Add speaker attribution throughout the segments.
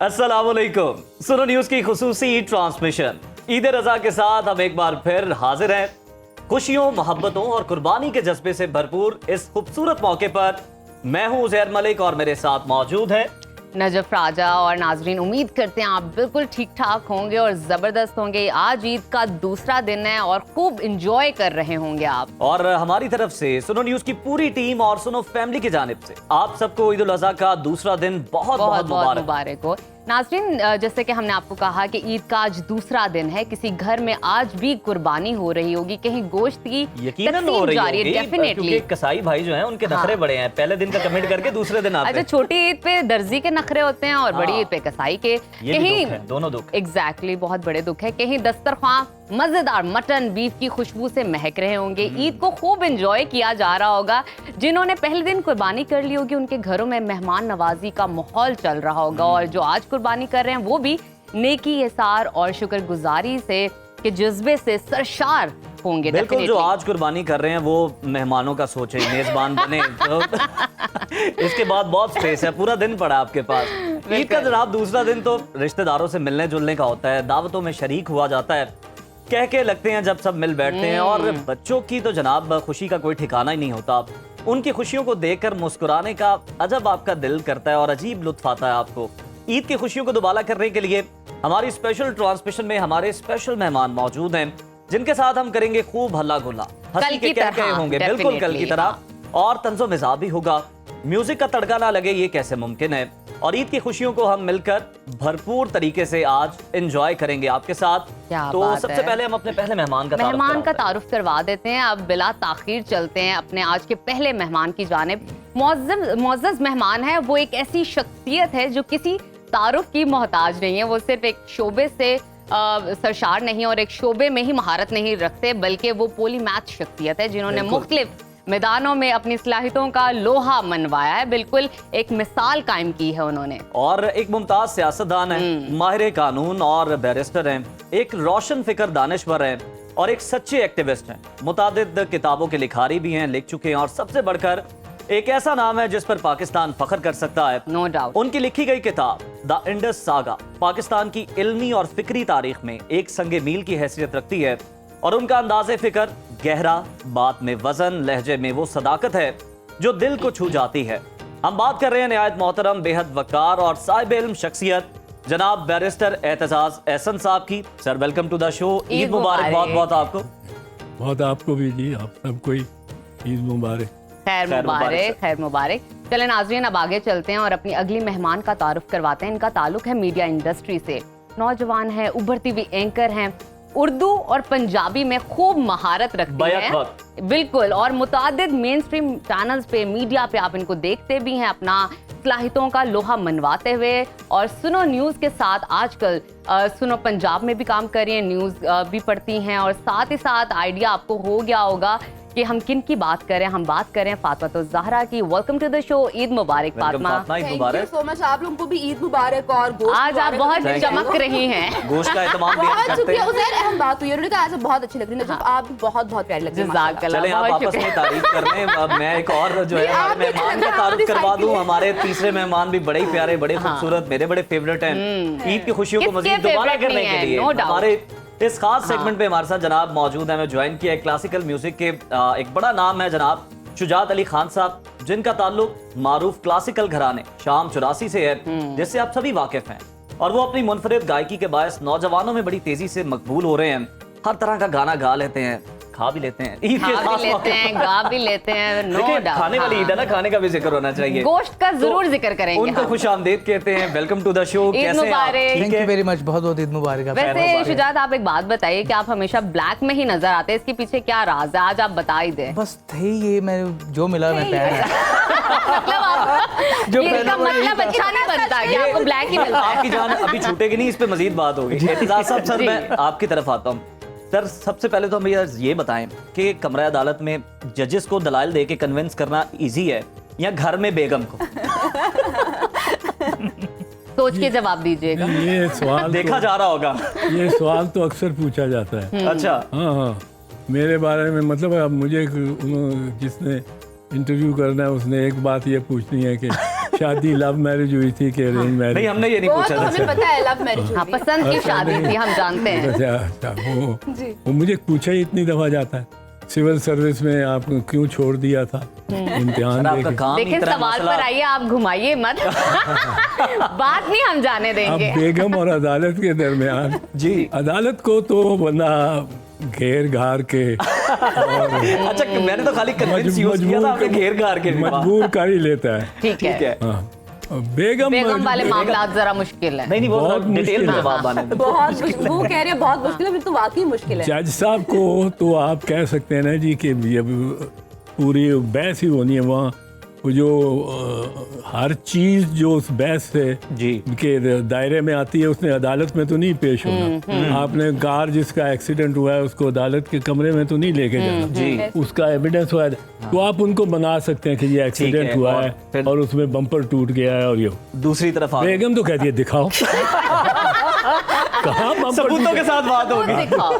Speaker 1: अस्सलामुअलैकुम। सुनो न्यूज की खुसूसी ट्रांसमिशन ईद रजा के साथ हम एक बार फिर हाजिर हैं, खुशियों, मोहब्बतों और कुर्बानी के जज्बे से भरपूर इस खूबसूरत मौके पर। मैं हूं उजैर मलिक और मेरे साथ मौजूद है
Speaker 2: नजफ राजा। और नाजरीन, उम्मीद करते हैं आप बिल्कुल ठीक ठाक होंगे और ज़बरदस्त होंगे। आज ईद का दूसरा दिन है और खूब इंजॉय कर रहे होंगे आप।
Speaker 1: और हमारी तरफ से सुनो न्यूज की पूरी टीम और सुनो फैमिली की जानिब से आप सबको ईद उल अज़हा का दूसरा दिन बहुत बहुत
Speaker 2: मुबारक हो। नाज़रीन, जैसे कि हमने आपको कहा कि ईद का आज दूसरा दिन है, किसी घर में आज भी कुर्बानी हो रही होगी, कहीं गोश्त की
Speaker 1: यकीनन हो रही होगी,
Speaker 2: डेफिनेटली।
Speaker 1: कसाई भाई जो हैं उनके नखरे बड़े हैं, पहले दिन का कमेंट करके दूसरे दिन आते हैं।
Speaker 2: अच्छा, छोटी ईद पे दर्जी के नखरे होते हैं और बड़ी ईद पे कसाई के।
Speaker 1: कहीं दोनों दुख
Speaker 2: एग्जैक्टली, बहुत बड़े दुख है। कहीं दस्तरखान मजेदार मटन बीफ की खुशबू से महक रहे होंगे, ईद को खूब एंजॉय किया जा रहा होगा। जिन्होंने पहले दिन कुर्बानी कर ली होगी उनके घरों में मेहमान नवाजी का माहौल चल रहा होगा, और जो आज कुर्बानी कर रहे हैं वो भी नेकी, एहसार और शुक्रगुजारी से के जज्बे से सरशार होंगे।
Speaker 1: बिल्कुल, जो आज कुर्बानी कर रहे हैं वो मेहमानों का सोचे, मेजबान बने तो इसके बाद बहुत स्पेस है, पूरा दिन पड़ा आपके पास। ईद का जनाब दूसरा दिन तो रिश्तेदारों से मिलने जुलने का होता है, दावतों में शरीक हुआ जाता है, कह के लगते हैं जब सब मिल बैठते हैं। और बच्चों की तो जनाब खुशी का कोई ठिकाना ही नहीं होता। उनकी खुशियों को देखकर मुस्कुराने का अजब आपका दिल करता है और अजीब लुत्फ आता है आपको। ईद की खुशियों को दुबारा करने के लिए हमारी स्पेशल ट्रांसमिशन में हमारे स्पेशल मेहमान मौजूद हैं, जिनके साथ हम करेंगे खूब हल्ला गुल्ला, हंसी के क्या कहे होंगे, बिल्कुल कल की तरह, और तंजो मिजाज भी होगा। म्यूजिक का तड़का ना लगे ये कैसे मुमकिन है। और ईद की खुशियों को हम मिलकर भरपूर तरीके से आज एंजॉय करेंगे आपके साथ। तो सबसे पहले हम अपने पहले मेहमान का
Speaker 2: तारुफ करवा देते हैं। अब बिला ताखीर चलते हैं अपने आज के पहले मेहमान की जानिब। मुअज़्ज़ज़ मेहमान है, वो एक ऐसी शख्सियत है जो किसी तारुफ की मोहताज नहीं है। वो सिर्फ एक शोबे से सरशार नहीं और एक शोबे में ही महारत नहीं रखते, बल्कि वो पोलीमैथ शख्सियत है जिन्होंने मुख्तलिफ मैदानों में अपनी सलाहियतों का लोहा मनवाया है। बिल्कुल एक मिसाल कायम की है उन्होंने।
Speaker 1: और एक मुमताज सियासतदान है, माहिर कानून और बैरिस्टर हैं, एक रोशन फिक्र दानिश्वर हैं और एक सच्चे एक्टिविस्ट हैं। मुतादिद किताबों के लिखारी भी हैं, लिख चुके हैं, और सबसे बढ़कर एक ऐसा नाम है जिस पर पाकिस्तान फख्र कर सकता है,
Speaker 2: नो डाउट।
Speaker 1: उनकी लिखी गई किताब द इंडस सागा पाकिस्तान की इल्मी और फिक्री तारीख में एक संगे मील की हैसियत रखती है। और उनका अंदाज़े फिक्र गहरा, बात में वजन, लहजे में वो सदाकत है जो दिल को छू जाती है। हम बात कर रहे हैं निहायत मोहतरम, बेहद वक़ार और साहिब इल्म शख्सियत जनाब बैरिस्टर एतजाज एहसन साहब की। Sir, welcome to the show. Eid मुबारक बहुत बहुत आपको।
Speaker 3: बहुत आपको भी जी, आप सबको ईद मुबारक।
Speaker 2: खैर मुबारक। चलें नाज़रीन, अब आगे चलते हैं और अपनी अगली मेहमान का तारुफ करवाते हैं। इनका ताल्लुक है मीडिया इंडस्ट्री से। नौजवान है, उभरती हुई एंकर हैं, उर्दू और पंजाबी में खूब महारत रखती हैं। बिल्कुल, और मुतादिद मेन स्ट्रीम चैनल्स पे, मीडिया पे आप इनको देखते भी हैं अपना सलाहियतों का लोहा मनवाते हुए। और सुनो न्यूज़ के साथ आजकल सुनो पंजाब में भी काम कर रही हैं, न्यूज़ भी पढ़ती हैं, और साथ ही साथ आइडिया आपको हो गया होगा कि हम किन की बात करें। हम बात करें फातिमा ज़हरा की। Welcome to the show. Eid मुबारक Fatima.
Speaker 1: Thank you
Speaker 4: so much, आप लोगों को भी ईद मुबारक। और
Speaker 2: आज आप बहुत चमक रही हैं।
Speaker 1: गोश्त का एहतमाम भी
Speaker 4: बहुत
Speaker 1: करते
Speaker 4: शुक्रिया।
Speaker 1: हैं।
Speaker 4: उज़ैर, अहम बात हुई, उन्होंने कहा आज बहुत अच्छी लग रही है, आप बहुत बहुत प्यारी लग रही है।
Speaker 1: चलें, आप आपस में तारीफ कर रहे हैं। अब मैं एक और जो है हमारे मेहमान का तारुफ करवा दूं। हमारे तीसरे मेहमान भी बड़े ही प्यारे, बड़े खूबसूरत, मेरे बड़े फेवरेट हैं। ईद की खुशियों को मजीद दोबारा करने के लिए हमारे इस खास सेगमेंट पे हमारे साथ जनाब मौजूद है। मैं ज्वाइन किया क्लासिकल म्यूजिक के एक बड़ा नाम है जनाब शुजात अली खान साहब, जिनका ताल्लुक मारूफ क्लासिकल घराने शाम 84 से है, जिससे आप सभी वाकिफ हैं। और वो अपनी मुनफरिद गायकी के बायस नौजवानों में बड़ी तेजी से मकबूल हो रहे हैं। हर तरह का गाना गा लेते हैं, खा भी लेते हैं, ईद के खास मौके पर
Speaker 2: गा भी लेते हैं। नो डाउट,
Speaker 1: खाने वाली ईद है ना, खाने का भी जिक्र होना चाहिए।
Speaker 2: गोश्त का जरूर जिक्र करेंगे।
Speaker 1: उनको खुशामदीद कहते हैं। Welcome to the show.
Speaker 2: कैसे हैं आप?
Speaker 5: थैंक यू वेरी मच, बहुत बहुत ईद मुबारक।
Speaker 2: वैसे शुजात, आप एक बात बताइए कि आप हमेशा ब्लैक में ही नजर आते हैं, इसके पीछे क्या राज है? आज आप बता ही दें।
Speaker 5: बस थे ये, मैं जो मिला मैं पहन
Speaker 2: जो इसका मतलब अच्छा नहीं बनता कि आपको ब्लैक ही मिलता है।
Speaker 1: आपकी जान अभी छूटेगी नहीं, इस पे मजीद बात होगी। एतजाज साहब, सर मैं आपकी तरफ आता हूँ। सर, सबसे पहले तो हमें ये बताएं कि कमरा अदालत में जजेस को दलाइल दे के कन्विंस करना इजी है या घर में बेगम को?
Speaker 2: सोच के जवाब दीजिएगा।
Speaker 3: ये सवाल
Speaker 1: देखा जा रहा होगा।
Speaker 3: ये सवाल तो अक्सर पूछा जाता है।
Speaker 1: अच्छा,
Speaker 3: हाँ, मेरे बारे में, मतलब अब मुझे जिसने इंटरव्यू करना है उसने एक बात ये पूछनी है कि शादी लव मैरिज हुई थी कि अरेंज मैरिज?
Speaker 1: नहीं, हमने ये नहीं
Speaker 4: वो
Speaker 1: पूछा
Speaker 4: तो
Speaker 1: था
Speaker 4: हमें पता है, लव मैरिज
Speaker 2: हाँ, पसंद की शादी थी, हम जानते हैं।
Speaker 3: अच्छा, वो मुझे पूछा ही इतनी दफा जाता है, सिविल सर्विस में आपको क्यों छोड़ दिया था इम्तिहान
Speaker 1: सर, आपका
Speaker 3: देके?
Speaker 1: काम ही
Speaker 2: लेकिन
Speaker 1: इतना
Speaker 2: सवाल
Speaker 1: मसला-
Speaker 2: पर आइए, आप घुमाइए मत। बात नहीं हम जाने
Speaker 3: अब
Speaker 2: देंगे।
Speaker 3: बेगम और अदालत के दरमियान
Speaker 1: जी।
Speaker 3: अदालत को तो बंदा घेर घार के
Speaker 1: अच्छा, मैंने तो खाली कन्विंस यूज किया था, आपने घेर घार के भी।
Speaker 3: मजबूर कर ही लेता है।
Speaker 2: ठीक
Speaker 1: ठीक
Speaker 2: है,
Speaker 1: है।
Speaker 3: हाँ, और बेगम
Speaker 2: बेगम वाले मामला जरा मुश्किल है।
Speaker 1: नहीं नहीं, वो
Speaker 3: बहुत
Speaker 1: डिटेल
Speaker 3: मुश्किल
Speaker 1: में
Speaker 3: है।
Speaker 1: जवाब आने दो।
Speaker 4: बहुत मुश्किल, वो कह रही है बहुत मुश्किल है, फिर तो वाकई मुश्किल है।
Speaker 3: जज साहब को तो आप कह सकते हैं ना जी कि ये पूरी बहस ही होनी है वहाँ, वो जो हर चीज जो उस बहस से
Speaker 1: जी।
Speaker 3: के दायरे में आती है उसने अदालत में तो नहीं पेश होना। आपने कार जिसका एक्सीडेंट हुआ है उसको अदालत के कमरे में तो नहीं लेके जाना
Speaker 1: जी।
Speaker 3: उसका एविडेंस हुआ है तो आप उनको बना सकते हैं कि ये एक्सीडेंट
Speaker 1: है,
Speaker 3: हुआ
Speaker 1: और
Speaker 3: है
Speaker 1: फिर-
Speaker 3: और उसमें बम्पर टूट गया है और ये
Speaker 1: दूसरी तरफ आ
Speaker 3: बेगम तो कहती है दिखाओ कहाँ बम्पर
Speaker 1: सबूतों के साथ बात होगी।
Speaker 2: दिखाओ।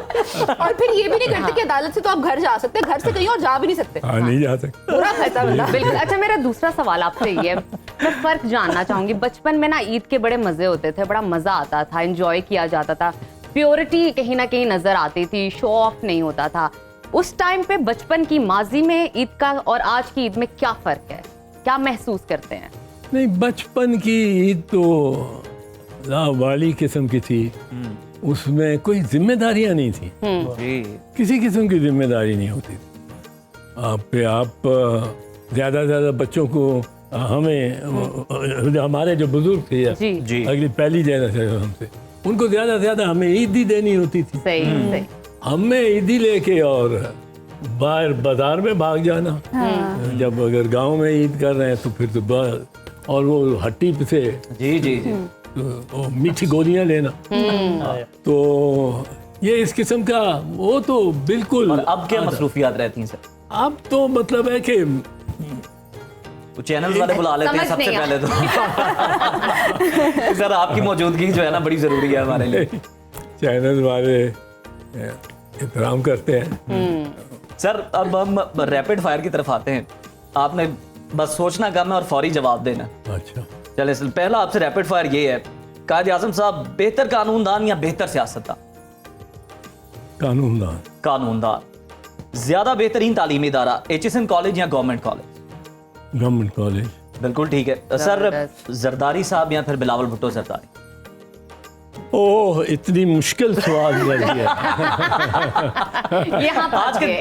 Speaker 4: और फिर ये भी नहीं करते कि अदालत से तो आप घर जा सकते हैं, घर से कहीं और जा भी नहीं सकते,
Speaker 3: हाँ नहीं जा सकते।
Speaker 4: पूरा खैता बंदा।
Speaker 2: बिल्कुल। अच्छा, मेरा दूसरा सवाल आपसे ये है, मैं फर्क जानना चाहूंगी। बचपन में ना ईद के बड़े मजे होते थे, बड़ा मजा आता था, एंजॉय किया जाता था, प्योरिटी कहीं ना कहीं नजर आती थी, शो ऑफ नहीं होता था। उस टाइम पे बचपन की माजी में ईद का और आज की ईद में क्या फर्क है, क्या महसूस करते हैं?
Speaker 3: नहीं, बचपन की ईद तो लावाली किस्म की थी, उसमें कोई जिम्मेदारियां नहीं थी,
Speaker 1: जी।
Speaker 3: किसी किस्म की जिम्मेदारी नहीं होती थी। आप ज़्यादा से ज़्यादा बच्चों को हमें हमारे जो बुजुर्ग थे या
Speaker 2: जी
Speaker 1: जी।
Speaker 3: अगली पहली जनरेशन हमसे, उनको ज़्यादा से ज़्यादा हमें ईद ही देनी होती थी।
Speaker 2: सही सही।
Speaker 3: हमें ईदी लेके और बाहर बाजार में भाग जाना। जब अगर गांव में ईद कर रहे हैं तो फिर तो और वो हट्टी पे से
Speaker 1: जी जी जी।
Speaker 3: वो मीठी गोलियां लेना। तो ये इस किस्म का वो तो बिल्कुल।
Speaker 1: और अब क्या मसरूफियात रहती हैं सर?
Speaker 3: अब तो मतलब है कि
Speaker 1: वो चैनल वाले बुला लेते हैं
Speaker 2: समझ
Speaker 1: सबसे
Speaker 2: नहीं
Speaker 1: पहले तो। सर, आपकी मौजूदगी जो है ना बड़ी जरूरी है हमारे लिए।
Speaker 3: चैनल वाले एहतराम करते हैं।
Speaker 1: सर, अब हम रैपिड फायर की तरफ आते हैं। आपने बस सोचना कम है और फौरी जवाब देना।
Speaker 3: अच्छा,
Speaker 1: चले सर, पहला आपसे रैपिड फायर ये है, कायद आज़म साहब बेहतर कानूनदान या बेहतर सियासतदान?
Speaker 3: कानूनदान।
Speaker 1: कानूनदान। ज्यादा बेहतरीन तालीमी इदारा HSN कॉलेज या गवर्नमेंट कॉलेज?
Speaker 3: Government college.
Speaker 1: बिल्कुल ठीक है सर। जरदारी साहब या फिर बिलावल भुट्टो जरदारी?
Speaker 3: ओह, इतनी मुश्किल सवाल कर दिया।
Speaker 2: यहाँ
Speaker 1: आज के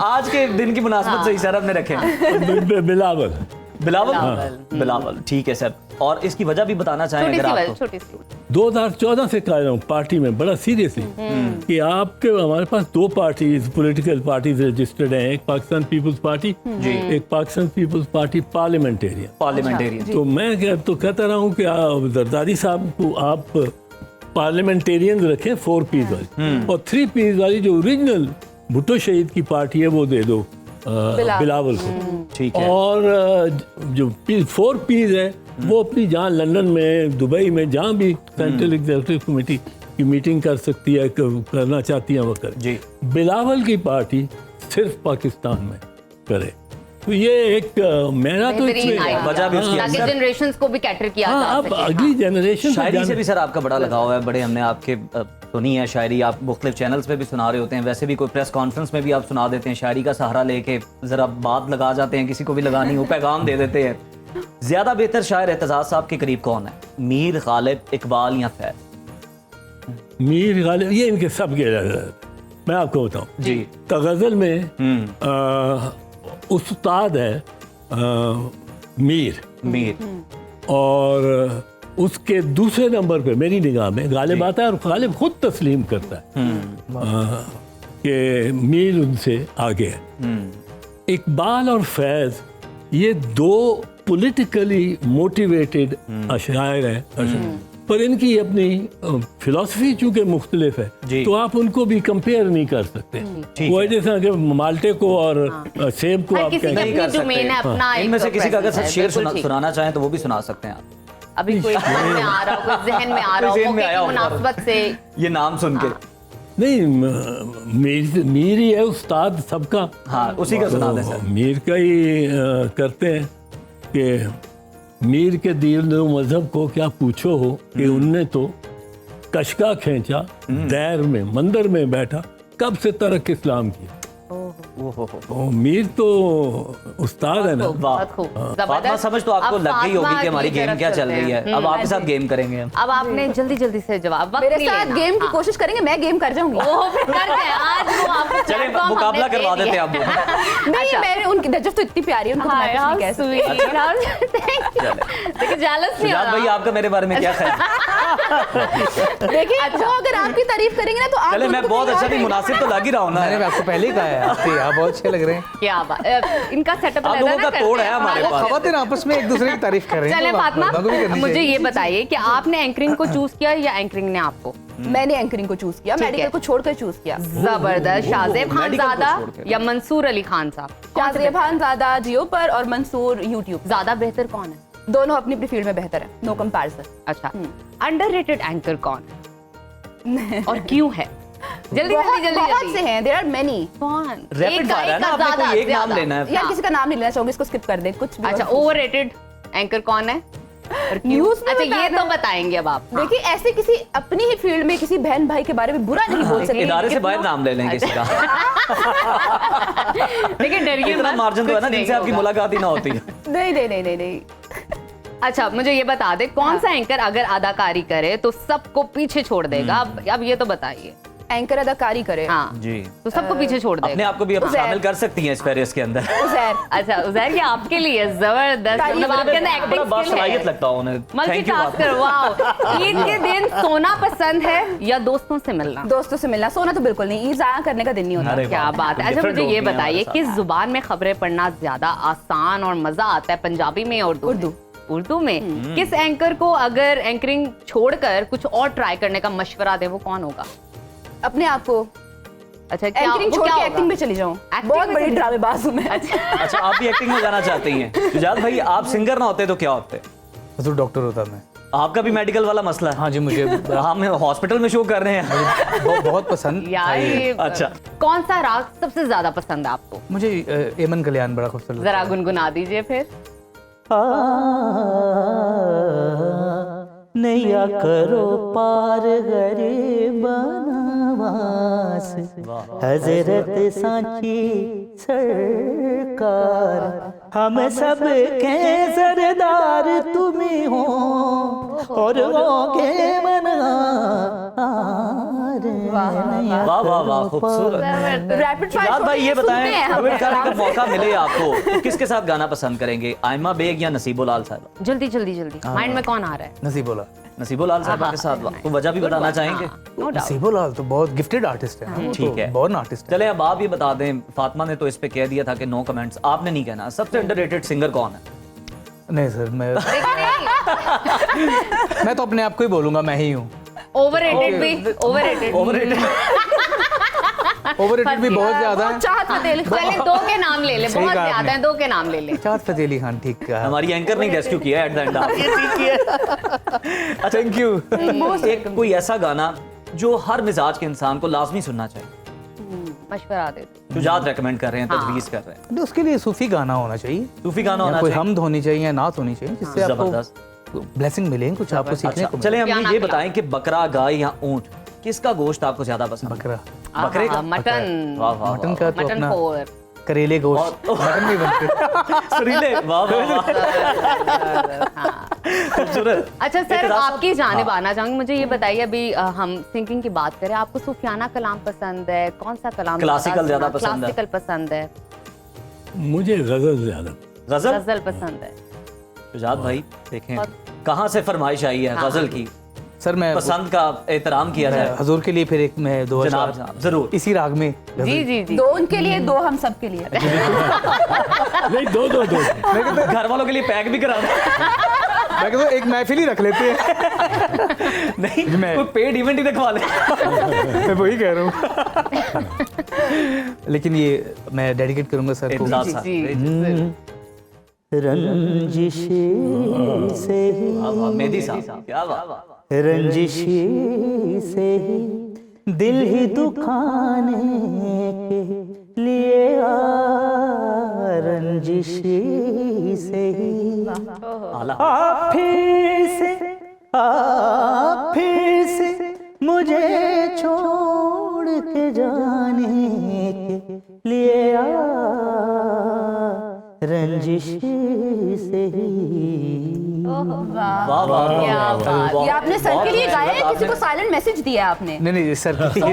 Speaker 1: आज के दिन की मुनासबत से ही सर हमने रखे हैं।
Speaker 3: बिलावल।
Speaker 1: बिलावल। बिलावल ठीक है सर। और इसकी वजह भी बताना चाहें
Speaker 2: छोटी
Speaker 1: अगर
Speaker 2: सी
Speaker 1: आपको?
Speaker 2: छोटी सी।
Speaker 3: 2014 से कह रहा हूँ पार्टी में बड़ा सीरियसली कि आपके हमारे पास दो पार्टीज पॉलिटिकल पार्टीज रजिस्टर्ड हैं, एक पाकिस्तान पीपल्स पार्टी, एक Pakistan peoples party parliamentarian.
Speaker 1: Parliamentarian.
Speaker 3: तो मैं तो कहता रहा हूँ कि जरदारी साहब को आप पार्लियामेंटेरियन रखें 4 पीस वाली, और 3 पीस वाली जो ओरिजिनल भुट्टो शहीद की पार्टी है वो दे दो बिलावल को।
Speaker 1: ठीक है।
Speaker 3: और जो 4 पीस है वो अपनी जहाँ लंदन में, दुबई में, जहाँ भी सेंट्रल एग्जीक्यूटिव कमेटी की मीटिंग कर सकती है, करना चाहती है वो करे।
Speaker 1: जी।
Speaker 3: बिलावल की पार्टी सिर्फ पाकिस्तान में करे। तो ये एक मेरा तो
Speaker 2: बेहतरीन
Speaker 3: इसमें
Speaker 2: idea।
Speaker 1: वजह भी उसकी
Speaker 2: ताकि
Speaker 1: अंदर-
Speaker 2: जनरेशंस को भी कैटर किया
Speaker 3: हाँ,
Speaker 2: जा
Speaker 3: अब
Speaker 2: सके।
Speaker 3: अगली जनरेशन
Speaker 1: शायरी से भी सर आपका बड़ा लगाव है, बड़े हमने आपके सुनी है शायरी, आप मुख्तलिफ चैनल्स पे भी सुना रहे होते हैं, वैसे भी कोई प्रेस कॉन्फ्रेंस में भी आप सुना देते हैं, शायरी का सहारा लेके जरा बात लगा जाते हैं, किसी को भी लगानी हो पैगाम दे देते हैं। ज्यादा बेहतर शायर एतजाज साहब के करीब कौन है, मीर, गालिब, इकबाल या फैज?
Speaker 3: मीर गालिब, ये इनके सब के मैं आपको बताऊं
Speaker 1: जी।
Speaker 3: तो गजल में उस्ताद है मीर, और उसके दूसरे नंबर पे मेरी निगाह में गालिब आता है, और गालिब खुद तस्लीम करता है कि मीर उनसे आगे है। इकबाल और फैज ये 2 पॉलिटिकली मोटिवेटेड अशायर हैं, पर इनकी अपनी फिलॉसफी चूंकि मुख्तलिफ है तो आप उनको भी कंपेयर नहीं कर सकते। वो जैसा कि माल्टे को और सेब को आप
Speaker 2: किसी
Speaker 3: कहेंगे
Speaker 2: की अपनी डोमेन है, अपना एक
Speaker 1: इनमें से किसी का अगर
Speaker 2: presence है,
Speaker 1: शेर
Speaker 2: बिल्कुल ठीक।
Speaker 1: सुनाना चाहें तो वो भी सुना सकते हैं आप।
Speaker 2: अभी कोई ध्यान में आ रहा हो, कोई जहन में आ रहा हो,
Speaker 1: कोई जहन में
Speaker 2: मौके
Speaker 1: आया
Speaker 2: की
Speaker 1: हो
Speaker 2: मुनासबत से।
Speaker 1: ये नाम सुन के।
Speaker 3: नहीं, मीर ही है उस्ताद सबका।
Speaker 1: हाँ, उसी का सुना दें सर।
Speaker 3: मीर का ही करते हैं कि मीर के दीन और मजहब को क्या पूछो हो कि उनने तो कशका खींचा दैर में मंदिर में बैठा कब से तरक इस्लाम किया। ओ, मीर तो उस्ताद है ना।
Speaker 2: बहुत खूब
Speaker 1: फातिमा
Speaker 2: जबरदस्त।
Speaker 1: समझ तो आपको
Speaker 2: अब
Speaker 1: लग गई होगी
Speaker 2: फातिमा
Speaker 1: कि हमारी
Speaker 2: की
Speaker 1: गेम
Speaker 2: तरफ
Speaker 1: क्या चल
Speaker 2: चलते
Speaker 1: रही है।
Speaker 2: हैं।
Speaker 1: अब आपके साथ गेम करेंगे हम।
Speaker 2: अब आपने जल्दी जल्दी से जवाब वक्त
Speaker 4: मेरे
Speaker 2: नहीं
Speaker 4: साथ
Speaker 2: लेना।
Speaker 4: गेम की
Speaker 2: हाँ।
Speaker 4: कोशिश करेंगे, मैं गेम कर जाऊंगी।
Speaker 2: ओह, फिर कर दे। आज वो आपको
Speaker 1: चले
Speaker 2: platform
Speaker 1: मुकाबला
Speaker 2: हमने
Speaker 1: करवा
Speaker 2: दे
Speaker 1: देते
Speaker 2: दिया।
Speaker 1: हैं आप।
Speaker 4: नहीं,
Speaker 2: अच्छा।
Speaker 4: मेरे उनकी नजफ तो इतनी प्यारी है, उनको तो मैं कुछ नहीं कह सकती।
Speaker 2: देखिए जेलस नहीं हो
Speaker 1: शुजात भाई
Speaker 2: रहा।
Speaker 1: आपका मेरे बारे में क्या ख्याल है?
Speaker 4: देखिए वो अगर आपकी तारीफ करेंगे ना तो आप
Speaker 1: चले मैं
Speaker 4: उनको
Speaker 1: बहुत
Speaker 4: कहीं
Speaker 1: अच्छा
Speaker 4: और
Speaker 1: नहीं, मुनासिब तो लग ही रहा हूँ ना।
Speaker 5: मैंने आपको पहले ही कहा है आपके आप बहुत अच्छे लग रहे हैं।
Speaker 2: क्या बात इनका सेटअप
Speaker 1: आप लोगों का तोड़ है हमारे पास।
Speaker 5: खवातीन आपस में एक दूसरे की तारीफ कर रहे हैं।
Speaker 2: चले
Speaker 5: तो
Speaker 2: फातिमा,
Speaker 5: मर्दों को भी करनी
Speaker 2: मुझे
Speaker 5: चाहिए।
Speaker 2: ये बताइए कि आपने एंकरिंग को चूज किया या एंकरिंग ने आपको?
Speaker 4: मैंने एंकरिंग को चूज किया,
Speaker 2: ठीक है।
Speaker 4: मेडिकल को छोड़कर चूज किया।
Speaker 2: जबरदस्त। शाहजेब
Speaker 1: मेडिकल को
Speaker 2: खानजादा
Speaker 1: छोड़ के।
Speaker 2: या मंसूर अली खान साहब?
Speaker 4: शाहजेब खानजादा जियो पर और मंसूर यूट्यूब।
Speaker 2: ज्यादा बेहतर कौन है?
Speaker 4: दोनों अपनी अपनी फील्ड में बेहतर है, नो कंपैरिजन।
Speaker 2: अच्छा, अंडररेटेड एंकर कौन है और क्यों है? जल्दी जल्दी जल्दी
Speaker 4: बहुत
Speaker 2: जल्दी।
Speaker 4: से हैं, देयर आर मेनी।
Speaker 2: कौन?
Speaker 1: रैपिड फायर है ना, आपने कोई एक नाम लेना है।
Speaker 4: यार किसी का नाम नहीं लेना चाहूंगी, इसको स्किप कर दे। कुछ भी
Speaker 2: अच्छा, ओवररेटेड एंकर कौन है और क्यों?
Speaker 4: न्यूज़ में
Speaker 2: अच्छा, ये
Speaker 4: बताना
Speaker 2: तो बताएंगे अब आप।
Speaker 4: देखिए, ऐसे किसी अपनी ही फील्ड में किसी बहन भाई के बारे में बुरा नहीं बोल सकते।
Speaker 1: इदारे से बाहर नाम ले लें किसी का।
Speaker 2: देखिए डरिए
Speaker 1: इतना
Speaker 2: मत,
Speaker 1: मार्जिन तो है
Speaker 2: कुछ
Speaker 1: ना
Speaker 2: नहीं
Speaker 1: जिनसे आपकी
Speaker 2: होगा।
Speaker 1: मुलाकात ही ना होती है।
Speaker 4: नहीं नहीं नहीं नहीं नहीं।
Speaker 2: अच्छा, मुझे ये बता दे कौन सा एंकर अगर अदाकारी करे तो सबको पीछे छोड़ देगा? अब ये तो बताइए।
Speaker 4: एंकर अदाकारी करे।
Speaker 2: हाँ
Speaker 1: जी,
Speaker 2: तो सबको पीछे छोड़
Speaker 1: अपने
Speaker 2: देगा।
Speaker 1: आप को भी अब
Speaker 4: उज़ैर।
Speaker 1: शामिल कर सकती हैं इस फेरिस के अंदर।
Speaker 4: उज़ैर।
Speaker 2: अच्छा उज़ैर, ये आपके लिए जबरदस्त, मतलब आपके अंदर
Speaker 1: बड़ा
Speaker 2: एक्टिंग स्किल
Speaker 1: बासलाहियत
Speaker 2: है।
Speaker 1: लगता है उन्हें। Thank you.
Speaker 2: Multitasker, wow. Eid के दिन सोना पसंद है या दोस्तों से मिलना?
Speaker 4: दोस्तों से मिलना। सोना तो बिल्कुल नहीं, ईद ज़ाया करने का दिन नहीं होता।
Speaker 1: अरे
Speaker 2: क्या
Speaker 1: वाह,
Speaker 2: बात है। अच्छा
Speaker 1: different
Speaker 2: मुझे ये
Speaker 1: लोग भी हैं
Speaker 2: बताइए
Speaker 1: हमारे
Speaker 2: किस
Speaker 1: साथ।
Speaker 2: जुबान में खबरें पढ़ना ज्यादा आसान और मजा आता है, पंजाबी में या उर्दू में? उर्दू में। किस एंकर को अगर एंकरिंग छोड़कर कुछ और ट्राई करने का मशवरा दे वो कौन होगा?
Speaker 4: अपने आप को
Speaker 2: अच्छा, क्या
Speaker 4: एंकरिंग
Speaker 2: वो
Speaker 4: छोड़
Speaker 2: क्या
Speaker 4: के
Speaker 2: होगा?
Speaker 4: एक्टिंग में चली जाऊं।
Speaker 2: Acting
Speaker 4: बहुत
Speaker 2: में
Speaker 4: बड़ी
Speaker 2: चली-
Speaker 4: ड्रामेबाज हूं मैं।
Speaker 1: अच्छा, आप भी एक्टिंग में जाना चाहती हैं। शुजात भाई, आप सिंगर ना होते तो क्या होते?
Speaker 5: तो डॉक्टर होता मैं।
Speaker 1: आपका भी मेडिकल वाला मसला है।
Speaker 5: हाँ जी, मुझे
Speaker 1: हम हॉस्पिटल में शो कर रहे हैं।
Speaker 5: बहुत पसंद
Speaker 2: यार
Speaker 5: है ये।
Speaker 2: ये
Speaker 1: अच्छा।
Speaker 2: कौन सा राग सबसे ज्यादा पसंद है आपको?
Speaker 5: मुझे एमन कल्याण बड़ा खूबसूरत लगता
Speaker 2: जरा
Speaker 5: है।
Speaker 2: गुनगुना दीजिए फिर।
Speaker 6: नैया करो पार गरीब नवास हजरत सांची सरकार हम सब के सरदार तुम ही हो और वो के
Speaker 1: वाह वाह वाह, खूबसूरत।
Speaker 4: रैपिड फायर
Speaker 1: शुजात भाई, ये बताएं,
Speaker 4: हम
Speaker 1: कमेंट करने का मौका मिले आपको तो किसके साथ गाना पसंद करेंगे? आयमा बेग या नसीबोलाल साहब?
Speaker 2: जल्दी जल्दी जल्दी, माइंड में कौन आ रहा है?
Speaker 5: नसीबोला।
Speaker 1: नसीबोलाल साहब के साथ तो वजह भी बताना चाहेंगे?
Speaker 2: No doubt.
Speaker 5: नसीबोलाल तो बहुत गिफ्टेड आर्टिस्ट है। वो
Speaker 1: ठीक
Speaker 5: तो
Speaker 1: है।
Speaker 5: बहुत आर्टिस्ट है।
Speaker 1: चले अब आप ये बता दें, फातिमा ने तो इस पे कह दिया था कि नो कमेंट्स, आपने नहीं कहना। सबसे अंडररेटेड सिंगर कौन है?
Speaker 5: नहीं सर, मैं तो अपने आप को ही बोलूंगा, मैं ही हूँ।
Speaker 2: ओवररेटेड भी, ओवररेटेड।
Speaker 1: ओवररेटेड।
Speaker 5: ओवररेटेड भी बहुत ज्यादा है।
Speaker 4: चाहत फतेह अली खान।
Speaker 2: पहले दो के नाम ले ले,
Speaker 5: सही
Speaker 2: बहुत
Speaker 5: कहा
Speaker 2: ज्यादा
Speaker 5: आपने।
Speaker 2: है, दो के नाम ले ले।
Speaker 5: चाहत फतेह अली खान, ठीक कहा।
Speaker 1: हमारी एंकर ने रेस्क्यू किया एट द एंड। अच्छा, थैंक यू। एक कोई ऐसा गाना जो हर मिजाज के इंसान को लाजमी सुनना चाहिए,
Speaker 2: मशवरा दे।
Speaker 1: शुजात रेकमेंड कर रहे हैं, तजवीज कर रहे हैं।
Speaker 5: तो उसके लिए सूफी गाना होना चाहिए,
Speaker 1: सूफी गाना
Speaker 5: या
Speaker 1: होना
Speaker 5: कोई
Speaker 1: चाहिए।
Speaker 5: हमद होनी चाहिए या नात होनी चाहिए, जिससे
Speaker 1: जबरदस्त।
Speaker 5: आपको ब्लेसिंग मिले, कुछ आपको सीखने
Speaker 1: अच्छा,
Speaker 5: को मिले।
Speaker 1: चले हम
Speaker 2: क्या
Speaker 1: ये
Speaker 2: नाम
Speaker 1: बताएं कि बकरा, गाय या ऊंट, किसका गोश्त आपको ज्यादा पसंद है?
Speaker 5: बकरा।
Speaker 1: बकरे का?
Speaker 2: मटन।
Speaker 1: वाह वाह
Speaker 5: मटन का तो
Speaker 2: मटन
Speaker 5: अपना
Speaker 2: फोर।
Speaker 5: करेले गोश्त, मटन नहीं बनते।
Speaker 1: सुरीले, वाह वाह वाह, खूबसूरत।
Speaker 2: अच्छा सर,
Speaker 1: एक रास्ता-
Speaker 2: आपकी जानिब आना चाहूंगी। मुझे ये बताइए, अभी हम सिंगिंग की बात करें, आपको सूफियाना कलाम पसंद है? कौन सा कलाम?
Speaker 1: क्लासिकल ज्यादा पसंद है?
Speaker 2: क्लासिकल पसंद है,
Speaker 3: मुझे गजल ज्यादा।
Speaker 1: गजल?
Speaker 2: गजल पसंद है।
Speaker 1: शुजात भाई देखें कहाँ से फरमाइश आई है गजल की,
Speaker 5: सर मैं
Speaker 1: पसंद का एहतराम किया जाए।
Speaker 5: हजूर के लिए फिर एक मैं दो
Speaker 1: जनाब,
Speaker 5: अशआर
Speaker 1: जनाब, जरूर।
Speaker 5: इसी राग में
Speaker 2: जी जी जी।
Speaker 4: दो उनके लिए, दो हम सब के लिए।
Speaker 3: नहीं, दो दो दो।
Speaker 1: घर वालों के लिए पैक भी करा दो।
Speaker 5: मैं कहता हूँ एक महफिल ही रख लेते हैं।
Speaker 1: नहीं,
Speaker 5: मैं-
Speaker 1: कोई पेड इवेंट ही दिखवा ले।
Speaker 5: मैं वही कह रहा हूँ। लेकिन ये मैं डेडिकेट करूंगा सर को।
Speaker 1: इमदाद
Speaker 2: जी,
Speaker 1: साहब,
Speaker 2: जी,
Speaker 1: जी।
Speaker 6: रंजिश से ही
Speaker 1: वाह वाह, मेहदी साहब, क्या बात।
Speaker 6: रंजिश से ही दिल ही दुखाने के लिए रंजिशी से ही
Speaker 1: आला।
Speaker 6: आप फिर से मुझे छोड़ के जाने के लिए रंजिशी से ही।
Speaker 1: वाह वाह वाह
Speaker 2: क्या
Speaker 1: वाह,
Speaker 2: बात।
Speaker 1: वाह,
Speaker 4: ये आपने सर के लिए
Speaker 1: बहुत
Speaker 4: गाया
Speaker 1: अच्छी
Speaker 4: है,
Speaker 1: बात
Speaker 4: किसी को
Speaker 1: आपने-
Speaker 4: साइलेंट मैसेज दिया है आपने?
Speaker 5: नहीं सर
Speaker 4: सोच ले।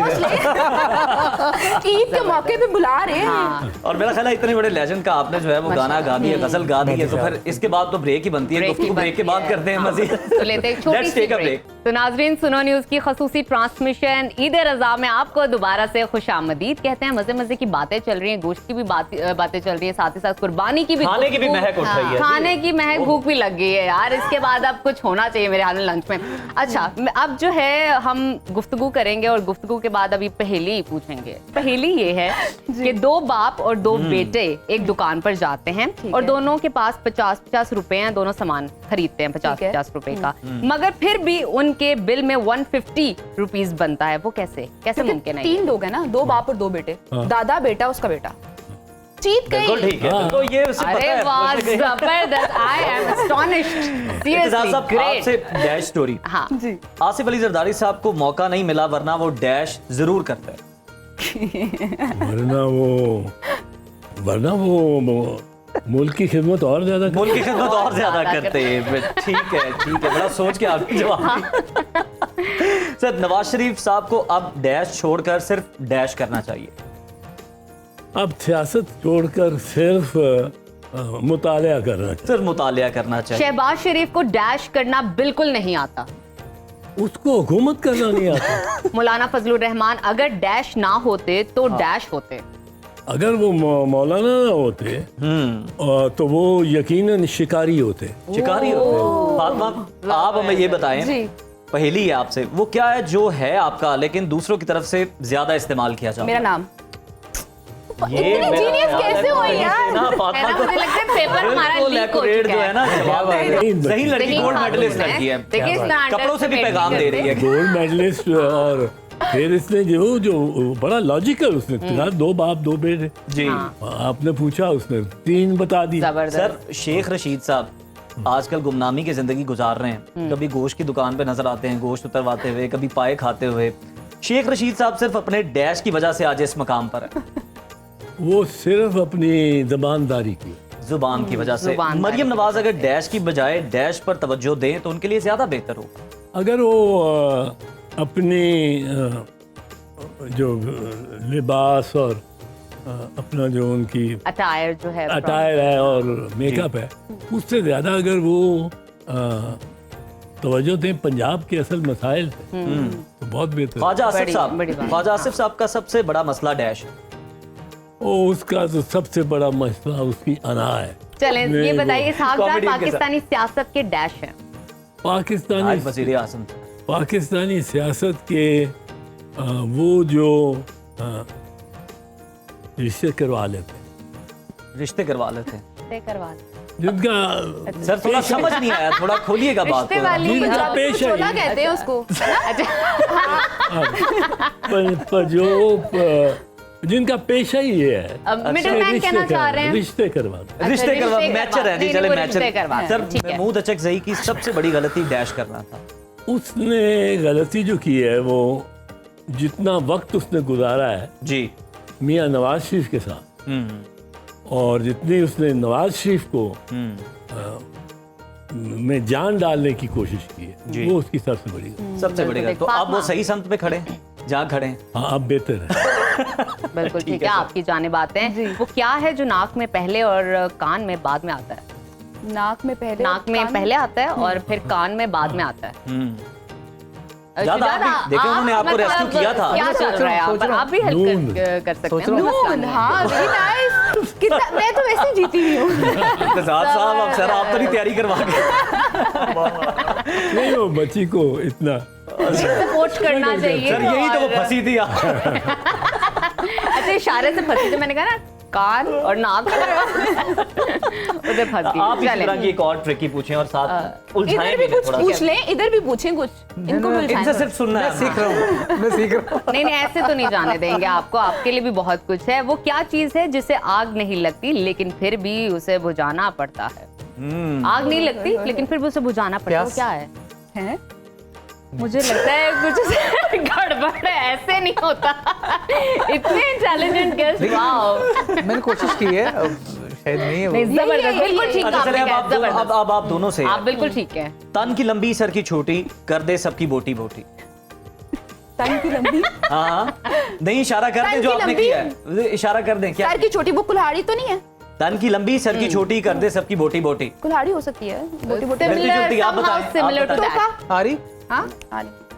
Speaker 4: ईद के मौके पे बुला रहे हैं।
Speaker 1: और मेरा ख्याल है इतने बड़े लेजेंड का आपने जो है वो गाना गा दिया, गजल गा दी है, तो फिर इसके बाद तो ब्रेक ही बनती है।
Speaker 2: ब्रेक ही
Speaker 1: गुफ्तगू ब्रेक के
Speaker 2: बनती
Speaker 1: बाद
Speaker 2: है।
Speaker 1: करते हैं मजीद।
Speaker 2: तो लेते हैं एक छोटी
Speaker 1: Let's
Speaker 2: C
Speaker 1: take a
Speaker 2: break. तो नाजरीन, सुनो न्यूज की खसूसी ट्रांसमिशन ईद रजा में आपको दोबारा से खुशामदीद कहते हैं। मजे मजे की बातें चल रही हैं, गोश्त की भी बातें चल रही है, साथ ही साथ कुर्बानी की भी,
Speaker 1: खाने की भी
Speaker 2: गुफ्तगू-
Speaker 1: महक उठ रही है।
Speaker 2: खाने की महक, भूख भी लग गई है यार। इसके बाद अब कुछ होना चाहिए मेरे हाल में लंच में। अच्छा, अब जो है हम गुफ्तगू करेंगे और गुफ्तगू के बाद अभी पहेली पूछेंगे। पहेली ये है कि दो बाप और दो बेटे एक दुकान पर जाते हैं और दोनों के पास 50-50 रुपए हैं, दोनों सामान खरीदते हैं 50-50 रुपए का, मगर फिर भी उनके बिल में 150 रुपीज बनता है। वो कैसे मुमकिन है?
Speaker 4: 3 लोग हैं ना, 2 बाप और 2 बेटे, दादा बेटा उसका बेटा। जीत
Speaker 1: बिल्कुल
Speaker 4: गई।
Speaker 1: ठीक है, तो ये उसे पता
Speaker 2: अरे
Speaker 1: है।
Speaker 2: वाह, जबरदस्त। आई एम एस्टोनिश्ड,
Speaker 1: इत्तेज़ाज़
Speaker 2: सीरियसली
Speaker 1: साहब,
Speaker 2: ग्रेट।
Speaker 1: आपसे डैश स्टोरी।
Speaker 2: हाँ
Speaker 4: जी।
Speaker 1: आसिफ अली जरदारी साहब को मौका नहीं मिला, वरना वो डैश जरूर करते हैं।
Speaker 3: वरना वो मुल्क की खिदमत और ज्यादा
Speaker 1: मुल्क की खिदमत और ज्यादा करते हैं। ठीक है, बड़ा सोच के आपने जवाब दिया। सर, नवाज शरीफ साहब को अब डैश छोड़कर सिर्फ डैश करना चाहिए।
Speaker 3: अब सियासत छोड़कर सिर्फ मुतालिया करना चाहिए।
Speaker 1: सिर्फ मुतालिया करना चाहिए।
Speaker 2: शहबाज शरीफ को डैश करना बिल्कुल नहीं आता।
Speaker 3: उसको हुकूमत करना नहीं आता।
Speaker 2: मौलाना फजलुर रहमान अगर डैश ना होते तो डैश होते।
Speaker 3: अगर वो मौलाना ना होते तो वो यकीनन शिकारी होते।
Speaker 1: शिकारी होते हैं। फातिमा, आप हमें ये बताएं, पहेली है आपसे, वो क्या है जो है आपका लेकिन दूसरों की तरफ से ज्यादा इस्तेमाल किया जाता है?
Speaker 4: मेरा नाम।
Speaker 1: ये
Speaker 4: इतनी
Speaker 1: मेरा
Speaker 4: genius
Speaker 1: ख्याल है
Speaker 4: कैसे हो यार?
Speaker 1: ना,
Speaker 2: है ना,
Speaker 1: फातिमा को
Speaker 2: मुझे लगता है पेपर हमारा
Speaker 1: बिल्कुल
Speaker 2: लीक हो
Speaker 1: accurate
Speaker 2: चुका
Speaker 1: जो है ना जवाब दे रही है।
Speaker 3: सही
Speaker 1: सही लड़की,
Speaker 2: सही
Speaker 1: गोल्ड
Speaker 2: खातून
Speaker 1: मेडलिस्ट
Speaker 2: है।
Speaker 1: लड़की है।
Speaker 2: देखिए, इस तरह
Speaker 1: कपड़ों से भी
Speaker 2: underestimate
Speaker 1: पैगाम
Speaker 2: नहीं
Speaker 1: दे रही है।
Speaker 3: गोल्ड मेडलिस्ट और फिर इसने जो बड़ा लॉजिकल उसने कहा 2 बाप 2 बेटे।
Speaker 1: जी
Speaker 3: आपने पूछा, उसने 3 बता दी।
Speaker 2: जबरदस्त।
Speaker 1: सर, शेख रशीद साहब आजकल गुमनामी की जिंदगी गुजार रहे हैं। कभी गोश्त की दुकान पे नजर आते हैं गोश्त उतरवाते हुए, कभी पाए खाते हुए। शेख रशीद साहब सिर्फ अपने डैश की वजह से आज इस मकाम पर है।
Speaker 3: वो सिर्फ अपनी जबानदारी की,
Speaker 1: जुबान की वजह से।
Speaker 2: जुबानदारी
Speaker 1: मरियम नवाज अगर डैश की बजाय डैश पर तवज्जो दें तो उनके लिए ज्यादा बेहतर होगा।
Speaker 3: अगर वो अपनी जो लिबास और अपना जो उनकी
Speaker 2: अटायर जो है,
Speaker 3: अटायर है और मेकअप है, उससे ज्यादा अगर वो तवज्जो दें पंजाब के असल मसाइल पे, तो बहुत बेहतर।
Speaker 1: ख्वाजा आसिफ
Speaker 2: बड़ी बात।
Speaker 1: साहब, ख्वाजा आसिफ साहब का सबसे बड़ा मसला डैश है।
Speaker 3: उसका तो सबसे बड़ा मसला उसकी अना है।
Speaker 2: चलें, ये
Speaker 3: नहीं,
Speaker 2: बताइए साहब,
Speaker 1: कॉमेडी के साथ।
Speaker 2: पाकिस्तानी सियासत के डैश हैं।
Speaker 3: पाकिस्तानी
Speaker 1: आज वजीर आजम
Speaker 3: पाकिस्तानी सियासत के वो जो रिश्ते करवा लेते,
Speaker 1: रिश्ते करवा लेते हैं।
Speaker 2: तय करवा लें।
Speaker 3: जिनका
Speaker 1: सर, थोड़ा समझ नहीं आया, थोड़ा खोलिएगा बात
Speaker 2: रिश्ते
Speaker 1: को।
Speaker 2: वाली
Speaker 3: जिनका पेशा
Speaker 4: छोला
Speaker 3: ही
Speaker 4: कहते हैं उसको।
Speaker 3: जिनका पेशा ही ये है,
Speaker 2: मिडिल मैन कहना चाह रहे हैं।
Speaker 3: रिश्ते करवा।
Speaker 2: अच्छा,
Speaker 1: रिश्ते करवा,
Speaker 2: रिश्ते
Speaker 1: मैचर है जी,
Speaker 2: नहीं,
Speaker 1: चले
Speaker 2: वो
Speaker 1: मैचर।
Speaker 2: रिश्ते करवा लें।
Speaker 1: सर,
Speaker 2: ठीक है।
Speaker 1: महमूद अचकज़ई की सबसे बड़ी गलती डैश करना था।
Speaker 3: उसने गलती जो की है, वो जितना वक्त उसने गुजारा है
Speaker 1: जी।
Speaker 3: मियां नवाज शरीफ के साथ, और जितनी उसने नवाज शरीफ को में जान डालने की कोशिश की
Speaker 1: जी।
Speaker 3: है, वो उसकी सबसे बड़ी गलती।
Speaker 1: सबसे बड़ी गलती। तो अब वो सही संत पे खड़े हैं जहाँ खड़े हैं।
Speaker 3: हाँ, अब बेहतर है।
Speaker 2: बिल्कुल ठीक है, आपकी जानिब आते हैं। वो क्या है जो नाक में पहले और कान में बाद में आता है?
Speaker 4: नाक में पहले,
Speaker 2: नाक में पहले आता है और फिर कान में बाद में आता है।
Speaker 1: ज़्यादा आप भी देखें, उन्होंने आपको
Speaker 2: मतलब
Speaker 1: रेस्क्यू किया था।
Speaker 2: क्या चल रहा है यहाँ पर? आप भी
Speaker 3: नून।
Speaker 2: हेल्प कर सकते हैं। कोई मसला
Speaker 4: नून,
Speaker 2: नहीं।
Speaker 4: हाँ, very nice। कितना, मैं तो वैसे ही जीती हुई हूँ।
Speaker 1: इत्तेज़ाज़ साहब, अब सर आप तो नहीं तैयारी करवा के।
Speaker 3: नहीं, वो बच्ची को इतना
Speaker 2: सपोर्ट करना चाहिए।
Speaker 1: सर, यही तो वो
Speaker 2: और-
Speaker 1: फंसी थी।
Speaker 2: अच्छा, इशारे से फंसी थी, मैंने कहा ना कान और नाक उधर फंस गई।
Speaker 1: आप इस
Speaker 2: चलें।
Speaker 1: तरह की एक और ट्रिकी पूछें और साथ उलझाएं
Speaker 4: इधर भी
Speaker 1: भी
Speaker 4: कुछ
Speaker 1: थोड़ा
Speaker 4: पूछ लें, इधर भी पूछें कुछ, इनको भी
Speaker 1: इनसे
Speaker 4: उलझाएं।
Speaker 1: सिर्फ सुनना है।
Speaker 5: सीख रहा हूँ, मैं सीख रहा हूँ।
Speaker 2: नहीं नहीं, ऐसे तो नहीं जाने देंगे आपको, आपके लिए भी बहुत कुछ है। वो क्या चीज है जिसे आग नहीं लगती लेकिन फिर भी उसे बुझाना पड़ता है? आग नहीं लगती लेकिन फिर भी उसे बुझाना पड़ता है, वो
Speaker 5: प्यास।
Speaker 2: क्या है?
Speaker 4: हैं?
Speaker 2: मुझे लगता है कुछ गड़बड़ है, ऐसे नहीं होता। इतने इंटेलिजेंट गेस्ट, वाओ।
Speaker 5: मैंने कोशिश की है, अब शायद नहीं है वो।
Speaker 2: नहीं, जबरदस्त, बिल्कुल ठीक
Speaker 1: अच्छा
Speaker 2: आपने
Speaker 1: चलिए,
Speaker 2: कहा,
Speaker 1: अब
Speaker 2: जबरदस्त।
Speaker 1: आप दोनों से
Speaker 2: आप बिल्कुल ठीक है।
Speaker 1: तन की लंबी सर की छोटी कर दे सबकी बोटी बोटी।
Speaker 4: तन की लंबी,
Speaker 1: हाँ नहीं, इशारा कर दें
Speaker 4: तन
Speaker 1: जो
Speaker 4: की
Speaker 1: आपने
Speaker 4: लंबी?
Speaker 1: किया है, इशारा कर दें क्या?
Speaker 4: सर की छोटी, वो कुल्हाड़ी तो नहीं है?
Speaker 1: तन की लंबी सर की छोटी कर दे सबकी बोटी बोटी।
Speaker 4: कुल्हाड़ी हो सकती है, मोटी मोटी।
Speaker 1: मिलती जुलती, आप बताएं, आप
Speaker 2: सिमिलर टू
Speaker 1: बताएं।
Speaker 2: दैट।
Speaker 5: आ रही?
Speaker 4: हाँ,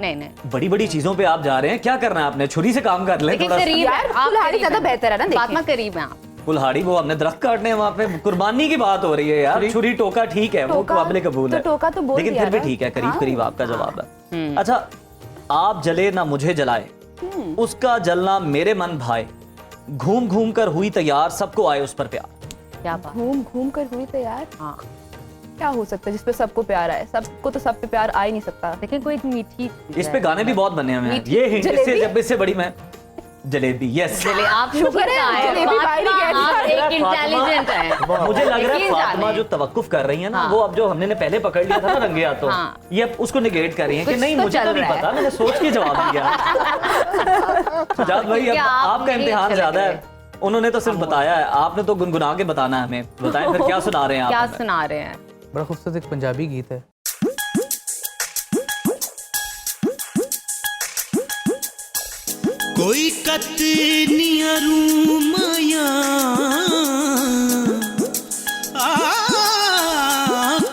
Speaker 2: नहीं नहीं,
Speaker 1: बड़ी बड़ी चीजों पे आप जा रहे हैं, क्या करना है आपने? छुरी से काम कर लें
Speaker 2: लेकिन
Speaker 1: थोड़ा सा।
Speaker 2: करीब
Speaker 4: यार,
Speaker 2: है, आप
Speaker 4: कुल्हाड़ी
Speaker 2: करीब
Speaker 4: ज्यादा
Speaker 2: हैं।
Speaker 4: बेहतर है ना, देखिए।
Speaker 2: फातिमा करीब है आप।
Speaker 1: कुल्हाड़ी वो हमने दरख्त काटने हैं वहाँ पे, कुर्बानी की बात हो रही है यार। छुरी टोका ठीक है, वो
Speaker 4: टोका,
Speaker 1: काबिल कबूल
Speaker 4: तो
Speaker 1: है,
Speaker 4: टोका तो बोल
Speaker 1: लेकिन
Speaker 4: दिया
Speaker 1: फिर भी
Speaker 4: ना।
Speaker 1: ठीक है, करीब
Speaker 4: हाँ।
Speaker 1: करीब आपका जवाब है। अच्छा, आप जले ना मुझे जलाए, उसका जलना मेरे मन भाए, घूम घूम कर हुई तैयार सबको आए उस पर प्यार।
Speaker 2: क्या बात?
Speaker 4: घूम घूम कर हुई तैयार,
Speaker 2: हाँ,
Speaker 4: क्या हो सकता है जिसपे सबको प्यार आए? सबको तो सब पे प्यार आ ही नहीं सकता।
Speaker 2: देखिए कोई एक मीठी चीज़
Speaker 1: इस
Speaker 2: है।
Speaker 1: पे गाने भी बहुत बने हुए हैं। ये हिंट से
Speaker 4: जलेबी?
Speaker 1: जब इससे बड़ी मैं जलेबी, यस।
Speaker 2: चलिए, आप
Speaker 4: शुक्र है,
Speaker 2: है
Speaker 4: जलेबी बाहर ही गए थे।
Speaker 2: आप एक इंटेलिजेंट है।
Speaker 1: मुझे लग रहा है
Speaker 2: यकीन
Speaker 1: फातिमा
Speaker 2: जाने।
Speaker 1: जो तवक्कुफ कर रही है ना,
Speaker 2: हाँ।
Speaker 1: वो अब जो हमने पहले पकड़ लिया था ना रंगे हाथों,
Speaker 2: हाँ।
Speaker 1: ये अब उसको निगेट कर रही है कि
Speaker 2: कुछ
Speaker 1: नहीं
Speaker 2: तो
Speaker 1: मुझे
Speaker 2: चल
Speaker 1: तो नहीं
Speaker 2: रहा है।
Speaker 1: पता, मैंने सोच के जवाब दिया। जाद भाई,
Speaker 2: क्योंकि
Speaker 1: अब
Speaker 2: आप
Speaker 1: आपका
Speaker 2: नहीं
Speaker 1: इम्तिहान
Speaker 2: अच्छे
Speaker 1: ज्यादा
Speaker 2: लग
Speaker 1: है। उन्होंने तो सिर्फ बताया है, आपने तो गुनगुना के बताना है हमें। बताएं फिर क्या सुना रहे हैं
Speaker 2: क्या
Speaker 1: आप हमें?
Speaker 2: सुना रहे हैं?
Speaker 5: बड़ा खूबसूरत एक पंजाबी गीत है।
Speaker 6: कोई कतनिया रूमाया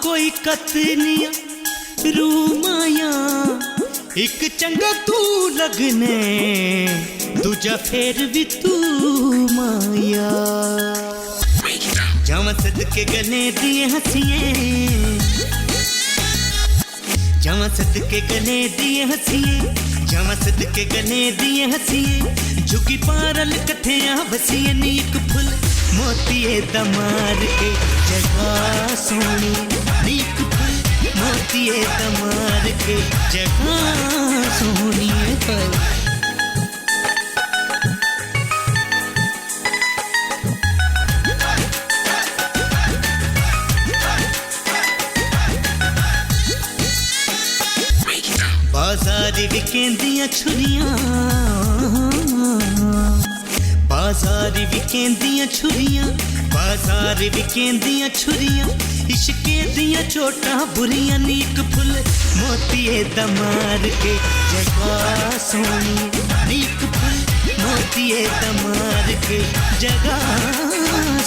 Speaker 6: कोई कतनिया रूमाया एक चंगा तू लगने दूजा फेर भी तू माया जावा सदके गले दिए हंसिए जावा सदके गले दिए हंसिए जावा सदके गले दिए हंसिए झुकी पारल कठिया बसिए नीक फुल मोतिए दमार के जगह सोनी नीक फुल मोतिए दमार के जगह सोनी है। बाजारी विकेंदियां छुरियां बाजारी विकेंदियां छुरियां बाजारी विकेंदियां छुरियां इश्के दियां चोटां बुरियां नीक फुल मोतिए दमार के जगह सोनी नीक फुल मोतिए दमार के जगह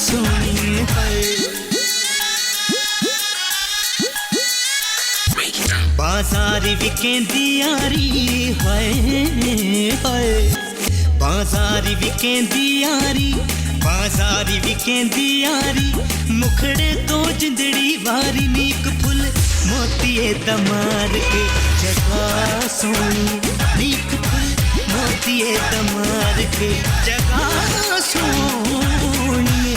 Speaker 6: सोनी है। बाजारी विकेंदी यारी हाय बाजारी विकेंदी यारी बाजारी विकेंदी यारी मुखड़े तो जिंदड़ी वारी नीक फुल मोतिए दमार के जगह सोनी नीक फुल मोतिए दमार के जगह सोनी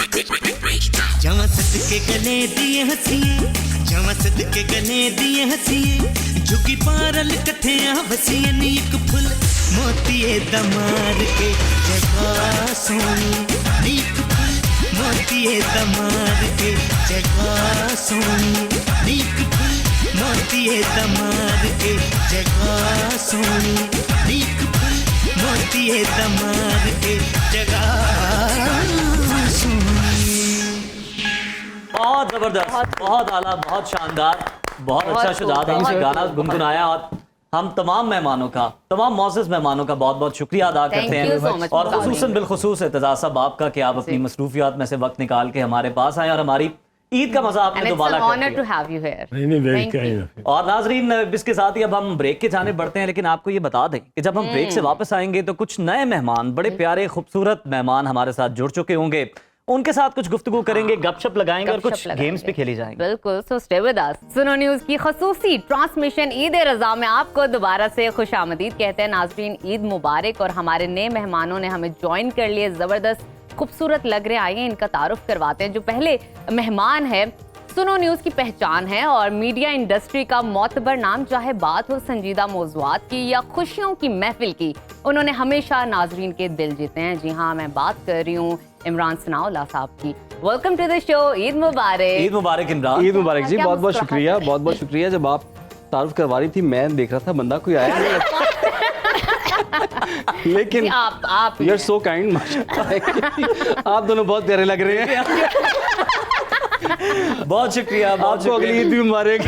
Speaker 6: जावा सदके गले दिए हंसिए जावा सदके गले दिए हंसिए झुकी पारल कठिया बसिए नीक फुल मोतिए दमार के जगह सोनी नीक फुल मोतिए दमार के जगह सोनी नीक फुल मोतिए दमार के जगह सोनी नीक फुल मोतिए दमार के जगह सोनी।
Speaker 1: बहुत जबरदस्त, बहुत आला, बहुत शानदार, बहुत अच्छा शुजात आपने गाना गुनगुनाया। और हम तमाम मेहमानों का, तमाम मौजूद मेहमानों का बहुत बहुत शुक्रिया अदा करते
Speaker 2: Thank you so
Speaker 1: हैं,
Speaker 2: much
Speaker 1: और
Speaker 2: for
Speaker 1: खुसूसन बिलखुसूस एतजाज साहब आपका कि आप अपनी मसरूफियात में से वक्त निकाल के हमारे पास आए और हमारी ईद का मजा
Speaker 2: And
Speaker 1: आपने
Speaker 2: it's
Speaker 1: दोबारा
Speaker 2: an
Speaker 1: कर
Speaker 2: honor to
Speaker 1: दिया।
Speaker 2: have you here.
Speaker 3: नहीं वेरी
Speaker 2: Thank you.
Speaker 3: काइंड
Speaker 1: और नाजरीन, इसके साथ ही अब हम ब्रेक के जाने बढ़ते हैं, लेकिन आपको ये बता दें कि जब हम ब्रेक से वापस आएंगे तो कुछ नए मेहमान, बड़े प्यारे खूबसूरत मेहमान हमारे साथ जुड़ चुके होंगे। उनके साथ कुछ गुफ्तगू करेंगे, गपशप लगाएंगे और कुछ
Speaker 2: गपशप लगाएंगे।
Speaker 1: गेम्स भी खेली जाएंगे।
Speaker 2: बिल्कुल, सो स्टे विद अस। सुनो न्यूज़ की खसूसी ट्रांसमिशन ईद रज़ा में आपको दोबारा से खुशामदीद कहते हैं। नाज़रीन, ईद मुबारक। और हमारे नए मेहमानों ने हमें ज्वाइन कर लिए जबरदस्त खूबसूरत लग रहे हैं। आइए इनका तारुफ करवाते हैं। जो पहले मेहमान है, सुनो न्यूज़ की पहचान है और मीडिया इंडस्ट्री का मोतबर नाम, चाहे बात हो संजीदा मौज़ूआत की या खुशियों की महफिल की, उन्होंने हमेशा नाजरीन के दिल जीते हैं। जी हाँ, मैं बात कर रही हूँ इमरान सनाउल्लाह साहब की। Welcome to the show. Eid मुबारक।
Speaker 1: ईद मुबारक इमरान।
Speaker 7: ईद मुबारक जी।
Speaker 2: क्या
Speaker 7: बहुत बहुत
Speaker 2: मुस्कुराहट
Speaker 7: शुक्रिया, बहुत बहुत शुक्रिया। जब आप तारुफ करवा रही थी मैं देख रहा था बंदा कोई आया नहीं, लेकिन
Speaker 2: आप
Speaker 7: यू आर सो काइंड। आप दोनों बहुत प्यारे लग रहे हैं।
Speaker 1: बहुत शुक्रिया, बहुत
Speaker 7: आपको अगली ईद भी मुबारक।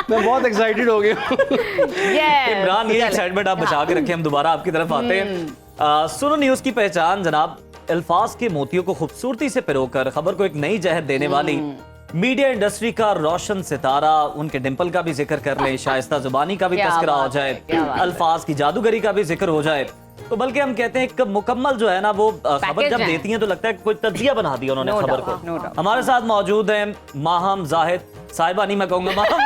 Speaker 7: मैं बहुत एक्साइटेड हो गया हूँ।
Speaker 1: इमरान, ये एक्साइटमेंट आप बचा के रखें, हम दोबारा आपकी तरफ आते हैं। सुनो न्यूज़ की पहचान जनाब, अल्फाज के मोतियों को खूबसूरती से पिरोकर खबर को एक नई जहत देने वाली मीडिया इंडस्ट्री का रोशन सितारा, उनके डिंपल का भी जिक्र कर ले, शाइस्ता जुबानी का भी
Speaker 2: क्या
Speaker 1: तस्करा हो
Speaker 2: बात है,
Speaker 1: जाए,
Speaker 2: क्या बात है।
Speaker 1: अल्फाज की जादूगरी का भी जिक्र हो जाए, तो बल्कि हम कहते हैं एक मुकम्मल जो है ना वो खबर
Speaker 2: पैकेज
Speaker 1: जब
Speaker 2: है।
Speaker 1: देती हैं तो लगता है कि कोई तज्जिया बना दिया उन्होंने
Speaker 2: No
Speaker 1: खबर
Speaker 2: doubt, no
Speaker 1: को।
Speaker 2: doubt।
Speaker 1: हमारे साथ मौजूद हैं माहम जाहिद साहिबा, नहीं मैं कहूंगा माहम।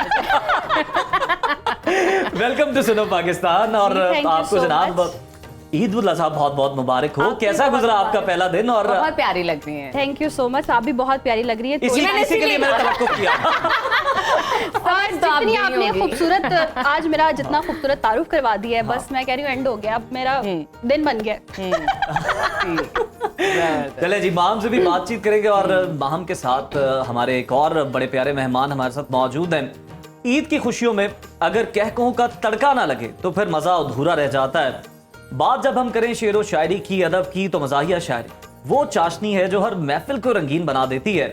Speaker 1: वेलकम टू सुनो पाकिस्तान। और
Speaker 4: Thank you
Speaker 1: आपको
Speaker 4: so
Speaker 1: जनाब
Speaker 4: much।
Speaker 1: ईद उल अज़हा बहुत बहुत मुबारक हो। कैसा गुजरा आपका पहला दिन? और
Speaker 2: बहुत प्यारी लग रही है।
Speaker 4: Thank you so much. आप भी बहुत प्यारी लग रही है।
Speaker 1: इसी के लिए मैंने तवक्कुफ किया।
Speaker 2: समझ तो आप
Speaker 4: जितनी
Speaker 2: गई
Speaker 4: आपने
Speaker 2: होंगी।
Speaker 4: खूबसूरत आज मेरा जितना खूबसूरत तारुफ करवा दिया है, बस मैं कह रही हूँ एंड हो गया। अब मेरा दिन बन गया।
Speaker 1: चले जी, माहम से भी बातचीत करेंगे और माहम के साथ हमारे एक और बड़े प्यारे मेहमान हमारे साथ मौजूद हैं। ईद की खुशियों में अगर कहकों का तड़का ना लगे तो फिर मजा अधूरा रह जाता है। बात जब हम करें शेर व शायरी की, अदब की, तो मज़ाहिया शायरी वो चाशनी है जो हर महफिल को रंगीन बना देती है।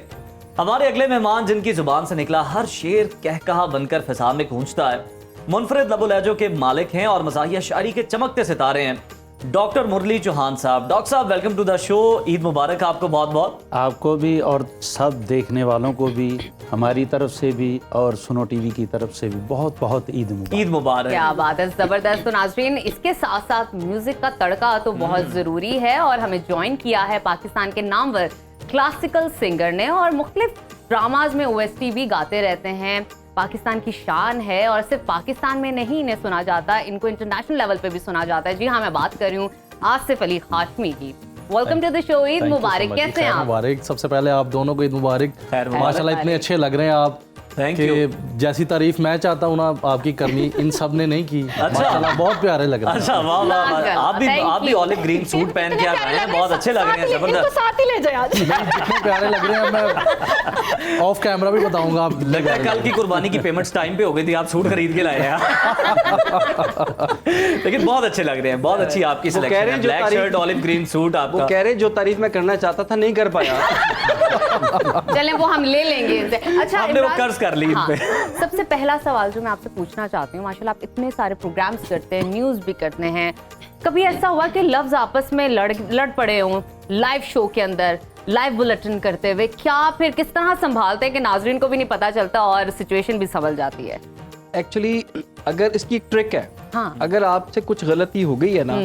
Speaker 1: हमारे अगले मेहमान जिनकी जुबान से निकला हर शेर कहकहा बनकर फिजा में गूंजता है, मुनफरिद लबो लहजों के मालिक हैं और मज़ाहिया शायरी के चमकते सितारे हैं, डॉक्टर मुरली चौहान साहब। डॉक्टर साहब, welcome to the show. Eid मुबारक आपको बहुत बहुत।
Speaker 6: आपको भी और सब देखने वालों को भी हमारी तरफ से भी और सुनो टीवी की तरफ से भी बहुत बहुत ईद मुबारक।
Speaker 1: ईद मुबारक।
Speaker 2: क्या बात है, जबरदस्त। तो नाजरीन, इसके साथ साथ म्यूजिक का तड़का तो बहुत जरूरी है और हमें ज्वाइन किया है पाकिस्तान के नामवर क्लासिकल सिंगर ने और मुख्तलिफ ड्रामाज में ओएसटी भी गाते रहते हैं। पाकिस्तान की शान है और सिर्फ पाकिस्तान में नहीं इन्हें सुना जाता, इनको इंटरनेशनल लेवल पे भी सुना जाता है। जी हाँ, मैं बात कर रही हूँ आसिफ अली खाशमी की। Welcome to the show. Eid मुबारक। कैसे हैं आप?
Speaker 7: मुबारक। सबसे पहले आप दोनों को ईद मुबारक।
Speaker 1: खैर मुबारक।
Speaker 7: माशाल्लाह इतने अच्छे लग रहे हैं आप।
Speaker 1: Thank
Speaker 7: कि
Speaker 1: you।
Speaker 7: जैसी तारीफ मैं चाहता हूँ ना आपकी करनी, इन सब ने नहीं की। माशाल्लाह बहुत प्यारे लग रहे हैं।
Speaker 1: अच्छा, वाह वाह वाह।
Speaker 2: Thank
Speaker 1: आप भी
Speaker 2: you।
Speaker 1: ऑलिव ग्रीन सूट पहन के आ गए हैं, बहुत अच्छे लग रहे हैं,
Speaker 4: इनको
Speaker 1: जबरदस्त।
Speaker 4: साथ ही ले जाए आज।
Speaker 7: जितने प्यारे लग रहे हैं मैं ऑफ कैमरा भी बताऊंगा। आप
Speaker 1: लगता है कल की कुर्बानी की पेमेंट्स टाइम पे हो गई थी, आप सूट खरीद के लाए हैं। लेकिन बहुत अच्छे लग रहे हैं, बहुत अच्छी आपकी
Speaker 7: कह रहे
Speaker 1: सिलेक्शन है।
Speaker 7: हैं जो
Speaker 1: ब्लैक
Speaker 7: तारीफ-
Speaker 1: शर्ट, ऑलिव ग्रीन सूट
Speaker 7: वो
Speaker 1: आपका।
Speaker 7: कह रहे जो तारीफ मैं करना चाहता था नहीं कर पाया।
Speaker 2: चलें, वो हम ले लेंगे इनसे। अच्छा,
Speaker 1: हमने वो
Speaker 2: इमरान-
Speaker 1: कर्ज कर ली इन
Speaker 2: हाँ,
Speaker 1: पे।
Speaker 2: सबसे पहला सवाल जो मैं आपसे पूछना चाहती हूँ, माशाल्लाह आप इतने सारे प्रोग्राम्स करते हैं, न्यूज़ भी करते हैं, कभी ऐसा हुआ कि लफ्ज आपस में लड़ पड़े हों लाइव शो के अंदर, लाइव बुलेटिन करते हुए? क्या फिर किस तरह संभालते हैं कि नाजरीन को भी नहीं पता चलता और सिचुएशन भी संभल जाती है?
Speaker 7: एक्चुअली अगर इसकी एक ट्रिक है,
Speaker 2: हाँ।
Speaker 7: अगर आपसे कुछ गलती हो गई है ना,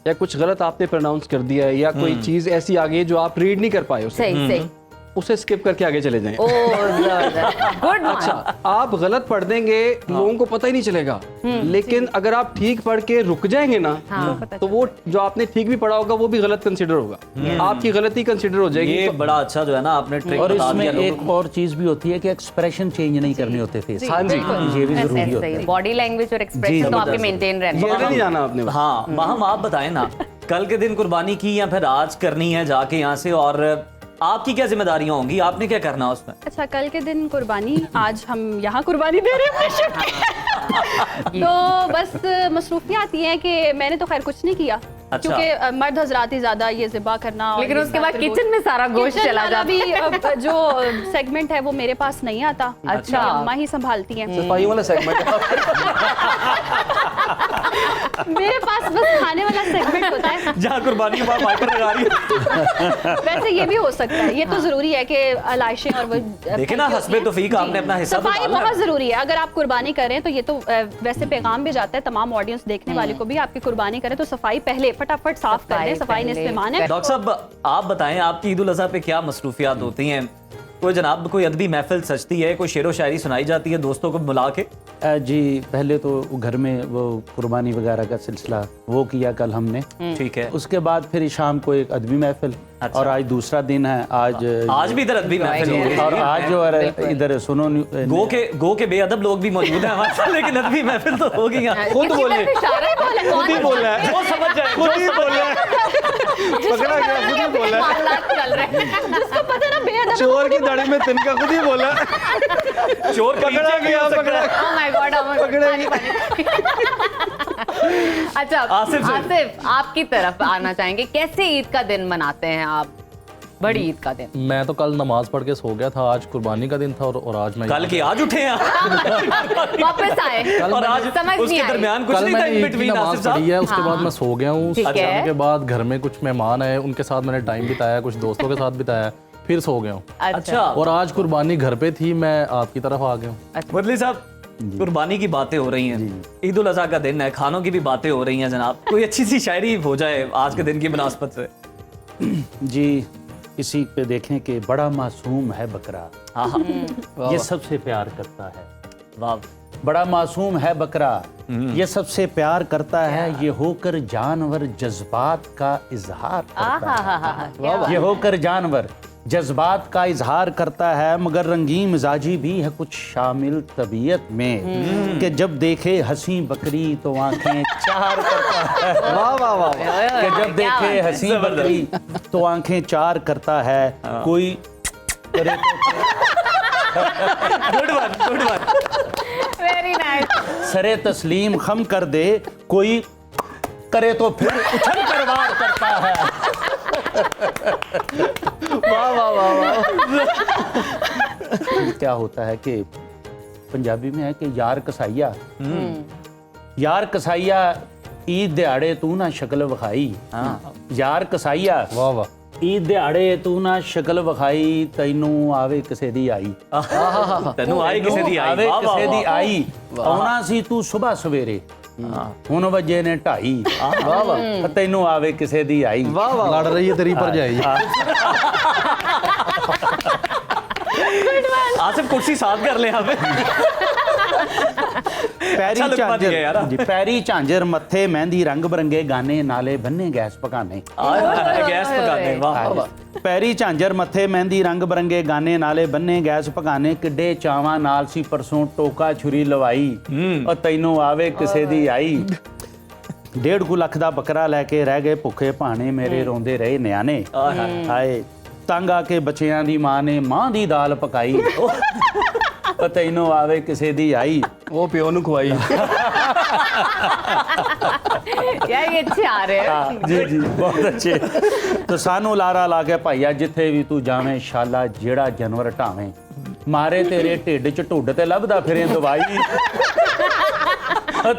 Speaker 7: या कुछ गलत आपने प्रोनाउंस कर दिया है, या कोई चीज ऐसी आ गई है जो आप रीड नहीं कर पाए उसे,
Speaker 2: सही सही।
Speaker 7: उसे स्किप करके आगे चले जाएं।
Speaker 2: ओ गुड।
Speaker 7: अच्छा, आप गलत पढ़ देंगे, लोगों को पता ही नहीं चलेगा। लेकिन अगर आप ठीक पढ़ के रुक जाएंगे ना, तो वो जो आपने ठीक भी पढ़ा होगा वो भी गलत कंसिडर होगा, आपकी गलती कंसिडर हो जाएगी।
Speaker 1: ये
Speaker 7: तो
Speaker 1: बड़ा अच्छा जो है ना आपने ट्रिक
Speaker 6: और
Speaker 1: बता
Speaker 6: इसमें
Speaker 1: दिया लोगों
Speaker 6: एक और चीज भी होती है कि एक्सप्रेशन चेंज नहीं करने होते फेस।
Speaker 7: हाँ जी,
Speaker 6: ये भी जरूरी होता है।
Speaker 2: बॉडी लैंग्वेज और एक्सप्रेशन तो आपके
Speaker 1: जबरदस्त।
Speaker 2: मेंटेन रहने
Speaker 7: ये नहीं जाना आपने
Speaker 1: को।
Speaker 7: बस।
Speaker 1: हाँ माहम, आप बताएं ना, कल के दिन कुर्बानी की या फिर आज करनी है जाके यहाँ से, और आपकी क्या जिम्मेदारियां होंगी, आपने क्या करना है उसमें?
Speaker 4: अच्छा, कल के दिन कुर्बानी, आज हम यहाँ कुर्बानी दे रहे हैं अपने शिप की। तो बस मसरूफियात ये है कि मैंने तो खैर कुछ नहीं किया,
Speaker 1: अच्छा।
Speaker 4: क्योंकि मर्द हजरात ही ज्यादा ये ज़िबा करना। और
Speaker 2: लेकिन
Speaker 4: ये
Speaker 2: उसके बाद
Speaker 4: फिर
Speaker 2: किचन में सारा गोश्त
Speaker 4: किचन
Speaker 2: चला
Speaker 4: वाला
Speaker 2: जाता
Speaker 4: भी जो सेगमेंट है वो मेरे पास नहीं आता।
Speaker 2: अच्छा।
Speaker 4: अम्मा ही संभालती हैं।
Speaker 7: सफाई वाला सेगमेंट
Speaker 4: मेरे पास बस खाने वाला सेगमेंट होता है।
Speaker 1: जहाँ कुर्बानी वहाँ वाइपर लगा रही है।
Speaker 4: वैसे ये भी हो सकता है, ये तो जरूरी है कि आलाइशें और वो
Speaker 1: देखे ना, हस्बे तौफीक आपने अपना हिस्सा तो
Speaker 4: सफाई
Speaker 1: डाला है।
Speaker 4: बहुत जरूरी है। अगर आप कुर्बानी करें तो ये तो वैसे पैगाम भी जाता है तमाम ऑडियंस देखने वाले को भी, आपकी कुर्बानी करें तो सफाई पहले फटाफट साफ कर लें। सफाई
Speaker 2: पहले।
Speaker 4: निस्फ़े ईमान है।
Speaker 1: डॉक्टर साहब, आप बताएं आपकी ईद उल अज़हा पे क्या मसरूफियात होती हैं? कोई जनाब कोई अदबी महफिल सजती है, कोई शेरो शायरी सुनाई जाती है दोस्तों को बुला के?
Speaker 6: जी पहले तो घर में वो कुर्बानी वगैरह का सिलसिला वो किया कल हमने।
Speaker 1: ठीक है।
Speaker 6: उसके बाद फिर शाम को एक अदबी महफिल।
Speaker 1: अच्छा।
Speaker 6: और आज दूसरा दिन है। आज
Speaker 1: भी इधर अदबी महफिल हो रही है।
Speaker 6: और आज जो है इधर सुनो
Speaker 1: गो के बेअदब लोग भी मौजूद हैं हमारे साथ, लेकिन अदबी महफिल तो होगी यहाँ।
Speaker 7: खुद बोले,
Speaker 2: खुद
Speaker 7: ही बोल रहा है,
Speaker 1: वो समझ जाए,
Speaker 7: खुद ही बोल रहा है, पकड़ा गया, खुद ही बोल रहा है।
Speaker 2: चल रहे हैं।
Speaker 4: जिसको पता है ना बेअदब
Speaker 7: चोर की दाढ़ी में तिनका, खुद ही बोला।
Speaker 1: चोर
Speaker 7: पकड़ा गया, पकड़ा।
Speaker 2: Oh my God, oh my God,
Speaker 7: पकड़ेगी।
Speaker 2: अच्छा
Speaker 1: आसिफ से।
Speaker 2: आसिफ आपकी तरफ आना चाहेंगे, कैसे ईद का दिन मनाते हैं आप, बड़ी ईद का दिन?
Speaker 5: मैं तो कल नमाज पढ़ के सो गया था, आज कुर्बानी का दिन था और आज मैं
Speaker 1: कल की आज उठे हैं
Speaker 2: वापस आए
Speaker 1: और आज
Speaker 2: समझ नहीं
Speaker 1: उसके
Speaker 2: आई।
Speaker 1: दरमियान कुछ
Speaker 5: कल
Speaker 1: नहीं था
Speaker 5: मैंने
Speaker 1: इन
Speaker 5: ईद की
Speaker 1: बिटवीन
Speaker 5: नमाज
Speaker 1: आसिफ साहब।
Speaker 5: पढ़ी है, उसके बाद
Speaker 2: हाँ।
Speaker 5: मैं सो गया हूँ।
Speaker 2: ठीक है।
Speaker 5: उसके बाद घर में कुछ मेहमान आए, उनके साथ मैंने टाइम बिताया, कुछ दोस्तों के साथ बिताया, फिर सो गया हूँ।
Speaker 1: अच्छा।
Speaker 5: और आज कुर्बानी घर पे थी, मैं आपकी तरफ आ गया हूँ।
Speaker 1: मुरली साहब, कुर्बानी की बातें हो रही हैं, ईद उल अज़हा का दिन है, खानों की भी बातें हो रही हैं जनाब, कोई अच्छी सी शायरी हो जाए आज के दिन की मुनासबत से।
Speaker 6: जी किसी पे देखें कि बड़ा मासूम है बकरा, ये सबसे प्यार करता है।
Speaker 1: वाह।
Speaker 6: बड़ा मासूम है बकरा, ये सबसे प्यार करता है, ये होकर जानवर जज्बात का इजहार करता है। ये होकर जानवर जज्बात का इजहार करता है, मगर रंगीन मिजाजी भी है कुछ शामिल तबीयत में, कि जब देखे हंसी बकरी तो आंखें चार करता है।
Speaker 7: वाह वाह वाह।
Speaker 6: कि जब देखे हंसी बकरी तो आंखें चार करता है, कोई करे
Speaker 1: good one, good one.
Speaker 2: Very nice.
Speaker 6: सरे तस्लीम खम कर दे, कोई करे तो फिर उछल कर वार करता है।
Speaker 7: वाह वाह वाह वाह।
Speaker 6: क्या होता है कि पंजाबी में है कि यार कसाइया, यार कसाइया ईद दिहाड़े तू ना शक्ल विखाई। यार कसाइया
Speaker 5: वाह वाह।
Speaker 6: ईद दिहाड़े तू ना शक्ल विखाई, तैनू आवे किसे दी आई।
Speaker 1: तैनू आई किसे दी आई।
Speaker 6: आवे
Speaker 1: वाह, वाह,
Speaker 6: किसे दी
Speaker 1: वाह।
Speaker 6: आई, आउना सी तू सुबह सवेरे, हुन वजे ने 2:30। वाह वाह। तैनू आवे किसे दी आई।
Speaker 7: वाह वाह।
Speaker 5: लड़ रही है तेरी पर जाएगी।
Speaker 1: आसिफ कुर्सी साथ कर ले हमें।
Speaker 6: पैरी
Speaker 1: लुत्फ दिया यार।
Speaker 6: झांझर जी, पैरी झांझर मत्थे मेहंदी रंग बरंगे गाने, नाले बन्ने गैस पकाने।
Speaker 1: गैस पकाने। वाह वाह।
Speaker 6: पैरी झांझर मत्थे मेहंदी रंग बरंगे गाने, नाले बन्ने गैस पकाने, किड्डे चावां नाल सी परसों टोका छुरी लवाई, और तैनू आवे किसे दी आई। 1.5 ਲੱਖ ਦਾ ਬੱਕਰਾ ਲੈ ਕੇ ਰਹਿ ਗਏ ਭੁੱਖੇ ਭਾਣੇ, ਮੇਰੇ ਰੋਂਦੇ ਰਹੇ ਨਿਆਣੇ। ਹਾਏ ਤੰਗ ਆ ਕੇ ਬੱਚਿਆਂ ਦੀ ਮਾਂ ਨੇ ਮਾਂ ਦੀ ਦਾਲ ਪਕਾਈ, ਉਹ ਤੈਨੂੰ ਆਵੇ ਕਿਸੇ ਦੀ ਆਈ।
Speaker 7: वो प्यो नु खुआई।
Speaker 2: यार ये अच्छे आ रहे हैं।
Speaker 6: जी जी बहुत अच्छे। तो सानू लारा ला के भाईया जिथे भी तू जावे, शाला जेड़ा जानवर ढावे, मारे तेरे ढिड च ढुड ते लभदा फिरे दवाई,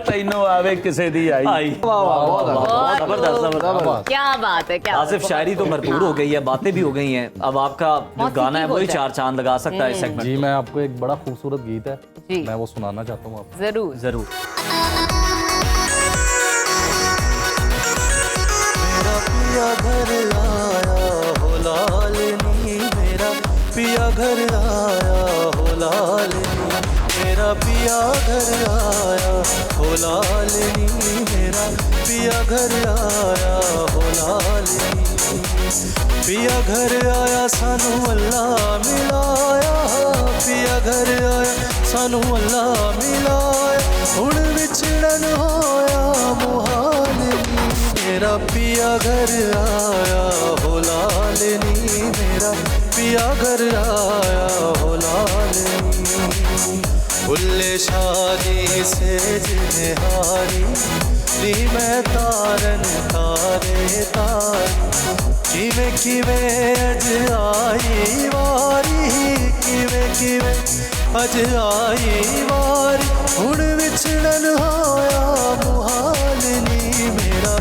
Speaker 6: तैनू आवे किसे दी आई।
Speaker 7: वाह वाह वाह।
Speaker 1: जबरदस्त, जबरदस्त।
Speaker 2: क्या बात है, क्या
Speaker 1: आसिफ, शायरी तो भरपूर हो गई है, बातें भी हो गई हैं, अब आपका जो
Speaker 2: मौसीकी
Speaker 1: गाना है
Speaker 2: हो
Speaker 1: वही
Speaker 2: जाए।
Speaker 1: 4 चांद लगा सकता है इस सेगमेंट।
Speaker 5: जी मैं आपको एक बड़ा खूबसूरत गीत है,
Speaker 2: जी।
Speaker 5: मैं वो सुनाना चाहता हूँ आपको।
Speaker 2: जरूर।
Speaker 1: जरूर।
Speaker 8: मेरा पिया घर आया हो लालनी, मेरा पिया घर आया हो लालनी, मेरा पिया घर आया हो लालनी, मेरा पिया घर आया हो लालनी। पिया घर आया सानू अल्लाह मिलाया, पिया घर आया सानू अल्लाह मिलाया, हुण विछड़न होया मुहालनी, मेरा पिया घर आया हो लालनी, मेरा पिया घर आया हो लालनी। भुल्ले शादी से जिन्हारी नी मैं तारन तारे तार, किवें किवें अज आई वारी, किवें किवें अज आई वारी, हुण विछड़न होया मुहालनी, मेरा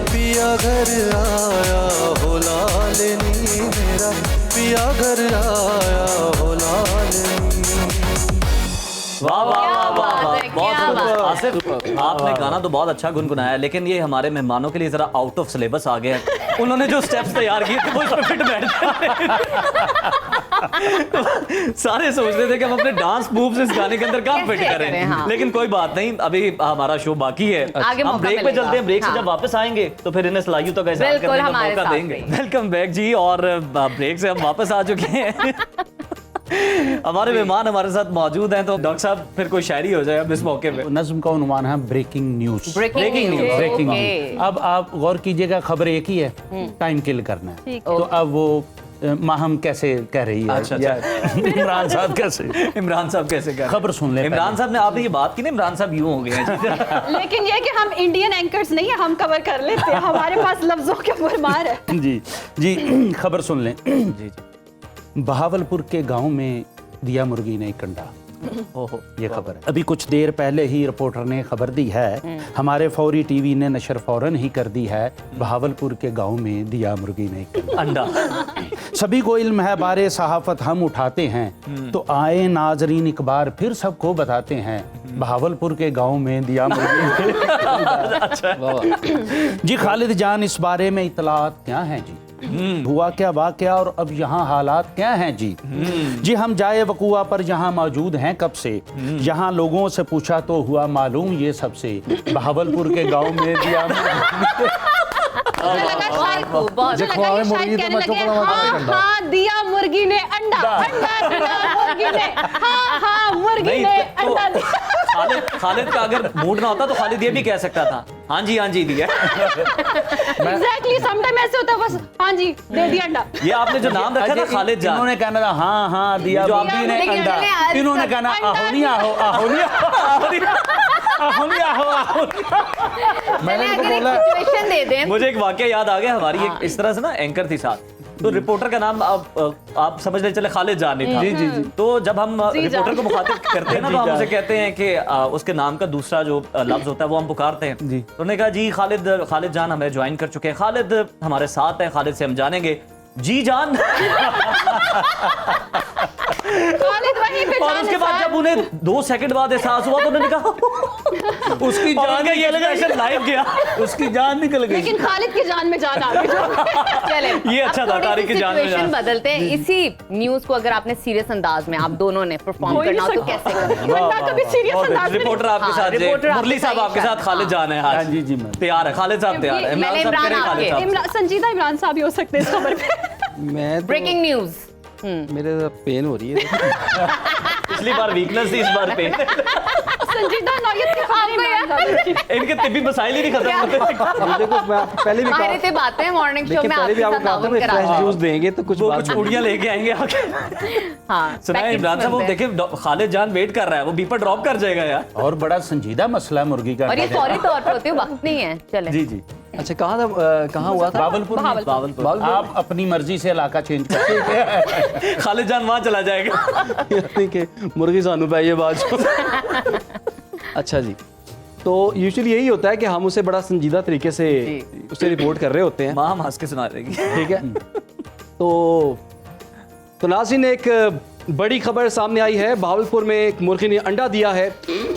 Speaker 8: पिया घर आया हो लालनी, मेरा पिया घर आया हो लालनी।
Speaker 1: वाह वाह
Speaker 2: क्या
Speaker 1: वाह वाह
Speaker 2: बात
Speaker 1: वाह।
Speaker 2: है,
Speaker 1: बहुत
Speaker 2: क्या
Speaker 1: खूबसूरत।
Speaker 2: बात
Speaker 1: आसिफ, आपने गाना तो बहुत अच्छा गुनगुनाया, लेकिन ये हमारे मेहमानों के लिए जरा आउट ऑफ सिलेबस आ गया है। उन्होंने जो स्टेप्स तैयार किए थे वो इस पे फिट बैठ गए। सारे सोच रहे थे कि हम अपने डांस मूव्स इस गाने के अंदर कहाँ फिट
Speaker 2: कैसे
Speaker 1: करें,
Speaker 2: करें, हाँ।
Speaker 1: लेकिन कोई बात नहीं, अभी हमारा शो बाकी है।
Speaker 2: आगे
Speaker 1: हम
Speaker 2: मौका
Speaker 1: ब्रेक पे
Speaker 2: मिलेगा।
Speaker 1: चलते हैं, ब्रेक से
Speaker 2: हाँ।
Speaker 1: जब वापस आएंगे तो फिर इन्हें सलाहियतों का इज़हार
Speaker 2: बिल्कुल,
Speaker 1: करने का
Speaker 2: हमारे
Speaker 1: मौका
Speaker 2: साथ
Speaker 1: देंगे।
Speaker 2: रहिए।
Speaker 1: वेलकम बैक जी, और ब्रेक से हम वापस आ चुके हैं। हमारे मेहमान हमारे साथ मौजूद हैं, तो डॉक्टर साहब फिर कोई शायरी हो जाए अब इस मौके पे।
Speaker 6: नज्म का उन्वान है breaking news.
Speaker 2: Breaking news.
Speaker 6: Breaking
Speaker 2: okay.
Speaker 6: News. अब आप गौर कीजिएगा, खबर एक ही है, टाइम किल करना है।
Speaker 4: ठीक।
Speaker 6: तो अब वो माहम कैसे कह रही है,
Speaker 1: अच्छा,
Speaker 6: या इमरान साहब कैसे
Speaker 1: इमरान साहब कैसे कर
Speaker 6: खबर सुन ले
Speaker 1: इमरान
Speaker 6: पहले।
Speaker 1: साहब ने आपने ये बात की ना, इमरान साहब यूं हो गए हैं।
Speaker 4: लेकिन ये कि हम इंडियन एंकर्स नहीं है, हम कवर कर लेते हैं, हमारे पास लफ्जों के भरमार है।
Speaker 6: जी जी, खबर सुन लें।
Speaker 1: जी जी।
Speaker 6: बहावलपुर के गांव में दिया मुर्गी ने एक अंडा।
Speaker 1: ओहो,
Speaker 6: ये खबर है। अभी कुछ देर पहले ही रिपोर्टर ने खबर दी है, हमारे फौरी टीवी ने नशर फौरन ही कर दी है, बहावलपुर के गांव में दिया मुर्गी ने एक
Speaker 1: अंडा।
Speaker 6: सभी को इल्म है, बारे सहाफत हम उठाते हैं, तो आए नाजरीन एक बार फिर सबको बताते हैं, बहावलपुर के गांव में दिया मुर्गी ने। जी खालिद जान, इस बारे में इतलात क्या है जी? हुआ क्या वाकया और अब यहाँ हालात क्या हैं जी? जी हम जाए वकुआ पर यहाँ मौजूद हैं कब से, यहाँ लोगों से पूछा तो हुआ मालूम ये सबसे, बहावलपुर के गांव में दिया
Speaker 4: मुझे लगा शायद
Speaker 2: बहुत
Speaker 4: मुझे लगा ये शायद कहने लगे हाँ हाँ दिया मुर्गी ने अंडा, अंडा दिया मुर्गी ने, हाँ हाँ मुर्गी
Speaker 1: नहीं
Speaker 4: ने
Speaker 1: तो
Speaker 4: अंडा दिया।
Speaker 1: खालिद का अगर मूड ना होता तो खालिद ये भी कह सकता था, हाँ जी दिया।
Speaker 4: एग्जैक्टली, समटाइम ऐसे होता है, बस हाँ जी दे दिया अंडा।
Speaker 1: ये आपने जो नाम रखा था खालिद जान,
Speaker 6: इन्होंने कहना था हाँ हाँ दिया
Speaker 1: जो
Speaker 6: मुर्गी ने
Speaker 2: लेकिन
Speaker 6: अंडा,
Speaker 2: इन्होंने आज
Speaker 6: इन्होंने
Speaker 2: तक
Speaker 6: कहना
Speaker 4: अंडा
Speaker 6: आहोनिया हो आहोनिया आहोनिया हो आहोनिया।
Speaker 2: मैंने अगर एक सिचुएशन दे दें।
Speaker 1: मुझे एक वाकया याद आ गया, हमारी एक इस तरह से ना एंकर थी साथ, तो रिपोर्टर का नाम आप समझ ले चले खालिद जान नहीं था। जी। तो जब हम रिपोर्टर को मुखातिब करते हैं ना, तो हम उसे कहते हैं कि उसके नाम का दूसरा जो लफ्ज होता है वो हम पुकारते हैं।
Speaker 6: जी।
Speaker 1: तो उन्होंने कहा जी खालिद जान हमें ज्वाइन कर चुके हैं, खालिद हमारे साथ हैं, खालिद से हम जानेंगे जी जान।
Speaker 4: खालिद वहीं पे
Speaker 1: और
Speaker 4: जान
Speaker 1: उसके बाद जब उन्हें 2 सेकंड बाद एहसास हुआ तो उन्होंने कहा
Speaker 6: उसकी जान
Speaker 1: ये एक्सप्रेशन लाइव गया,
Speaker 6: उसकी जान निकल गई।
Speaker 4: लेकिन खालिद की जान में जान आ गई।
Speaker 2: चले
Speaker 1: ये अच्छा था, तारीख की जान में
Speaker 2: सिचुएशन
Speaker 1: जान।
Speaker 2: बदलते हैं। इसी न्यूज को अगर आपने सीरियस अंदाज में आप दोनों ने परफॉर्म
Speaker 4: हो ही
Speaker 2: करना हो तो
Speaker 4: नहीं
Speaker 2: कैसे
Speaker 4: सकता।
Speaker 2: करेंगे?
Speaker 4: वरना कभी सीरियस अंदाज में
Speaker 1: रिपोर्टर आपके
Speaker 2: हाँ,
Speaker 1: साथ
Speaker 2: रिपोर्टर आपके
Speaker 1: मुरली साहब
Speaker 2: साथ
Speaker 1: आपके साथ खालिद जान है।
Speaker 6: हाँ जी मैं
Speaker 1: तैयार है, खालिद साहब तैयार है,
Speaker 2: मैंने
Speaker 1: इमरान साहब
Speaker 2: इमरान
Speaker 1: कह रहे हैं खालिद
Speaker 2: आपके।
Speaker 1: साहब।
Speaker 4: संजीदा इमरान साहब ही हो सकते हैं इस खबर पे।
Speaker 7: मैं
Speaker 2: ब्रेकिंग न्यूज।
Speaker 7: मेरे पेन हो रही है।
Speaker 1: पिछली बार वीकनेस थी, इस बार पे
Speaker 4: संजीदा नौयत की खबर इमरान साहब की।
Speaker 1: इनके तिब्बी मसाइल ही नहीं खत्म होते।
Speaker 7: देखो मैं पहले भी
Speaker 2: माहिर
Speaker 7: कहा,
Speaker 2: थे बातें हैं मॉर्निंग शो
Speaker 7: लेकिन
Speaker 2: में
Speaker 7: पहले भी
Speaker 2: आपके
Speaker 7: आपको
Speaker 2: साथ
Speaker 7: कहा था
Speaker 2: ताउन करा
Speaker 7: फ्रेश जूस देंगे तो कुछ
Speaker 1: वो
Speaker 7: बात
Speaker 1: कुछ उड़ियां लेके आएंगे आगे।
Speaker 2: हाँ
Speaker 1: सुनाए
Speaker 2: पैकेट्स
Speaker 1: इमरान साहब, वो
Speaker 2: मिलते हैं।
Speaker 1: देखे खालिद जान वेट कर रहा है, वो बीपर ड्रॉप कर जाएगा यार।
Speaker 6: और बड़ा संजीदा मसला मुर्गी का
Speaker 2: और ये
Speaker 6: अंडा
Speaker 2: फौरी तौर पे होते हैं, वक्त नहीं है। चले
Speaker 6: जी
Speaker 7: अच्छा कहाँ हुआ था?
Speaker 6: बावलपुर में।
Speaker 1: बावलपुर।
Speaker 6: आप अपनी मर्जी से इलाका चेंज कर सकते हैं।
Speaker 1: खालिद जान वहां चला जाएगा।
Speaker 7: के मुर्गी सानू पे ये बात। अच्छा जी, तो यूजुअली यही होता है कि हम उसे बड़ा संजीदा तरीके से उसे रिपोर्ट कर रहे होते हैं,
Speaker 1: माँ हम हंस के सुना देगी।
Speaker 7: ठीक है। तो नाज़रीन, एक बड़ी खबर सामने आई है। बहावलपुर में एक मुर्गी ने अंडा दिया है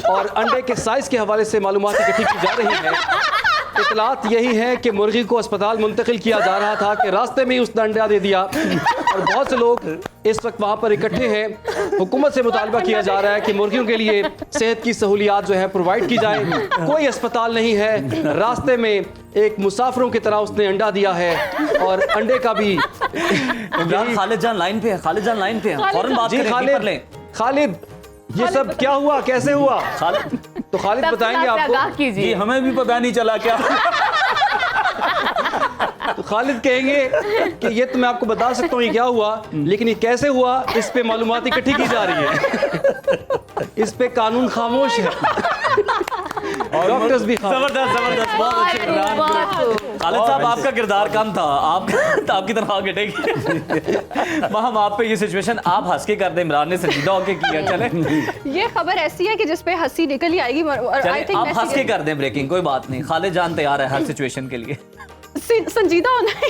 Speaker 7: और अंडे के साइज के हवाले से मालूमात इकट्ठी की जा रही है। इतलात यही है कि मुर्गी को अस्पताल मुंतकिल किया जा रहा था कि रास्ते में ही उसने अंडा दे दिया और बहुत से लोग इस वक्त वहाँ पर इकट्ठे हैं। हुकूमत से मुतालबा किया जा रहा है कि मुर्गियों के लिए सेहत की सहूलियात जो है प्रोवाइड की जाए। कोई अस्पताल नहीं है, रास्ते में एक मुसाफिरों की तरह उसने अंडा दिया है और अंडे का भी
Speaker 1: इमरान खालिद जान लाइन पे है, खालिद जान लाइन पे है, फौरन बात
Speaker 7: जी
Speaker 1: करें,
Speaker 7: खालिद,
Speaker 1: पेपर लें।
Speaker 7: खालिद ये सब क्या हुआ, कैसे हुआ?
Speaker 1: खालिद
Speaker 7: तो खालिद बताएंगे
Speaker 2: आगाह
Speaker 7: आपको।
Speaker 6: जी
Speaker 2: कीजिए।
Speaker 6: हमें भी पता नहीं चला क्या।
Speaker 7: तो खालिद कहेंगे कि ये तो मैं आपको बता सकता हूँ ये क्या हुआ, लेकिन ये कैसे हुआ इस पे मालूमात इकट्ठी की जा रही है। इस पे कानून खामोश है और डॉक्टर्स भी खामोश।
Speaker 1: जबरदस्त, बहुत अच्छे इमरान। खालिद साहब आपका किरदार कम था, आपकी तनख्वाह घटेगी। हम आप पे ये सिचुएशन आप हंस के कर दे, इमरान ने संजीदा होके किया। चले
Speaker 4: ये खबर ऐसी है कि जिसपे हंसी निकल ही आएगी और
Speaker 1: चले
Speaker 4: आई थिंक
Speaker 1: आप हंस के कर दें ब्रेकिंग, कोई बात नहीं। खालिद जान तैयार है हर सिचुएशन के लिए।
Speaker 4: संजीदा होना है।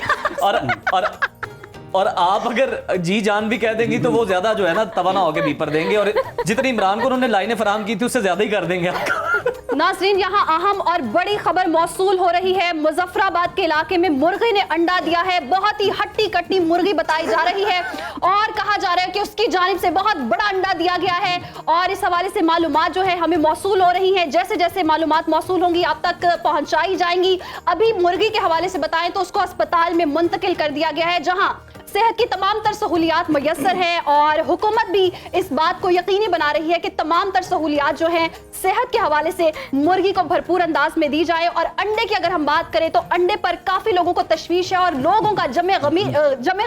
Speaker 1: और आप अगर जी जान भी कह देंगी तो वो ज्यादा जो है ना तवाना होके बीपर देंगे, और जितनी इमरान को उन्होंने लाइनें फराहम की थी उससे ज्यादा ही कर देंगे आपको।
Speaker 4: नाज़रीन, यहाँ अहम और बड़ी खबर मौसूल हो रही है। मुजफ्फराबाद के इलाके में मुर्गी ने अंडा दिया है। बहुत ही हट्टी कट्टी मुर्गी बताई जा रही है और कहा जा रहा है कि उसकी जानिब से बहुत बड़ा अंडा दिया गया है। और इस हवाले से मालूमात जो है हमें मौसूल हो रही है। जैसे जैसे मालूमात मौसूल होंगी आप तक पहुंचाई जाएंगी। अभी मुर्गी के हवाले से बताएं तो उसको अस्पताल में मुंतकिल कर दिया गया है, जहां सेहत की तमाम तर सहूलियात मुयस्सर है और हुकूमत भी इस बात को यकीनी बना रही है कि तमाम तर सहूलियात जो हैं सेहत के हवाले से मुर्गी को भरपूर अंदाज में दी जाए। और अंडे की अगर हम बात करें तो अंडे पर काफी लोगों को तशवीश है और लोगों का जमे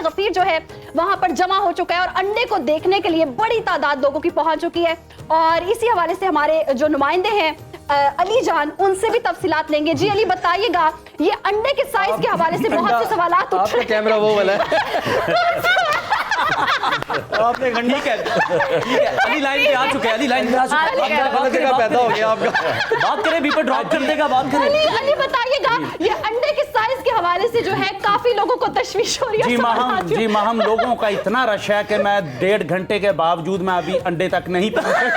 Speaker 4: गफीर जो है वहां पर जमा हो चुका है और अंडे को देखने के लिए बड़ी तादाद लोगों की पहुंच चुकी है। और इसी हवाले से हमारे जो नुमाइंदे हैं अली जान, उनसे भी तफसीलात लेंगे। जी अली, बताइएगा, ये अंडे के साइज के हवाले से बहुत से सवालात उठ रहे हैं।
Speaker 7: कैमरा वो वाला है।
Speaker 1: आपने ठीक है अली लाइन पे आ चुके हैं, अली लाइन पे आ चुके हैं।
Speaker 7: गलत जगह पैदा हो गया आपका।
Speaker 1: बात करें बी पे ड्रॉप कर देगा, बात करें।
Speaker 4: अली बताइएगा, ये अंडे के साइज के हवाले से जो है काफी लोगों को तशवीश हो रही है।
Speaker 6: जी माहम लोगों का इतना रश है कि मैं 1.5 घंटे के बावजूद मैं अभी अंडे तक नहीं पहुंचा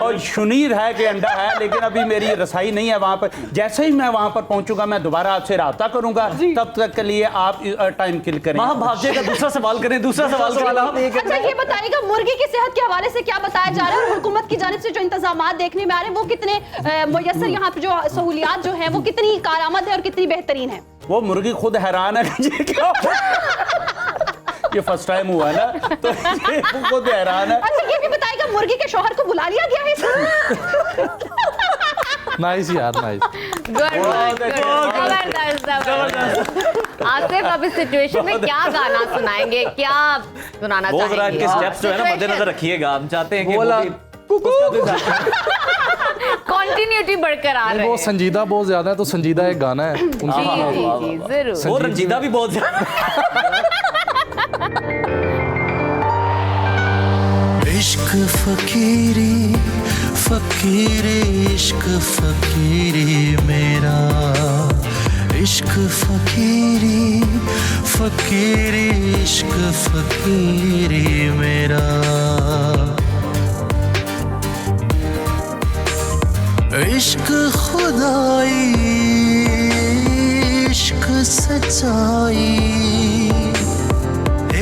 Speaker 6: और शुनीर है कि अंडा है, लेकिन अभी मेरी रसाई नहीं है वहां पर। जैसे ही मैं वहां पर पहुंचूंगा मैं दोबारा आपसे राब्ता करूंगा, तब तक के लिए आप टाइम किल करें।
Speaker 1: भागजेगा, दूसरा सवाल करें, दूसरा सवाल करें।
Speaker 4: अच्छा ये बताइएगा, मुर्गी की सेहत के हवाले से क्या बताया जा रहा है और हुकूमत की जानिब से जो इंतजामात देखने में आ रहे हैं वो कितने मुयस्सर, यहाँ पे जो सहूलियात जो है वो कितनी कारआमद है और कितनी बेहतरीन है?
Speaker 6: वो मुर्गी खुद हैरान है कि ये क्या ये फर्स्ट टाइम हुआ ना, तो ये खुद हैरान है।
Speaker 4: अच्छा ये भी बताइएगा, मुर्गी के शौहर को बुला लिया गया है?
Speaker 7: नाइस यार, नाइस।
Speaker 2: जबरदस्त। आसिफ, अब इस सिचुएशन में क्या गाना सुनाएंगे, क्या सुनाना चाहेंगे?
Speaker 1: के स्टेप्स जो है ना मद्देनजर रखिएगा। हम चाहते हैं कि
Speaker 2: कंटिन्यूटी बरकरार रहे।
Speaker 7: वो संजीदा बहुत ज्यादा है, तो संजीदा एक गाना है उनका।
Speaker 2: जी जरूर।
Speaker 1: वो रंजीदा भी बहुत ज्यादा।
Speaker 8: इश्क फकीरी फकीरी इश्क फकीरी मेरा, इश्क फकीरी फकीरी इश्क फकीरी मेरा, इश्क खुदाई इश्क सच्चाई,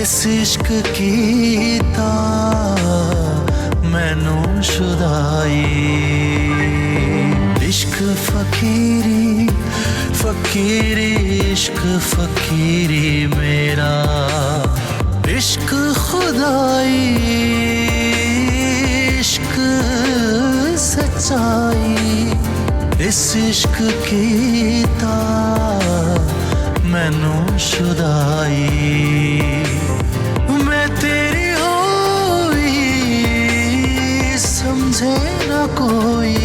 Speaker 8: इस इश्क कीता मैनू शुदाई, इश्क फकीरी फकीरी इश्क फकीरी मेरा, इश्क खुदाई इश्क सच्चाई, इस इश्क कीता मैनू शुदाई, मैं तेरी होई समझे ना कोई,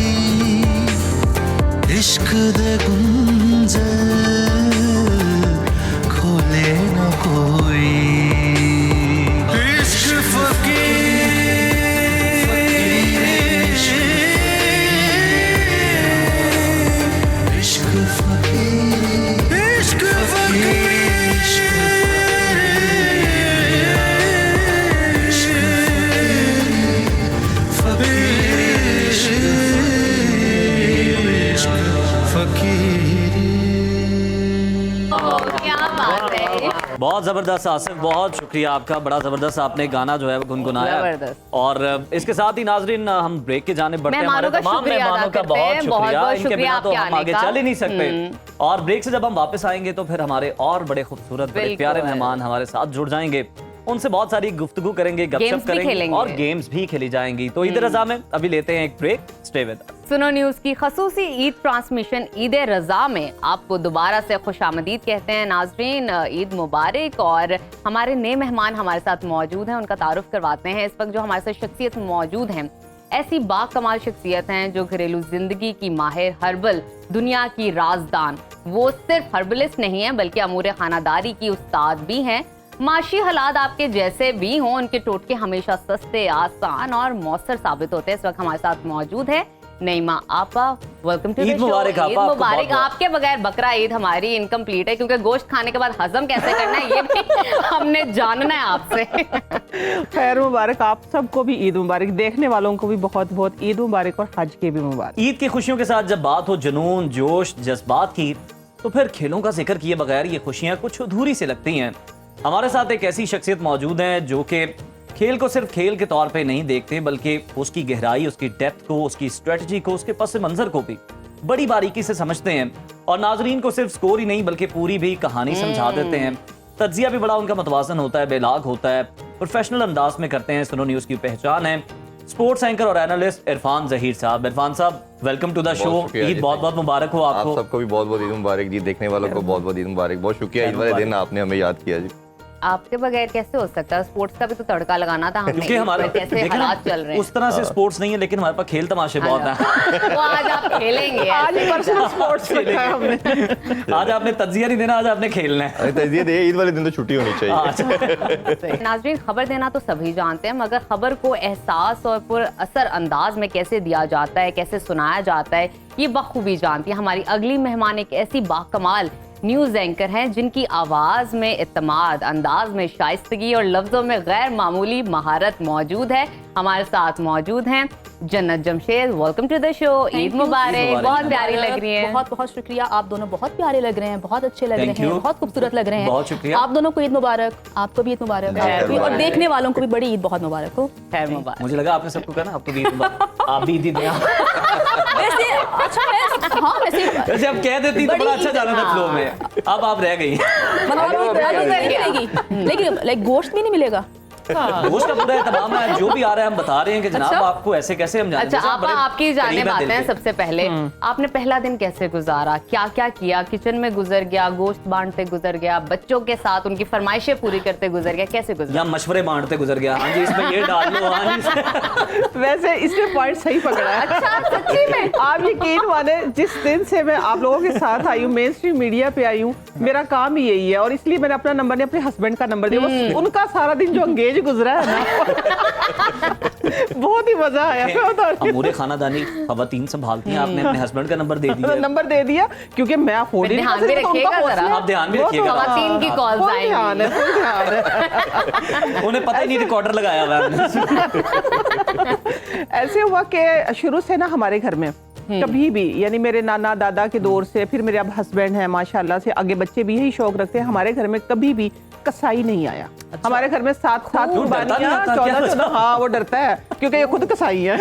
Speaker 8: इश्क दे गुंजल खोले ना कोई, इश्क
Speaker 1: बहुत ज़बरदस्त आसिफ, बहुत शुक्रिया आपका, बड़ा ज़बरदस्त आपने गाना जो है वो गुनगुनाया। और इसके साथ ही नाजरीन हम ब्रेक की जानिब बढ़ते हैं। हमारे तमाम मेहमानों का बहुत शुक्रिया, इनके बिना तो हम आगे चल ही नहीं सकते। और ब्रेक से जब हम वापस आएंगे तो फिर हमारे और बड़े खूबसूरत बड़े प्यारे मेहमान हमारे साथ जुड़ जाएंगे, उनसे बहुत सारी गुफ्तगू करेंगे, गपशप करेंगे और गेम्स भी खेली जाएंगी। तो ईद रज़ा में अभी लेते हैं एक ब्रेक, स्टे विद अस।
Speaker 2: सुनो न्यूज की खसूसी ईद ट्रांसमिशन ईद रज़ा में आपको दोबारा से खुशामदीद कहते हैं। नाजरीन, ईद मुबारक। और हमारे नए मेहमान हमारे साथ मौजूद हैं, उनका तारुफ करवाते हैं। इस वक्त जो हमारे साथ शख्सियत मौजूद हैं, ऐसी बाकमाल शख्सियत हैं जो घरेलू जिंदगी की माहिर, हर्बल दुनिया की राजदान। वो सिर्फ हर्बलिस्ट नहीं है बल्कि अमूर खानादारी की उस्ताद भी हैं। माशी हालात आपके जैसे भी हों, उनके टोटके हमेशा सस्ते, आसान और मौसर साबित होते हैं। इस वक्त हमारे साथ मौजूद है नईमा आपा, welcome to the
Speaker 1: Eid
Speaker 2: show.
Speaker 1: मुबारक आपा,
Speaker 2: ईद
Speaker 1: आपको
Speaker 2: मुबारक।
Speaker 1: बहुत-बहुत।
Speaker 2: आपके बगैर बकरा ईद हमारी इनकम्प्लीट है, क्योंकि गोश्त खाने के बाद हजम कैसे करना है ये भी हमने जानना है आपसे।
Speaker 9: खैर मुबारक, आप सबको भी ईद मुबारक, देखने वालों को भी बहुत बहुत ईद मुबारक और हज के भी मुबारक।
Speaker 1: ईद की खुशियों के साथ जब बात हो जुनून, जोश, जज्बात की, तो फिर खेलों का जिक्र किए बगैर ये खुशियां कुछ अधूरी से लगती हैं। हमारे साथ एक ऐसी शख्सियत मौजूद है जो कि खेल को सिर्फ खेल के तौर पे नहीं देखते, बल्कि उसकी गहराई, उसकी डेप्थ को, उसकी स्ट्रेटजी को, उसके पस मंजर को भी बड़ी बारीकी से समझते हैं और नाजरीन को सिर्फ स्कोर ही नहीं बल्कि पूरी भी कहानी समझा देते हैं। तज्जिया भी बड़ा उनका मुतवाज़न होता है, बेलाग होता है, प्रोफेशनल अंदाज में करते हैं। सुनो न्यूज़ की पहचान है स्पोर्ट्स एंकर और एनालिस्ट इरफान जहीर साहब। इरफान साहब, welcome to the show. Eid बहुत बहुत मुबारक हो
Speaker 10: आप
Speaker 1: आपको।
Speaker 10: सबको भी बहुत बहुत ईद मुबारक जी। देखने वालों को बहुत बहुत ईद मुबारक। बहुत शुक्रिया ईद वाले दिन आपने हमें याद किया जी।
Speaker 2: आपके बगैर कैसे हो सकता है? स्पोर्ट्स का भी तो तड़का लगाना था हमने।
Speaker 1: क्योंकि हमारे
Speaker 2: कैसे
Speaker 1: देखिए ना,
Speaker 2: हालात चल रहे हैं।
Speaker 1: उस तरह से स्पोर्ट्स नहीं है, लेकिन हमारे पास खेल तमाशे बहुत हैं।
Speaker 2: वो आज आप खेलेंगे।
Speaker 9: आज ही पर्सनल स्पोर्ट्स रखा है हमने।
Speaker 1: आज आपने तज्जिया नहीं देना, आज आपने खेलना है।
Speaker 10: अरे तजदीद है, ईद वाले दिन तो छुट्टी होनी चाहिए।
Speaker 2: नाजरीन, खबर देना तो सभी जानते हैं, मगर खबर को एहसास और पुर असर अंदाज में कैसे दिया जाता है, कैसे सुनाया जाता है, ये बखूबी जानती है हमारी अगली मेहमान। एक ऐसी बाकमाल न्यूज़ एंकर हैं जिनकी आवाज़ में इत्तेमाद, अंदाज में शाइस्तगी और लफ्ज़ों में गैर मामूली महारत मौजूद है। हमारे साथ मौजूद हैं Jannat Jamshed. Welcome to the show. Eid मुबारक। बहुत प्यारी लग रही है।
Speaker 4: बहुत बहुत शुक्रिया, आप दोनों बहुत प्यारे लग रहे हैं, बहुत अच्छे लग
Speaker 1: Thank
Speaker 4: रहे हैं,
Speaker 1: you.
Speaker 4: बहुत खूबसूरत लग रहे हैं।
Speaker 1: बहुत शुक्रिया।
Speaker 4: आप दोनों को ईद मुबारक, आपको भी ईद मुबारक,
Speaker 10: खैर
Speaker 4: आपको भी, और
Speaker 10: मुबारक।
Speaker 4: देखने वालों को भी बड़ी ईद बहुत मुबारक हो।
Speaker 2: खैर मुबारक।
Speaker 1: मुझे लगा आपने सबको कहा ना आपको भी ईद मुबारक। आप भी ईद दें।
Speaker 4: वैसे अच्छा है, हाँ वैसे
Speaker 1: वैसे आप कह देती तो
Speaker 4: बड़ी
Speaker 1: बड़ा अच्छा
Speaker 4: ईद-
Speaker 1: जाना था फ्लो में। अब आप रह गई।
Speaker 4: मतलब मिलेगी, लेकिन लाइक गोश्त भी नहीं मिलेगा।
Speaker 1: गोश्त का पूरा एहतमाम है, जो भी आ रहा है हम बता रहे हैं कि जनाब
Speaker 2: अच्छा।
Speaker 1: आपको ऐसे कैसे हम जाने।
Speaker 2: अच्छा,
Speaker 1: जैसे आप
Speaker 2: आपा
Speaker 1: बड़े
Speaker 2: आपकी जाने
Speaker 1: करीब हैं
Speaker 2: बातें
Speaker 1: दिल
Speaker 2: हैं।
Speaker 1: के।
Speaker 2: सबसे पहले आपने पहला दिन कैसे गुजारा, क्या क्या किया? किचन में गुजर गया, गोश्त बांटते गुजर गया, बच्चों के साथ उनकी फरमाइशें पूरी करते गुजर गया, कैसे गुजरा?
Speaker 1: या मशवरे बांटते गुजर गया। हाँ जी, इसमें ये डाल लो। हाँ जी।
Speaker 9: वैसे इसने पॉइंट सही पकड़ा है।
Speaker 2: अच्छा, सच्ची में?
Speaker 9: आप यकीन माने, जिस दिन से मैं आप लोगों के साथ आई हूँ, मेन स्ट्रीम मीडिया पे आई हूँ, मेरा काम ही यही है और इसलिए मैंने अपना नंबर नहीं, अपने हस्बैंड का नंबर दिया। वो उनका सारा दिन जो अंगेज गुजरा है ना, बहुत ही मजा आया। मैं बता रही हूँ।
Speaker 1: अमूरे खानादानी खवातीन संभालती हैं, आपने अपने हस्बैंड का नंबर दे दिया।
Speaker 9: नंबर दे दिया क्योंकि मैं अफोर्ड ही
Speaker 2: ध्यान
Speaker 9: नहीं
Speaker 2: भी
Speaker 9: कर सकती,
Speaker 2: रखिएगा
Speaker 9: उनका
Speaker 2: जरा।
Speaker 9: हौसला-
Speaker 1: आप ध्यान भी
Speaker 9: वो तो-
Speaker 1: रखिएगा।
Speaker 2: खवातीन की कॉल्स
Speaker 9: फुल ध्यान है,
Speaker 2: आएंगी।
Speaker 9: फुल ध्यान है।
Speaker 1: उन्हें पता ही नहीं रिकॉर्डर लगाया हुआ है हमने।
Speaker 9: ऐसे हुआ कि शुरू से ना हमारे घर में कभी भी, यानी मेरे नाना दादा के दौर से, फिर मेरे अब हस्बैंड हैं माशाल्लाह से, आगे बच्चे भी यही शौक रखते हैं। हमारे घर में कभी भी कसाई नहीं आया। हमारे घर में 7
Speaker 1: क्यों, डरता नहीं
Speaker 9: कुर्बानियां,
Speaker 1: आता?
Speaker 9: 14 हाँ वो डरता है क्योंकि ये खुद कसाई है।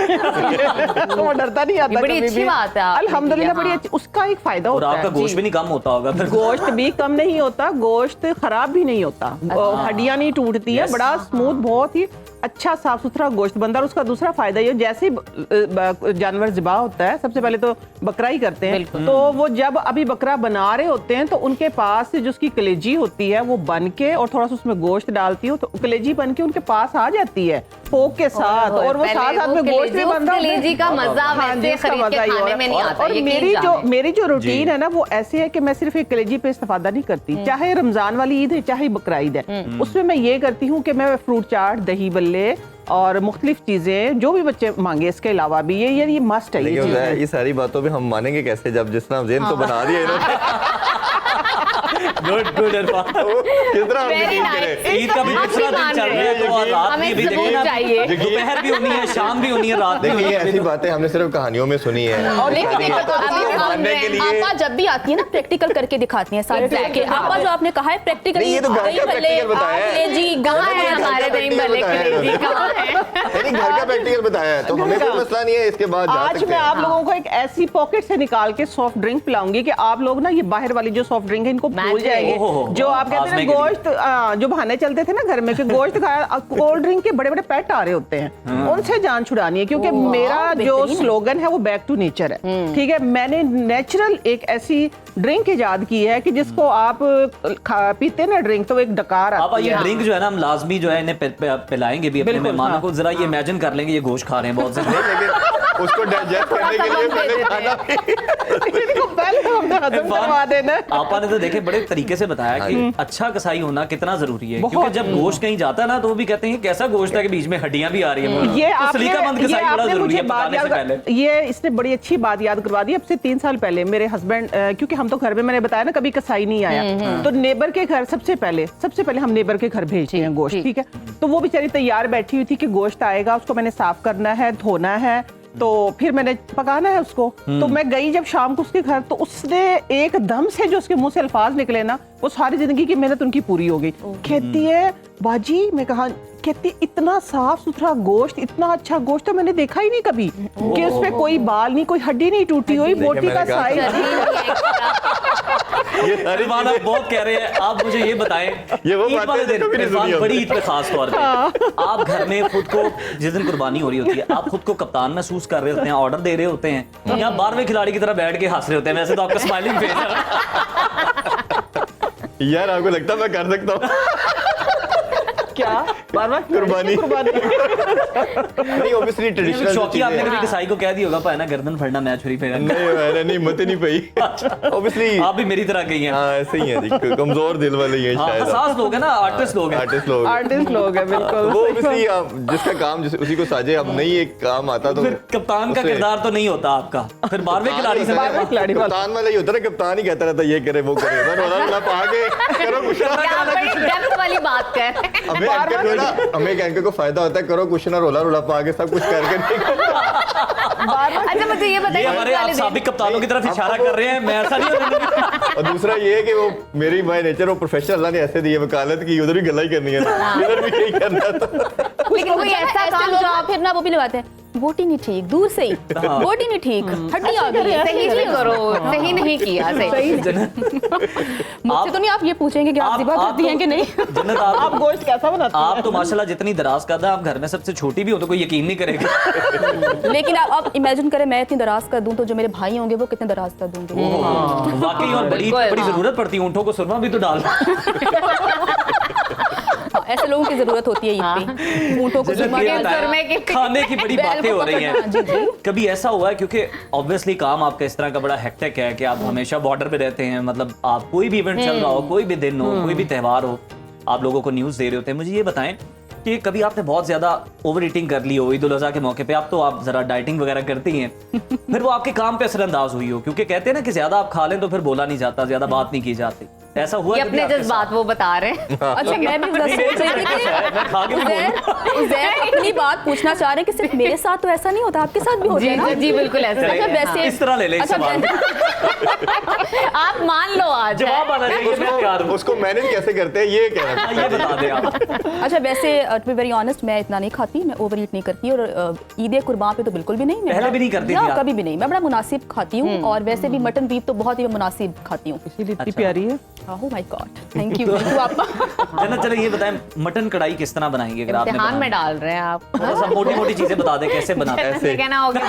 Speaker 9: वो डरता नहीं आता।
Speaker 2: ये बड़ी
Speaker 9: कभी
Speaker 2: अच्छी
Speaker 9: भी।
Speaker 2: बात है आपकी,
Speaker 9: अल्हम्दुलिल्लाह, बड़ी
Speaker 2: हाँ।
Speaker 9: अच्छी, उसका एक फायदा
Speaker 1: और
Speaker 9: होता
Speaker 1: आपका
Speaker 9: है।
Speaker 1: गोश्त भी नहीं कम होता होगा फिर।
Speaker 9: गोश्त भी कम नहीं होता, गोश्त खराब भी नहीं होता, हड्डियां नहीं टूटती है,
Speaker 1: Yes.
Speaker 9: बड़ा स्मूथ, बहुत ही अच्छा साफ सुथरा गोश्त बनता है। और उसका दूसरा फायदा ये, जैसे जानवर ज़िबा होता है, सबसे पहले तो बकरा ही करते हैं, तो वो जब अभी बकरा बना रहे होते हैं तो उनके पास से जो उसकी कलेजी होती है वो बन के, और थोड़ा सा उसमें गोश्त डालती हो तो कलेजी बन के उनके पास आ जाती है फोक के साथ, और वो साथ साथ में गोश्त भी बन रहा होता है।
Speaker 2: कलेजी का मजा
Speaker 9: हाँ जी,
Speaker 2: वैसे
Speaker 9: उसका
Speaker 2: खरीद के
Speaker 9: मजा ही
Speaker 2: खाने
Speaker 9: और-
Speaker 2: में नहीं आता।
Speaker 9: और
Speaker 2: यकीन
Speaker 9: मेरी जो
Speaker 1: जी।
Speaker 9: रूटीन है ना, वो ऐसे है कि मैं सिर्फ एक कलेजी पे इस्तेफादा नहीं करती। चाहे रमजान वाली ईद है, चाहे बकरा ईद है, उसमें मैं ये करती हूँ कि मैं फ्रूट चाट, दही बल्ले और मुख्तलिफ चीजें जो भी बच्चे मांगे, इसके अलावा भी ये मस्ट है। ये
Speaker 10: लेकिन
Speaker 9: चीज़।
Speaker 10: ये सारी बातों पे हम मानेंगे कैसे जब जिस तरह जेन तो बना दिया इन्होंने।
Speaker 1: Good good Irfan.
Speaker 10: किस तरह हम
Speaker 2: Very
Speaker 10: यकीन
Speaker 2: nice.
Speaker 10: करें?
Speaker 1: ईद का भी
Speaker 2: आप
Speaker 1: दूसरा
Speaker 2: भी
Speaker 1: दिन
Speaker 2: मान
Speaker 1: चल
Speaker 2: रहे
Speaker 1: रहा है,
Speaker 2: हैं।
Speaker 1: तो और रात
Speaker 2: हमें
Speaker 1: की भी
Speaker 2: सबूत
Speaker 1: देखिए ना,
Speaker 2: चाहिए।
Speaker 1: दोपहर भी होनी है, शाम भी होनी है, रात भी
Speaker 10: देखिए
Speaker 1: होनी
Speaker 10: ये
Speaker 1: है।
Speaker 10: ऐसी बातें हमने सिर्फ कहानियों में सुनी है।
Speaker 9: और लेकिन
Speaker 10: सारी
Speaker 9: देखो तो
Speaker 2: अभी हम
Speaker 10: मानने के लिए
Speaker 4: आपा जब भी आती है ना, प्रैक्टिकल करके दिखाती हैं सारे
Speaker 2: Exactly.
Speaker 4: तरीके। आपा जो आपने कहा है प्रैक्टिकली,
Speaker 10: नहीं, ये तो घर का practical बताया है।
Speaker 4: जी
Speaker 2: कहाँ है
Speaker 10: घर का
Speaker 2: हमारे दही
Speaker 10: practical
Speaker 2: भल्ले
Speaker 10: बताया है
Speaker 2: कलेजी,
Speaker 10: इन्होंने।
Speaker 2: कहाँ है?
Speaker 10: नहीं, घर का प्रैक्टिकल बताया है तो हमें कोई मसला नहीं है, इसके बाद जा
Speaker 9: आज
Speaker 10: सकते
Speaker 9: मैं
Speaker 10: हैं।
Speaker 9: आप लोगों को एक ऐसी पॉकेट से निकाल के सॉफ्ट ड्रिंक पिलाऊंगी कि आप लोग ना ये बाहर वाली जो सॉफ्ट ड्रिंक है इनको भूल
Speaker 2: Magic.
Speaker 9: जाएंगे।
Speaker 1: ओहो,
Speaker 9: जो आप कहते हैं
Speaker 1: आजमे
Speaker 9: ना
Speaker 1: के लिए।
Speaker 9: गोश्त, जो बहाने चलते थे ना घर में कि गोश्त खाया, कोल्ड ड्रिंक के बड़े बड़े पैट आ रहे होते हैं, उनसे जान छुड़ानी है। क्योंकि मेरा जो स्लोगन है वो बैक टू नेचर है। ठीक है, मैंने नेचुरल एक ऐसी ड्रिंक इजाद की है कि जिसको आप पीते ना ड्रिंक तो एक डकार
Speaker 1: अब
Speaker 9: आती
Speaker 1: ये
Speaker 9: है।
Speaker 1: ड्रिंक जो है ना, हम लाजमी जो है इन्हें पिलाएंगे भी अपने
Speaker 9: बिल्कुल,
Speaker 1: मेहमानों
Speaker 9: हाँ।
Speaker 1: को। जरा ये इमेजिन कर लेंगे ये गोश्त खा रहे हैं बहुत से।
Speaker 10: लेकिन उसको डाइजेस्ट करने के लिए पहले खाना
Speaker 9: इनको पहले हम हजम करवा देना।
Speaker 1: आपा ने तो देखे बड़े तरीके से बताया कि अच्छा कसाई होना कितना जरूरी है, क्योंकि जब गोश्त कहीं जाता है ना तो वो भी कहते हैं कैसा गोश्त है कि बीच में हड्डियां भी आ रही है।
Speaker 9: ये
Speaker 1: तो सलीकामंद कसाई बड़ा जरूरी है पकाने से पहले।
Speaker 9: ये इसने बड़ी अच्छी बात याद करवा दी। अब से 3 साल पहले मेरे हस्बैंड, क्योंकि हम तो घर में, मैंने बताया ना कभी कसाई नहीं आया, तो नेबर के घर सबसे पहले हम नेबर के घर भेजते हैं गोश्त, ठीक है। तो वो बेचारी तैयार बैठी हुई थी कि गोश्त आएगा, उसको मैंने साफ करना है, धोना है, तो फिर मैंने पकाना है उसको। तो मैं गई जब शाम को उसके घर, तो उसने एकदम से जो उसके मुंह से अल्फाज निकले ना, वो सारी जिंदगी की मेहनत उनकी पूरी हो गई। कहती है बाजी, मैं कहा, कहती इतना साफ सुथरा गोश्त, इतना अच्छा गोश्त तो मैंने देखा ही नहीं कभी, कि उसमें कोई बाल नहीं, कोई हड्डी नहीं टूटी हुई, बोटी का साइज।
Speaker 10: ये सारी
Speaker 1: इरफान आप बहुत कह रहे हैं, आप मुझे ये बताएं,
Speaker 10: ये वो
Speaker 1: ईद
Speaker 10: बातें
Speaker 1: वाले
Speaker 10: जो
Speaker 1: दिन,
Speaker 10: कभी नहीं
Speaker 1: इरफान
Speaker 10: सुनी
Speaker 1: बड़ी ईद पे खास तौर पे आप घर में खुद को, जिस दिन कुर्बानी हो रही होती है, आप खुद को कप्तान महसूस कर रहे होते हैं, ऑर्डर दे रहे होते हैं, या 12वें खिलाड़ी की तरह बैठ के हंस रहे होते हैं? वैसे तो आपका स्माइलिंग फेस है।
Speaker 10: यार आपको लगता है मैं कर सकता हूँ?
Speaker 9: क्या बार-बार
Speaker 10: कुर्बानी। नहीं ऑब्वियसली
Speaker 1: लेकिन
Speaker 10: ट्रेडिशनल
Speaker 1: शौकी आपने कभी कसाई को कह दिया होगा पाए ना गर्दन फड़ना मैच फ्री फेर।
Speaker 10: नहीं मैंने नहीं हिम्मत ही नहीं पाई ऑब्वियसली।
Speaker 1: आप भी मेरी तरह गई हैं।
Speaker 10: हाँ ऐसे ही है जी, कमजोर दिल वाले ही हैं
Speaker 1: हाँ,
Speaker 10: शायद।
Speaker 1: हसास लोग हैं ना, आर्टिस्ट लोग हैं।
Speaker 10: आर्टिस्ट लोग
Speaker 9: है बिल्कुल।
Speaker 10: वो ऑब्वियसली जिसका काम उसी को साजे, अब नहीं एक काम आता तो
Speaker 1: फिर कप्तान का किरदार तो नहीं होता आपका, फिर 12वें खिलाड़ी से
Speaker 10: कप्तान वाला ही होता है, कप्तान ही कहता रहता ये करे वो करे, आगे करो कुछ
Speaker 2: क्या बड़ी डेप्थ वाली बात कर रहे हैं।
Speaker 10: हमें एंकर को ना, हमें एक एंकर को फायदा होता है, करो कुछ ना रोला रोला पा के सब कुछ करके
Speaker 2: अच्छा मुझे ये
Speaker 1: ये
Speaker 2: बताइए,
Speaker 1: हमारे आप साबिक कप्तानों की तरफ इशारा कर रहे हैं, मैं ऐसा नहीं होने।
Speaker 10: और दूसरा ये है कि वो मेरी बाय नेचर वो प्रोफेशनल अल्लाह ने ऐसे दी है, वकालत की, उधर भी गला ही करनी है, इधर भी यही करना था।
Speaker 2: लेकिन कोई ऐसा काम जो आप फिर ना वो भी लगाते हैं, बोटी नहीं ठीक, दूर से ही बोटी नहीं ठीक, हड्डी आ गई, सही नहीं करो, सही नहीं किया, सही मुझसे तो नहीं आप ये पूछेंगे कि आप ज़िबा करती हैं कि नहीं।
Speaker 1: जन्नत
Speaker 9: आप गोश्त कैसा बनाते हैं?
Speaker 1: आप तो माशाल्लाह जितनी दराज कद है, आप घर में सबसे छोटी भी हो तो कोई यकीन नहीं करेगा।
Speaker 11: लेकिन आप इमेजिन करें मैं इतनी दराज कर दूं तो जो मेरे भाई होंगे वो कितने दराज कर दूंगे।
Speaker 1: वाकई और बड़ी जरूरत पड़ती है, ऊँटों को सुरमा भी तो डाल।
Speaker 11: हाँ, ऐसे लोगों की जरूरत होती है ईद पे, ऊँटों को सुरमा के
Speaker 1: खाने की बड़ी बातें हो रही हैं। कभी ऐसा हुआ है, क्योंकि ऑब्वियसली काम आपका इस तरह का बड़ा हेक्टिक है कि आप हमेशा बॉर्डर पे रहते हैं, मतलब आप कोई भी इवेंट चल रहा हो, कोई भी दिन हो, कोई भी त्योहार हो, आप लोगों को न्यूज़ दे रहे होते हैं। मुझे ये बताएं कि कभी आपने बहुत ज्यादा ओवर ईटिंग कर ली हो ईद उल अज़हा के मौके पे, आप तो आप जरा डाइटिंग वगैरह करती हैं, फिर वो आपके काम पे असरअंदाज हुई हो, क्योंकि कहते हैं ना कि ज्यादा आप खा लें तो फिर बोला नहीं जाता, ज्यादा बात नहीं की जाती, ऐसा हुआ?
Speaker 2: ये अपने जज्बात वो बता रहे हैं।
Speaker 11: अच्छा मैं भी सोच रही थी कि उज़ैर अपनी बात पूछना चाह रहे हैं कि सिर्फ मेरे साथ तो ऐसा नहीं होता, आपके साथ भी होता है ना?
Speaker 2: जी बिल्कुल ऐसा।
Speaker 11: अच्छा वैसे
Speaker 1: इस तरह ले ले सवाल,
Speaker 2: आप मान लो आज
Speaker 1: जवाब आना चाहिए, मैं तैयार हूं।
Speaker 10: उसको मैनेज कैसे करते हैं ये कह रहा
Speaker 1: ये बता दें आप।
Speaker 11: अच्छा वैसे टू बी वेरी ऑनेस्ट मैं इतना नहीं खाती, मैं ओवर ईट नहीं करती, और ईद कुर्बान पे तो बिल्कुल भी नहीं। मैं
Speaker 1: पहले भी नहीं करती थी आप?
Speaker 11: कभी भी नहीं, मैं बड़ा मुनासिब खाती हूँ, और वैसे भी मटन बीफ तो बहुत ही मुनासिब खाती हूँ।
Speaker 9: इसीलिए इतनी प्यारी है।
Speaker 11: Oh my God, thank you आपका।
Speaker 1: जन्नत चले ये बताएं, मटन कढ़ाई किस तरह बनाएंगे? अगर आपने
Speaker 2: इम्तिहान में डाल रहे हैं आप,
Speaker 1: सब मोटी मोटी चीजें बता दें कैसे बनाते हैं।
Speaker 2: ऐसे कहना होगा।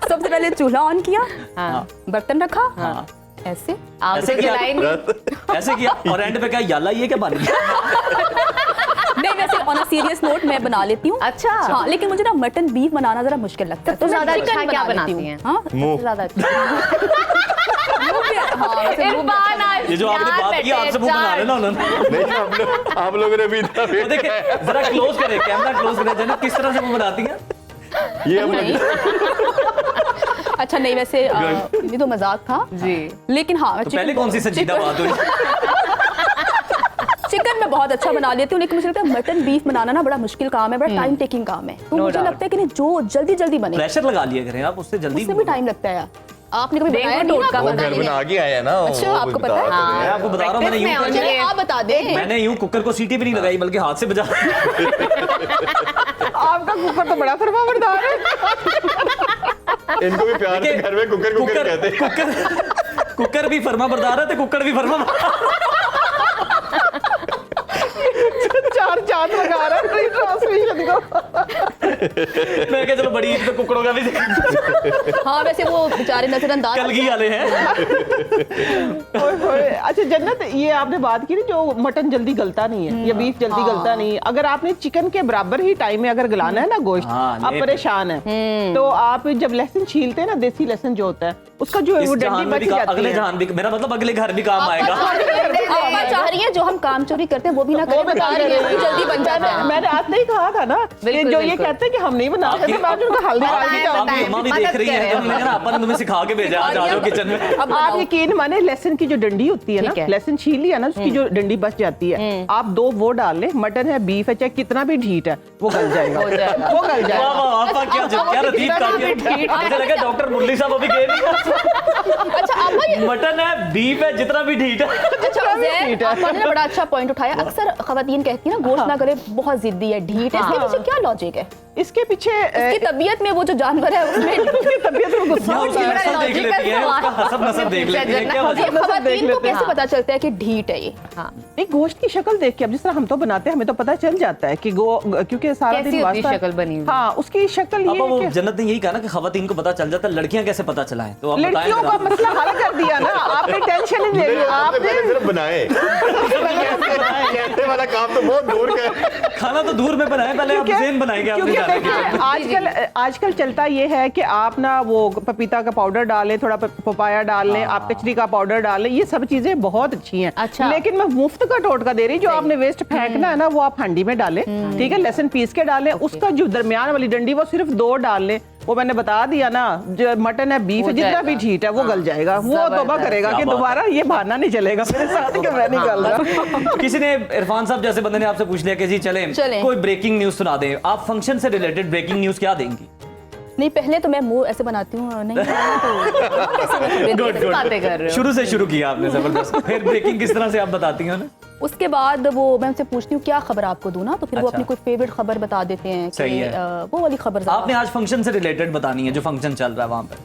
Speaker 11: सबसे पहले चूल्हा ऑन किया,
Speaker 2: हाँ।
Speaker 11: बर्तन रखा,
Speaker 1: हाँ।
Speaker 11: ऐसे
Speaker 2: आप
Speaker 1: ऐसे
Speaker 2: तो
Speaker 1: किया?
Speaker 2: जलाई नहीं।
Speaker 1: ऐसे किया और एंड पे क्या याला ये क्या बन गया?
Speaker 11: नहीं वैसे ऑन अ सीरियस नोट मैं बना लेती हूँ।
Speaker 2: अच्छा।
Speaker 11: हाँ लेकिन मुझे ना मटन बीफ बनाना जरा मुश्किल लगता है,
Speaker 2: तो
Speaker 11: मैं
Speaker 2: ज्यादा
Speaker 11: चिकन
Speaker 2: अच्छा क्या
Speaker 11: बना लेती
Speaker 2: बनाती
Speaker 11: हूँ।
Speaker 2: हैं?
Speaker 11: हाँ
Speaker 10: मुंह
Speaker 2: ज्यादा
Speaker 11: इरफान
Speaker 1: ये जो आपने बात की आपसे मुंह बना लेना उन्होंने।
Speaker 10: नहीं आप लोगों ने भी
Speaker 1: वो देखिए जरा क्लोज करें, कैमरा क्लोज करें। जन्नत किस तरह से मुंह बनाती हैं?
Speaker 10: ये
Speaker 11: नहीं। अच्छा नहीं वैसे ये तो मजाक था
Speaker 2: जी,
Speaker 11: लेकिन हाँ
Speaker 1: तो पहले कौन सी संजीदा बात हुई?
Speaker 11: चिकन मैं बहुत अच्छा बना लेती हूँ, लेकिन मुझे लगता है मटन बीफ बनाना ना बड़ा मुश्किल काम है, बड़ा टाइम टेकिंग काम है, तो मुझे लगता है कि नहीं जो जल्दी जल्दी बने
Speaker 1: प्रेशर लगा लिया करें आप, उससे जल्दी
Speaker 11: उससे भी टाइम लगता है। आपने कभी बनाया नहीं
Speaker 2: टोटका
Speaker 11: ना?
Speaker 10: वो घर बना के आया है ना।
Speaker 11: अच्छा,
Speaker 10: वो
Speaker 11: आपको
Speaker 10: बता
Speaker 11: पता है?
Speaker 10: तो रहे हैं।
Speaker 1: मैं आपको बता रहा हूँ, मैंने यूं
Speaker 11: चलिए आप बता दें।
Speaker 1: मैंने यूं कुकर को सीटी भी नहीं लगाई बल्कि हाथ से बजा।
Speaker 9: आपका कुकर तो बड़ा फरमाबरदार है।
Speaker 10: इनको भी प्यार से घर में कुकर कुकर कहते हैं।
Speaker 1: कुकर भी फर्मा बरदार है तो कुकर भी फर्मा
Speaker 9: चार चांद लगा रहा है ट्रांसमिशन को।
Speaker 1: मैं क्या चलो बड़ी ईद पे कुकड़ों का भी
Speaker 11: हाँ वैसे वो बेचारे नजरअंदाज
Speaker 1: कलगी वाले हैं।
Speaker 9: अच्छा जन्नत ये आपने बात की ना जो मटन जल्दी गलता नहीं है या बीफ जल्दी गलता नहीं है, अगर आपने चिकन के बराबर ही टाइम में अगर गलाना है ना गोश्त,
Speaker 1: हाँ,
Speaker 9: आप परेशान है तो आप जब लहसुन छीलते हैं ना, देसी लहसुन जो होता है उसका जो है वो
Speaker 1: इस जहान
Speaker 9: डंडी
Speaker 1: में
Speaker 9: बच
Speaker 1: भी
Speaker 9: जाती
Speaker 1: अगले
Speaker 9: है।
Speaker 1: जहान भी, मेरा मतलब अगले घर भी काम आएगा।
Speaker 11: आप चाह रही है जो हम काम चोरी करते हैं वो भी ना करें, बता रही है जल्दी बन जाता है।
Speaker 9: मैंने आज नहीं कहा था ना कि
Speaker 2: बिल्कुल,
Speaker 9: जो ये
Speaker 2: बिल्कुल।
Speaker 9: कहते हैं कि हम नहीं बनाते तो मैं उनका हल्दी डाल के
Speaker 1: आपकी
Speaker 9: जाऊंगी।
Speaker 1: अम्मा भी देख रही है, तो मैंने कहा अपन ने तुम्हें सिखा के भेजा, आज आ जाओ किचन में।
Speaker 11: अब
Speaker 9: आप
Speaker 11: बताओ।
Speaker 9: यकीन माने लहसुन की जो डंडी होती है
Speaker 2: ठीक
Speaker 9: ना,
Speaker 2: है।
Speaker 9: लहसुन छील लिया ना, उसकी जो डंडी बच जाती है, आप 2 वो डाल लें। मटन है, बीफ है, चाहे कितना भी ढीठ है, वो गल जाएगा, वो गल
Speaker 1: वाह
Speaker 9: जाएगा।
Speaker 1: वाह, आपका क्या रतीब काफी, मुझे लगा डॉक्टर मुरली साहब अभी गए नहीं।
Speaker 11: अच्छा आपा ये
Speaker 1: मटन है, बीफ है, जितना भी ढीठ है।
Speaker 11: अच्छा उज़ैर, आपा ने बड़ा अच्छा पॉइंट उठाया। अक्सर खवातीन कहती है ना गोश्त ना करे, बहुत जिद्दी है, ढीठ है, इसके पीछे क्या लॉजिक है?
Speaker 9: इसके पीछे
Speaker 11: इसकी तबीयत में वो जो जानवर है उसमें
Speaker 9: उसकी तबीयत में गुस्सा
Speaker 1: या
Speaker 9: होता
Speaker 1: उसकी
Speaker 9: है।
Speaker 1: नस्ल देख लेती है, उसका हसब नस्ल देख लेती है, क्या वजह
Speaker 11: ये
Speaker 1: है?
Speaker 11: खवातीन को कैसे पता चलता है कि ढीठ है ये?
Speaker 9: नहीं, गोश्त की शक्ल देख के, अब जिस तरह हम तो बनाते हैं हमें तो पता चल जाता है कि क्योंकि सारा
Speaker 2: कैसी
Speaker 9: दिन
Speaker 2: होती
Speaker 9: वास्ता
Speaker 2: शक्ल बनी हुई?
Speaker 9: हाँ, उसकी शक्ल
Speaker 1: अब
Speaker 9: ये
Speaker 1: वो
Speaker 9: है कि
Speaker 1: जन्नत ने यही कहा ना कि खवातीन को पता चल जाता है, लड़कियां कैसे पता चलाएं? तो आप बताएं
Speaker 9: लड़कियों का
Speaker 1: जरा।
Speaker 9: मसला हल कर दिया ना, आपने टेंशन नहीं ले ली, आपने
Speaker 10: सिर्फ बनाए कैसे वाला काम तो बहुत दूर का है।
Speaker 1: खाना तो दूर में बनाए, पहले आप ज़ेन बनाएंगे अपने
Speaker 9: क्योंकि
Speaker 1: जाने के
Speaker 9: देखिए, आजकल चलता ये है कि आप ना वो पपीता का पाउडर डाल लें, थोड़ा पपाया डाल लें, आप कचरी का पाउडर डाल लें, ये सब चीजें बहुत अच्छी हैं।
Speaker 2: अच्छा।
Speaker 9: लेकिन मैं मुफ्त का टोटका दे रही, जो आपने वेस्ट फेंकना है ना वो आप हांडी में डालें, ठीक है, लहसुन पीस के डालें, उसका जो दरमियान वाली डंडी वो सिर्फ 2 डाल लें। वो मैंने बता दिया ना, जो मटन है, बीफ है, जितना भी ढीठ है वो गल जाएगा, वो तौबा करेगा कि दोबारा ये बहाना नहीं चलेगा मेरे साथ कि मैं नहीं गल रहा।
Speaker 1: किसी ने, इरफान साहब जैसे बंदे ने आपसे पूछ लिया कि जी चलें कोई ब्रेकिंग न्यूज सुना दें, आप फंक्शन से रिलेटेड ब्रेकिंग न्यूज क्या देंगी?
Speaker 11: नहीं पहले तो मैं मुंह ऐसे बनाती हूँ, नहीं
Speaker 2: गुड बातें कर रहे हो।
Speaker 1: शुरू से शुरू किया आपने, जबरदस्त। फिर ब्रेकिंग किस तरह से आप बताती हैं?
Speaker 11: उसके बाद वो मैं उनसे पूछती हूँ क्या खबर आपको दूं ना, तो फिर वो
Speaker 1: अच्छा।
Speaker 11: अपनी कोई फेवरेट खबर बता देते हैं
Speaker 1: सही
Speaker 11: कि
Speaker 1: है।
Speaker 11: वो वाली खबर ज़्यादा।
Speaker 1: आपने आज फंक्शन से रिलेटेड बतानी है, जो फंक्शन चल रहा है वहाँ पे।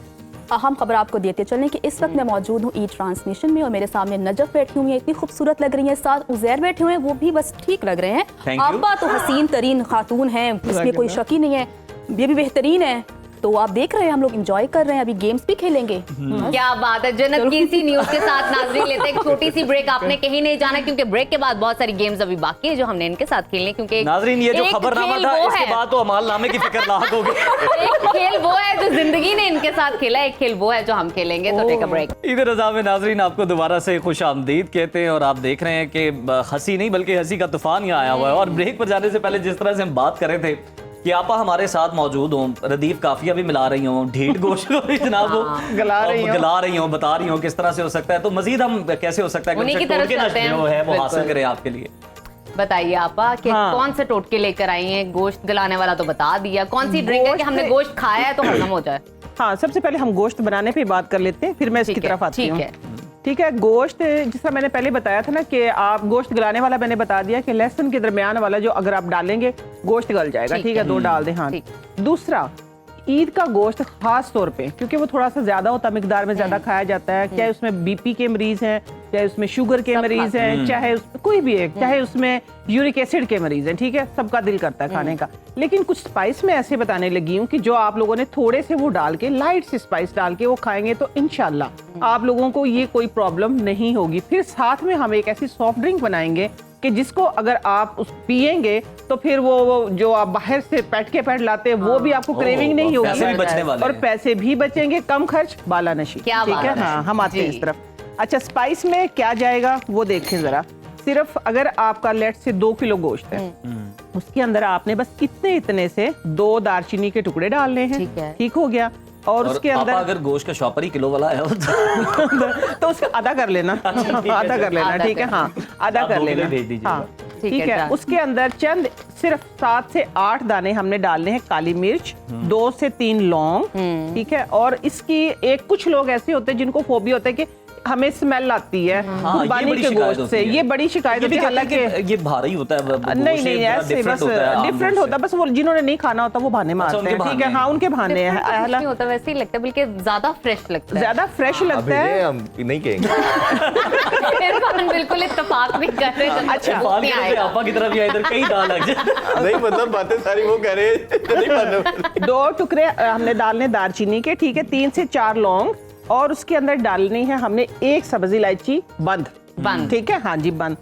Speaker 11: अहम खबर आपको देते चलें कि इस वक्त मैं मौजूद हूँ ई ट्रांसमिशन में और मेरे सामने नजफ बैठी हुई है, इतनी खूबसूरत लग रही है, साथ उज़ैर बैठे हुए हैं, वो भी बस ठीक लग रहे हैं।
Speaker 1: Thank you.
Speaker 11: आपा तो हसीन तरीन खातून है, इसमें कोई शक ही नहीं है, ये भी बेहतरीन है। तो आप देख रहे हैं हम लोग एंजॉय कर रहे हैं, अभी गेम्स भी खेलेंगे।
Speaker 2: क्या बात है, जन्नत की इसी न्यूज के साथ नाज़रीन लेते हैं एक छोटी सी ब्रेक। आपने कहीं नहीं जाना क्योंकि ब्रेक के बाद बहुत सारी गेम्स अभी बाकी है जो हमने इनके साथ खेलने, क्योंकि
Speaker 1: नाज़रीन ये जो
Speaker 2: एक
Speaker 1: खबरनामा
Speaker 2: खेल
Speaker 1: था,
Speaker 2: वो
Speaker 1: इसके
Speaker 2: है।
Speaker 1: बाद तो अमालनामे की फिक्र लाख होगी।
Speaker 2: एक खेल वो है जो जिंदगी ने इनके साथ खेला, एक खेल वो है जो हम खेलेंगे। तो टेक अ ब्रेक।
Speaker 1: ईद रज़ा में नाज़रीन आपको दोबारा से खुश आमदीद कहते हैं और आप देख रहे हैं कि हंसी नहीं बल्कि हंसी का तूफान यहाँ आया हुआ है। और ब्रेक पर जाने से पहले जिस तरह से हम बात कर रहे थे कि आपा हमारे साथ मौजूद हों, रदीफ काफिया भी मिला रही हों, ढीठ गोश्त को भी जनाब वो
Speaker 9: गला रही हों,
Speaker 1: बता रही हों किस तरह से हो सकता है, तो मजीद हम कैसे हो सकता है कि
Speaker 2: उन्हीं की
Speaker 1: उनसे
Speaker 2: तरफ
Speaker 1: टोटके
Speaker 2: चलते हैं।
Speaker 1: जो है वो
Speaker 2: बिल्कुल।
Speaker 1: हासिल करें आपके लिए।
Speaker 2: बताइए आपा कि कौन से टोटके लेकर आई हैं? गोश्त गलाने वाला तो बता दिया, कौन सी ड्रिंक है कि हमने गोश्त खाया है तो हजम हो जाए?
Speaker 9: हाँ, सबसे पहले हम गोश्त बनाने पे बात कर लेते हैं, फिर मैं इसकी तरफ आती हूँ। ठीक है, गोश्त जिस तरह मैंने पहले बताया था ना कि आप गोश्त गलाने वाला मैंने बता दिया कि लहसुन के दरमियान वाला जो अगर आप डालेंगे गोश्त गल जाएगा, ठीक है, 2 डाल दें। हाँ, दूसरा, ईद का गोश्त खास तौर पे क्योंकि वो थोड़ा सा ज्यादा होता है, मिकदार में ज्यादा खाया जाता है, चाहे उसमें बीपी के मरीज हैं, चाहे उसमें शुगर के मरीज हैं, चाहे कोई भी एक, चाहे उसमें यूरिक एसिड के मरीज हैं, ठीक है, सबका दिल करता है खाने का। लेकिन कुछ स्पाइस में ऐसे बताने लगी हूँ कि जो आप लोगों ने थोड़े से वो डाल के, लाइट से स्पाइस डाल के वो खाएंगे तो इंशाल्लाह आप लोगों को ये कोई प्रॉब्लम नहीं होगी। फिर साथ में हम एक ऐसी सॉफ्ट ड्रिंक बनाएंगे कि जिसको अगर आप पिएंगे तो फिर वो जो आप बाहर से पैट के पैट लाते हैं वो भी आपको क्रेविंग नहीं होगी,
Speaker 1: पैसे भी बचने वाले
Speaker 9: और
Speaker 1: हैं।
Speaker 9: पैसे भी बचेंगे, कम खर्च बाला नशी। ठीक है, हाँ, हम आते हैं इस तरफ। अच्छा, स्पाइस में क्या जाएगा वो देखें जरा। सिर्फ अगर आपका लेट से 2 किलो गोश्त है, उसके अंदर आपने बस इतने से 2 दालचीनी के टुकड़े डालने हैं, ठीक हो गया। और उसके अंदर
Speaker 1: अगर गोश्त का शॉपर ही किलो वाला है
Speaker 9: तो उसका आधा कर लेना, आधा कर लेना, ठीक है, हाँ, आधा कर लेना, हाँ, ठीक है। उसके अंदर चंद सिर्फ 7 से 8 दाने हमने डालने हैं काली मिर्च, 2 से 3 लौंग, ठीक है। और इसकी एक कुछ लोग ऐसे होते हैं जिनको फोबिया होता है कि हमें स्मेल आती है कुर्बानी के गोश्त से, ये बड़ी शिकायत होती है। हालांकि
Speaker 1: ये भारी होता है,
Speaker 9: नहीं ऐसे बस डिफरेंट होता है, बस वो जिन्होंने नहीं खाना होता वो बहाने मारते हैं, ठीक है, हाँ, उनके बहाने हैं,
Speaker 2: होता है वैसे ही लगता है, बल्कि ज्यादा फ्रेश लगता है,
Speaker 9: ज्यादा फ्रेश लगता है।
Speaker 10: हम नहीं कहेंगे।
Speaker 2: इरफान बिल्कुल इत्तेफाक भी कर रहे हैं।
Speaker 9: अच्छा,
Speaker 1: आपा की तरफ इधर कई दाल लग जाए।
Speaker 10: नहीं, मतलब बातें सारी वो कह रहे हैं।
Speaker 9: 2 टुकड़े हमने डालने दालचीनी के, ठीक है, 3 से 4 लौंग, और उसके अंदर डालनी है हमने 1 सब्जी इलायची बंद, ठीक है, हाँ जी, बंद।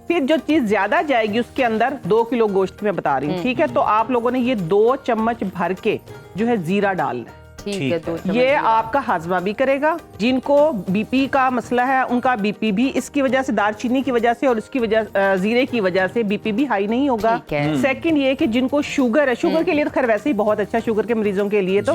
Speaker 9: फिर जो चीज ज्यादा जाएगी उसके अंदर 2 किलो गोश्त में बता रही हूँ, ठीक है, तो आप लोगों ने ये 2 चम्मच भर के जो है जीरा डालना है,
Speaker 2: ठीक है, 2 चम्मच
Speaker 9: ये
Speaker 2: जीरा।
Speaker 9: आपका हाजमा भी करेगा। जिनको बीपी का मसला है उनका बीपी भी इसकी वजह से, दालचीनी की वजह से और इसकी वजह जीरे की वजह से बीपी भी हाई नहीं होगा।
Speaker 2: ठीक है।
Speaker 9: सेकंड ये कि जिनको शुगर है, शुगर के लिए तो खैर वैसे ही बहुत अच्छा शुगर के मरीजों के लिए तो,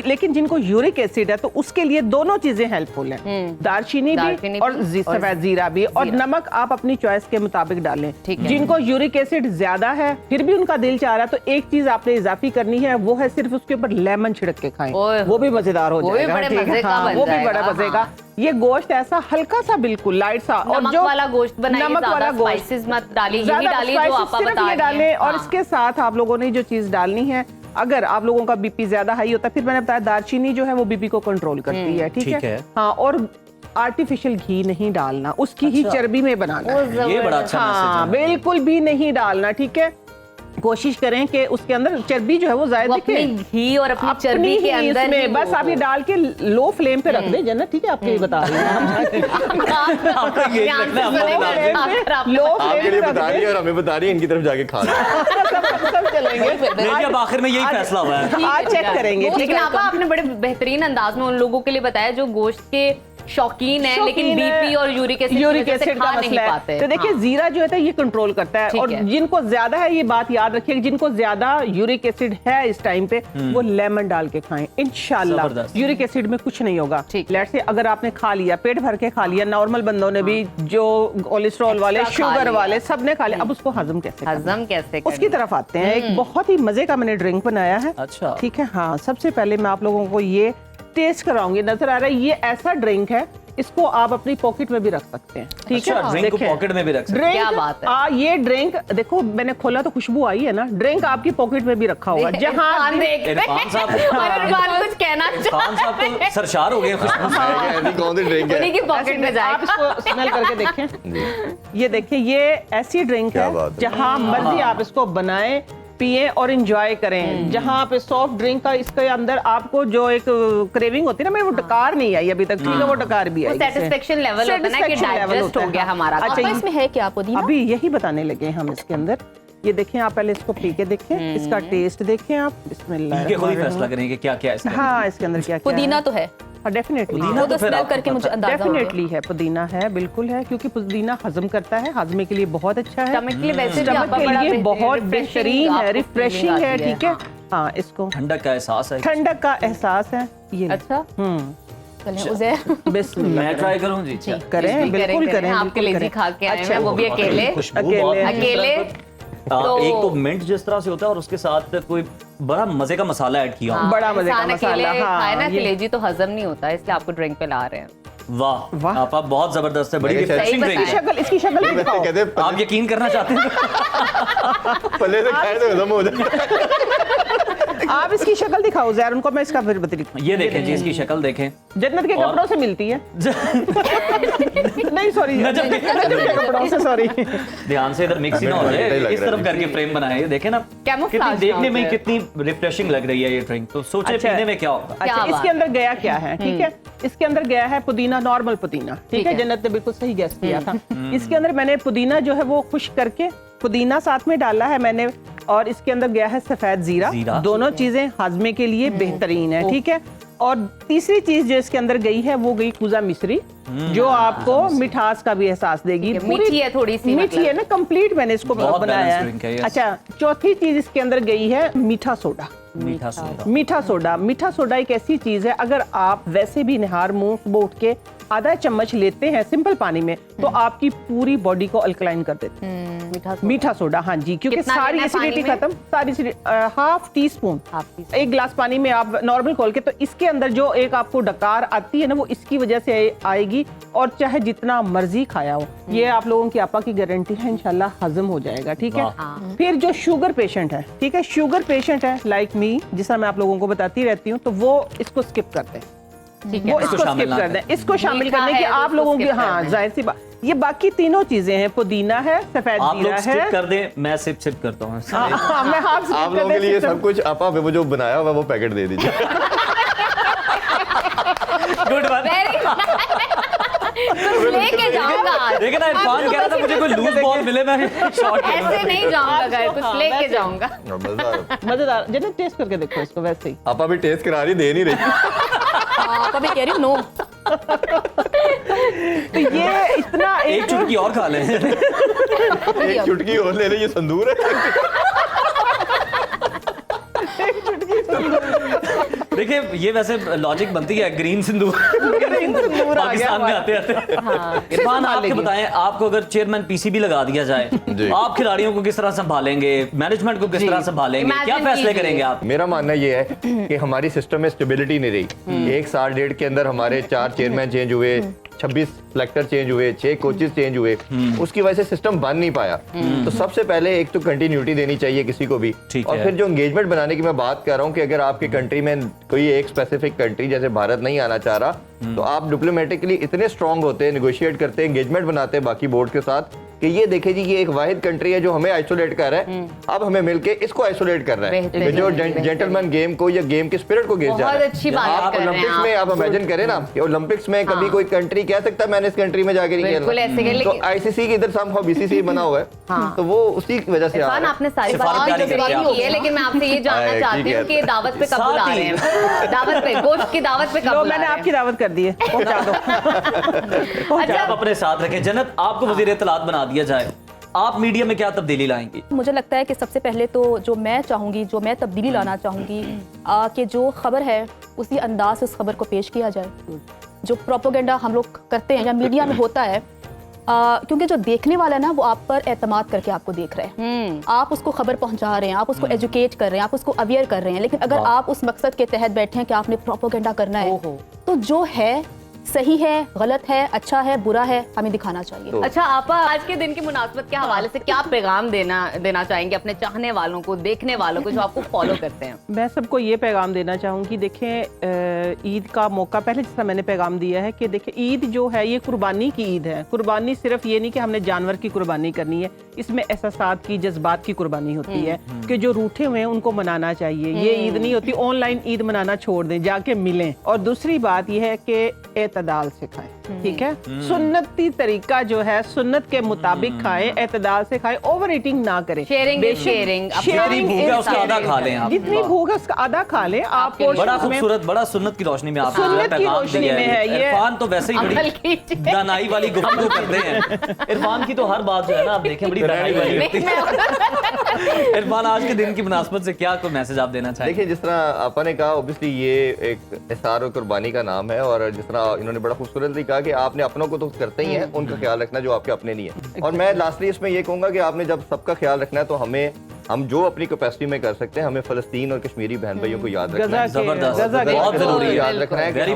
Speaker 9: लेकिन जिनको यूरिक एसिड है तो उसके लिए दोनों चीजें हेल्पफुल हैं, दालचीनी भी और सफेद जीरा भी, और नमक आप अपनी चॉइस के मुताबिक डालें। जिनको यूरिक एसिड ज्यादा है फिर भी उनका दिल चाह रहा है तो एक चीज आपने इजाफी करनी है, वो है सिर्फ उसके ऊपर लेमन छिड़क के खाएं, वो भी मजेदार हो जाएगा। ठीक है, हाँ, वो भी बड़ा मजे का। ये गोश्त ऐसा हल्का सा बिल्कुल लाइट सा, और
Speaker 2: नमक
Speaker 9: जो
Speaker 2: वाला गोश्त बनाइए,
Speaker 9: नमक वाला
Speaker 2: ज़्यादा
Speaker 9: गोश्त
Speaker 2: स्पाइसेस मत डालिए, यही
Speaker 9: ज़्यादा
Speaker 2: डालिए जो
Speaker 9: स्पाइसेस
Speaker 2: आपा
Speaker 9: सिर्फ
Speaker 2: बता
Speaker 9: ये
Speaker 2: रही
Speaker 9: डालें।
Speaker 2: हैं।
Speaker 9: और
Speaker 2: हाँ।
Speaker 9: इसके साथ आप लोगों ने जो चीज डालनी है, अगर आप लोगों का बीपी ज्यादा हाई होता है, फिर मैंने बताया दालचीनी जो है वो बीपी को कंट्रोल करती है। ठीक है, हाँ, और आर्टिफिशियल घी नहीं डालना, उसकी ही चर्बी में बनाना है।
Speaker 1: ये बड़ा अच्छा मैसेज
Speaker 9: हाँ,
Speaker 1: है।
Speaker 9: बिल्कुल भी नहीं डालना। ठीक है, कोशिश करें कि उसके अंदर चर्बी जो है वो ज्यादा दिखे,
Speaker 2: अपनी घी और अपनी चर्बी के अंदर ही
Speaker 9: इसमें बस
Speaker 2: वो
Speaker 9: आप ये डाल के लो फ्लेम पे रख दें जन्नत। ठीक है, आपके लिए बता रही लो
Speaker 10: आपके लिए बता रही है और हमें बता रही है, इनकी तरफ जाके खा
Speaker 9: सब चलेंगे।
Speaker 1: नहीं, अब आखिर में यही फैसला हुआ है।
Speaker 9: आज चेक करेंगे।
Speaker 2: लेकिन आपने बड़े बेहतरीन अंदाज में उन लोगों के लिए बताया जो गोश्त के शौकीन है लेकिन बीपी और यूरिक एसिड
Speaker 9: का मसला है। तो देखिए, जीरा जो है ये कंट्रोल करता है, और जिनको ज्यादा है, ये बात याद रखिए, जिनको ज्यादा यूरिक एसिड है इस टाइम पे, वो लेमन डाल के खाएं, इंशाल्लाह यूरिक एसिड में कुछ नहीं होगा। लेट्स से अगर आपने खा लिया, पेट भर के खा लिया, नॉर्मल बंदों ने भी, जो कोलेस्ट्रॉल वाले, शुगर वाले, सबने खा लिया, अब उसको हजम कैसे उसकी तरफ आते हैं। एक बहुत ही मजे का मैंने ड्रिंक बनाया है।
Speaker 1: अच्छा,
Speaker 9: ठीक है, हाँ, सबसे पहले मैं आप लोगों को ये टेस्ट कराऊंगी। नजर आ रहा है, ये ऐसा ड्रिंक है, इसको आप अपनी पॉकेट में भी रख सकते हैं। ठीक है,
Speaker 1: ड्रिंक को पॉकेट में भी रख सकते हैं।
Speaker 2: क्या बात है।
Speaker 9: ये ड्रिंक देखो, मैंने खोला तो खुशबू आई है ना, ड्रिंक आपकी पॉकेट में भी रखा होगा। जहाँ
Speaker 1: इरफान साहब
Speaker 2: कुछ कहना
Speaker 1: इरफान साहब तो सरशार हो गए खुशबू से।
Speaker 10: ऐसी कौन सी ड्रिंक है?
Speaker 2: उन्हीं की पॉकेट में जाए।
Speaker 9: आप इसको स्मेल करके देखें। ये देखिए, ये ऐसी ड्रिंक है जहाँ मर्जी आप इसको बनाएं, पिए और एंजॉय करें। जहाँ पे सॉफ्ट ड्रिंक का इसके अंदर आपको जो एक क्रेविंग होती है ना, मेरे वो डकार नहीं आई अभी तक। ठीक है, वो डकार भी आई,
Speaker 2: सेटिस्फेक्शन लेवल होता है ना कि डाइजेस्ट हो गया हमारा।
Speaker 9: अच्छा,
Speaker 11: इसमें है क्या पुदीना?
Speaker 9: अभी यही बताने लगे हम इसके अंदर। ये देखें, आप पहले इसको पी के देखें, इसका टेस्ट देखें आप। बिस्मिल्लाह,
Speaker 1: खुद ही फैसला करें कि क्या क्या है इसके अंदर।
Speaker 9: हाँ, इसके अंदर क्या क्या
Speaker 11: पुदीना तो है,
Speaker 9: डेफिनेटली
Speaker 11: वो तो स्मेल करके मुझे अंदाजा हो गया।
Speaker 9: डेफिनेटली है, पुदीना है, बिल्कुल है, क्योंकि पुदीना हजम करता है, हाजमे के लिए बहुत अच्छा है,
Speaker 2: स्टमक के लिए वैसे भी
Speaker 9: स्टमक के
Speaker 2: बड़ा
Speaker 9: लिए बहुत
Speaker 2: refreshing
Speaker 9: बेहतरीन है,
Speaker 2: आपको
Speaker 9: रिफ्रेशिंग
Speaker 2: feeling
Speaker 9: है।
Speaker 2: आती है।
Speaker 9: ठीक है, हाँ, इसको
Speaker 1: ठंडक का एहसास है।
Speaker 9: ठंडक का एहसास है ये।
Speaker 2: अच्छा,
Speaker 11: चलें उज़ैर,
Speaker 9: बिस्मिल्लाह
Speaker 1: मैं ट्राई करूं जी?
Speaker 9: करें, बिल्कुल करें।
Speaker 2: आपके लिए जी खा के आए हैं, वो भी अकेले अकेले।
Speaker 1: एक तो मिंट जिस तरह से होता है और उसके साथ कोई बड़ा मजे का मसाला ऐड किया हो।
Speaker 9: बड़ा मजे का मसाला।
Speaker 2: खाए ना कलेजी तो हजम नहीं होता, इसलिए आपको ड्रिंक पे ला रहे हैं।
Speaker 1: वाह
Speaker 9: वाह,
Speaker 1: आप बहुत जबरदस्त है, बड़ी रिफ्रेशिंग ड्रिंक है।
Speaker 9: इसकी शक्ल भी दिखाओ।
Speaker 10: कहते हैं
Speaker 1: आप यकीन करना चाहते हैं?
Speaker 10: पल्ले से खाए तो खत्म हो जाए।
Speaker 9: आप इसकी शक्ल दिखाओ ज़रा, उनको मैं इसका फिर बता।
Speaker 1: ये देखें जी, इसकी शक्ल देखें,
Speaker 9: जन्नत के कपड़ों से मिलती है। नहीं, सॉरी,
Speaker 1: नजर
Speaker 9: के कपड़ों से, सॉरी।
Speaker 1: ध्यान से इधर मिक्स ही ना हो जाए। इस तरफ करके फ्रेम बनाए, ये देखें ना, कितनी देखने में कितनी रिफ्रेशिंग लग रही है ये ड्रिंक। तो सोचे पीने में क्या होगा।
Speaker 9: अच्छा, इसके अंदर गया क्या है? ठीक है, इसके अंदर गया है पुदीना, नॉर्मल पुदीना। ठीक है, जन्नत ने बिल्कुल सही गेस किया था। इसके अंदर मैंने पुदीना जो है वो खुश्क करके पुदीना साथ में डाला है मैंने, और इसके अंदर गया है सफेद जीरा। दोनों चीजें हाजमे के लिए बेहतरीन है। ठीक है, और तीसरी चीज जो इसके अंदर गई है वो गई कुजा मिश्री, जो आपको मिठास का भी एहसास देगी।
Speaker 2: मीठी है, थोड़ी सी
Speaker 9: मीठी है ना, कंप्लीट मैंने इसको बनाया है। अच्छा, चौथी चीज इसके अंदर गई है मीठा सोडा। मीठा सोडा एक ऐसी चीज है, अगर आप वैसे भी निहार मुंह सुबह उठ के आधा चम्मच लेते हैं सिंपल पानी में, तो आपकी पूरी बॉडी को अल्कलाइन कर देते हैं। मीठा सोडा, हाँ जी, क्योंकि सारी एसिडिटी खत्म, सारी हाफ टी स्पून, एक गिलास पानी में आप नॉर्मल खोल के, तो इसके अंदर जो एक आपको डकार आती है ना, वो इसकी वजह से आएगी, और चाहे जितना मर्जी खाया हो, ये आप लोगों की आपा की गारंटी है, इंशाल्लाह हजम हो जाएगा। ठीक है, फिर जो शुगर पेशेंट है, ठीक है, शुगर पेशेंट है लाइक मी, जिसका मैं आप लोगों को बताती रहती हूँ, तो वो इसको स्किप करते हैं। वो इसको स्किप कर दें, इसको शामिल करने की आप लोगों की, हाँ, जाहिर सी बात। ये बाकी तीनों चीजें हैं, पुदीना है, सफेद जीरा है।
Speaker 1: कर दें, मैं सिप करता हूँ।
Speaker 9: मैं
Speaker 10: आप लोगों के लिए सब कुछ आपा वो जो बनाया हुआ वो पैकेट दे दीजिए।
Speaker 1: गुड बात,
Speaker 2: लेके जाऊंगा।
Speaker 1: देखिए ना, इरफान कह रहा था मुझे कोई लूज बॉल मिले मैं शॉट
Speaker 2: ऐसे नहीं जाऊंगा घर, कुछ लेके जाऊंगा।
Speaker 9: मजेदार। जन्नत टेस्ट करके देखो इसको वैसे ही।
Speaker 10: आप अभी टेस्ट करा रही, दे नहीं रही।
Speaker 11: कभी कह रही हूँ नो।
Speaker 9: तो ये इतना
Speaker 1: एक चुटकी और खा लें।
Speaker 10: एक चुटकी और ले ले, ये संदूर है।
Speaker 1: देखिए ये वैसे लॉजिक बनती है, ग्रीन सिंदूर पाकिस्तान में आते आते। इरफान आपके बताएं, आपको अगर चेयरमैन पीसीबी लगा दिया जाए, आप खिलाड़ियों को किस तरह संभालेंगे, मैनेजमेंट को किस तरह संभालेंगे, क्या फैसले करेंगे आप?
Speaker 10: मेरा मानना ये है कि हमारी सिस्टम में स्टेबिलिटी नहीं रही। एक साल डेढ़ के अंदर हमारे 4 चेयरमैन चेंज हुए, 26 सेलेक्टर चेंज हुए, 6 कोचेस चेंज हुए, उसकी वजह से सिस्टम बन नहीं पाया। तो सबसे पहले एक तो कंटिन्यूटी देनी चाहिए किसी को भी, और फिर जो एंगेजमेंट बनाने की मैं बात कर रहा हूँ कि अगर आपकी कंट्री में कोई एक स्पेसिफिक कंट्री जैसे भारत नहीं आना चाह रहा, तो आप डिप्लोमेटिकली इतने स्ट्रांग होते हैं, नेगोशिएट करते हैं, एंगेजमेंट बनाते हैं बाकी बोर्ड के साथ कि ये देखे जी ये एक वाहिद कंट्री है जो हमें आइसोलेट कर रहा है, अब हमें मिलके इसको आइसोलेट कर रहा है, जो जेंटलमैन गेम को या गेम के स्पिरिट को गेम जा रहा है।
Speaker 2: अच्छी बात
Speaker 10: आप ओलंपिक्स में आप इमेजिन करें ना कि ओलंपिक्स में कभी कोई कंट्री कह सकता है मैंने इस कंट्री में जाके नहीं खेलना, तो आईसीसी की इधर समहाउ बीसीसी बना हुआ है, तो वो उसी की वजह से
Speaker 2: आपने सारी बात की है, लेकिन मैं आपसे ये जानना चाहती हूँ कि दावत पे कब बुला रहे हैं? दावत पे, गोश्त की दावत पे कब?
Speaker 9: मैंने आपकी दावत कर दी है, पहुंचा दो।
Speaker 1: अच्छा, आप अपने साथ रखें। जन्नत, आपको वजीर इत्तलात बना दिया जाए, आप मीडिया में क्या तब्दीली लाएंगी?
Speaker 11: मुझे लगता है कि सबसे पहले तो जो मैं चाहूँगी, जो मैं तब्दीली लाना चाहूँगी कि जो खबर है उसी अंदाज से उस खबर को पेश किया जाए। जो प्रोपोगेंडा हम लोग करते हैं या मीडिया में होता है, क्योंकि जो देखने वाला है ना वो आप पर एतमाद करके आपको देख रहे हैं, आप उसको खबर पहुंचा रहे हैं, आप उसको एजुकेट कर रहे हैं, आप उसको अवेयर कर रहे हैं। लेकिन अगर आप उस मकसद के तहत बैठे हैं कि आपने प्रोपोगेंडा करना है, तो जो है सही है, गलत है, अच्छा है, बुरा है, हमें दिखाना चाहिए।
Speaker 2: अच्छा, आप आज के दिन की मुनासबत के हवाले से क्या पैगाम देना चाहेंगे अपने चाहने वालों को, देखने वालों को जो आपको फॉलो करते हैं?
Speaker 9: मैं सबको ये पैगाम देना चाहूँगी, देखें ईद का मौका, पहले जैसा मैंने पैगाम दिया है कि देखें ईद जो है ये कुर्बानी की ईद है। कुर्बानी सिर्फ ये नहीं कि हमने जानवर की कुर्बानी करनी है, इसमें एहसासात की, जज्बात की कुर्बानी होती है कि जो रूठे हुए हैं उनको मनाना चाहिए। ये ईद नहीं होती ऑनलाइन ईद मनाना छोड़ दें, जाके मिलें। और दूसरी बात यह है कि एतदाल से खाएं, ठीक है, सुन्नती तरीका जो है सुन्नत के मुताबिक खाएं, एतदाल से खाएं, ओवर ईटिंग ना करें।
Speaker 2: शेयरिंग
Speaker 1: जितनी भूख है उसका आधा खा लें आप,
Speaker 9: जितनी भूख है उसका आधा खा लें आप।
Speaker 1: बड़ा खूबसूरत, बड़ा सुन्नत की रोशनी में आप
Speaker 9: सुन्नत की रोशनी में है ये।
Speaker 1: इरफान तो वैसे ही बड़ी दानाई वाली गुफ्तगू करते हैं। इरफान की तो हर बात जो है ना आप देखें बड़ी दानाई वाली होती है। इरफान, आज के दिन की मुनासबत से क्या कोई मैसेज आप देना चाहेंगे?
Speaker 10: देखिए, जिस तरह आपा ने कहा, ऑब्वियसली ये एक इसार और कुर्बानी का नाम है, और जिस तरह इन्होंने बड़ा खूबसूरत कहा कि आपने अपनों को तो करते ही हैं, उनका ख्याल रखना जो आपके अपने नहीं है। और मैं लास्टली इसमें ये कहूंगा कि आपने जब सबका ख्याल रखना है तो हम जो अपनी कैपेसिटी में कर सकते हैं, हमें फलस्तीन और कश्मीरी बहन भाइयों को याद रखना है, बहुत जरूरी याद रखना है कि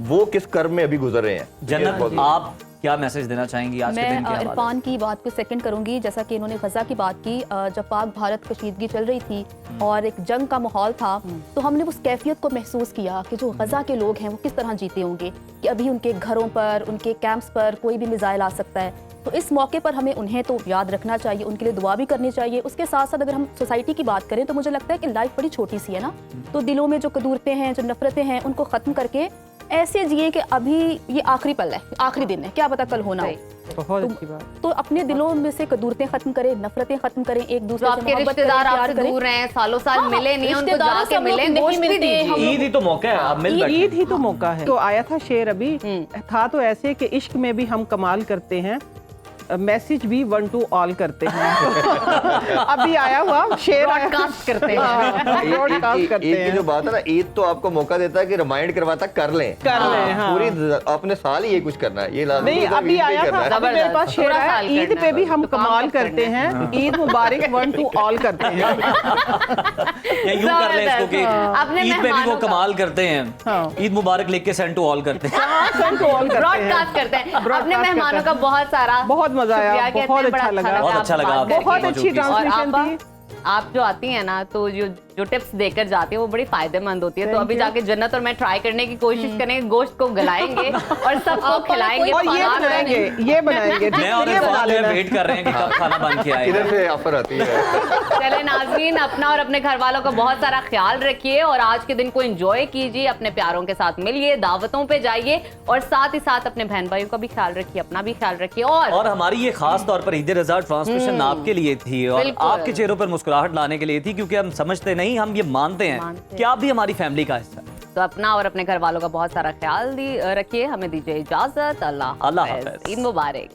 Speaker 10: वो किस कर्म में अभी गुजर रहे हैं।
Speaker 1: जन्नत, आप क्या मैसेज देना चाहेंगी आज के दिन के?
Speaker 11: मैं इरफान की बात को सेकंड करूंगी। जैसा कि इन्होंने गजा की बात की, जब पाक भारत कशीदगी चल रही थी और एक जंग का माहौल था, तो हमने उस कैफियत को महसूस किया कि जो गजा के लोग हैं वो किस तरह जीते होंगे, कि अभी उनके घरों पर, उनके कैंप्स पर कोई भी मिसाइल आ सकता है। तो इस मौके पर हमें उन्हें तो याद रखना चाहिए, उनके लिए दुआ भी करनी चाहिए। उसके साथ साथ अगर हम सोसाइटी की बात करें तो मुझे लगता है कि लाइफ बड़ी छोटी सी है ना, तो दिलों में जो कदूरतें हैं, जो नफरतें हैं, उनको ख़त्म करके ऐसे जिए कि अभी ये आखिरी पल है, आखिरी दिन है, क्या पता कल होना हो।
Speaker 9: बहुत अच्छी बात।
Speaker 11: तो अपने दिलों में से कदूरतें खत्म करें, नफरतें खत्म करें, एक दूसरे से
Speaker 2: आपके रिश्तेदार आपसे दूर हैं, सालों साल मिले नहीं, उनको जाके मिले, गोश्त भी दीजिए।
Speaker 1: ईद ही तो मौका है, आप मिल बैठे।
Speaker 9: ईद ही तो मौका है। तो आया था शेर अभी, था तो ऐसे कि इश्क में भी हम कमाल करते हैं, मैसेज भी 1 to all करते हैं। अभी आया हुआ शेर
Speaker 2: ब्रॉडकास्ट करते हैं,
Speaker 9: ब्रॉडकास्ट करते हैं।
Speaker 10: जो बात है ना, ईद तो आपको मौका देता है कि रिमाइंड करवाता कर लें,
Speaker 9: हाँ।
Speaker 10: पूरी आपने साल ही ये कुछ करना है, ये
Speaker 9: नहीं अभी आया था, अभी मेरे पास शेर आया, ईद पे भी हम कमाल करते हैं, ईद मुबारक 1 to all करते हैं।
Speaker 1: या यूं कर लें इसको कि ईद पे भी वो कमाल करते हैं, ईद मुबारक लिख के सेंड टू ऑल करते हैं,
Speaker 2: ब्रॉडकास्ट करते हैं। अपने मेहमानों का बहुत सारा,
Speaker 9: बहुत मजा आया, बहुत अच्छा लगा,
Speaker 1: बहुत अच्छा लगा,
Speaker 9: बहुत अच्छी ट्रांसलेशन थी।
Speaker 2: आप जो आती हैं ना, तो जो टिप्स देकर जाती है वो बड़ी फायदेमंद होती है। तो अभी जाके जन्नत और मैं ट्राई करने की कोशिश करेंगे, गोश्त को गलाएंगे और सबको खिलाएंगे।
Speaker 9: और ये बनाएंगे
Speaker 1: मैं और इरफान जो वेट कर रहे हैं कि कब खाना बन के आए।
Speaker 10: किधर से ऑफर आती है।
Speaker 2: चले नाज़रीन, अपना और अपने घर वालों का बहुत सारा ख्याल रखिए और आज के दिन को एंजॉय कीजिए, अपने प्यारों के साथ मिलिए, दावतों पे जाइए और साथ ही साथ अपने बहन भाइयों का भी ख्याल रखिए, अपना भी ख्याल रखिए। और
Speaker 1: हमारी ये खास तौर पर ईद रज़ा ट्रांसमिशन आपके लिए थी और
Speaker 2: बिल्कुल।
Speaker 1: आपके चेहरों पर मुस्कुराहट लाने के लिए थी, क्योंकि हम समझते नहीं, हम ये मानते हैं कि आप भी हमारी फैमिली का हिस्सा हैं।
Speaker 2: तो अपना और अपने घर वालों का बहुत सारा ख्याल रखिए। हमें दीजिए इजाजत। अल्लाह हाफ़िज़। ईद मुबारक।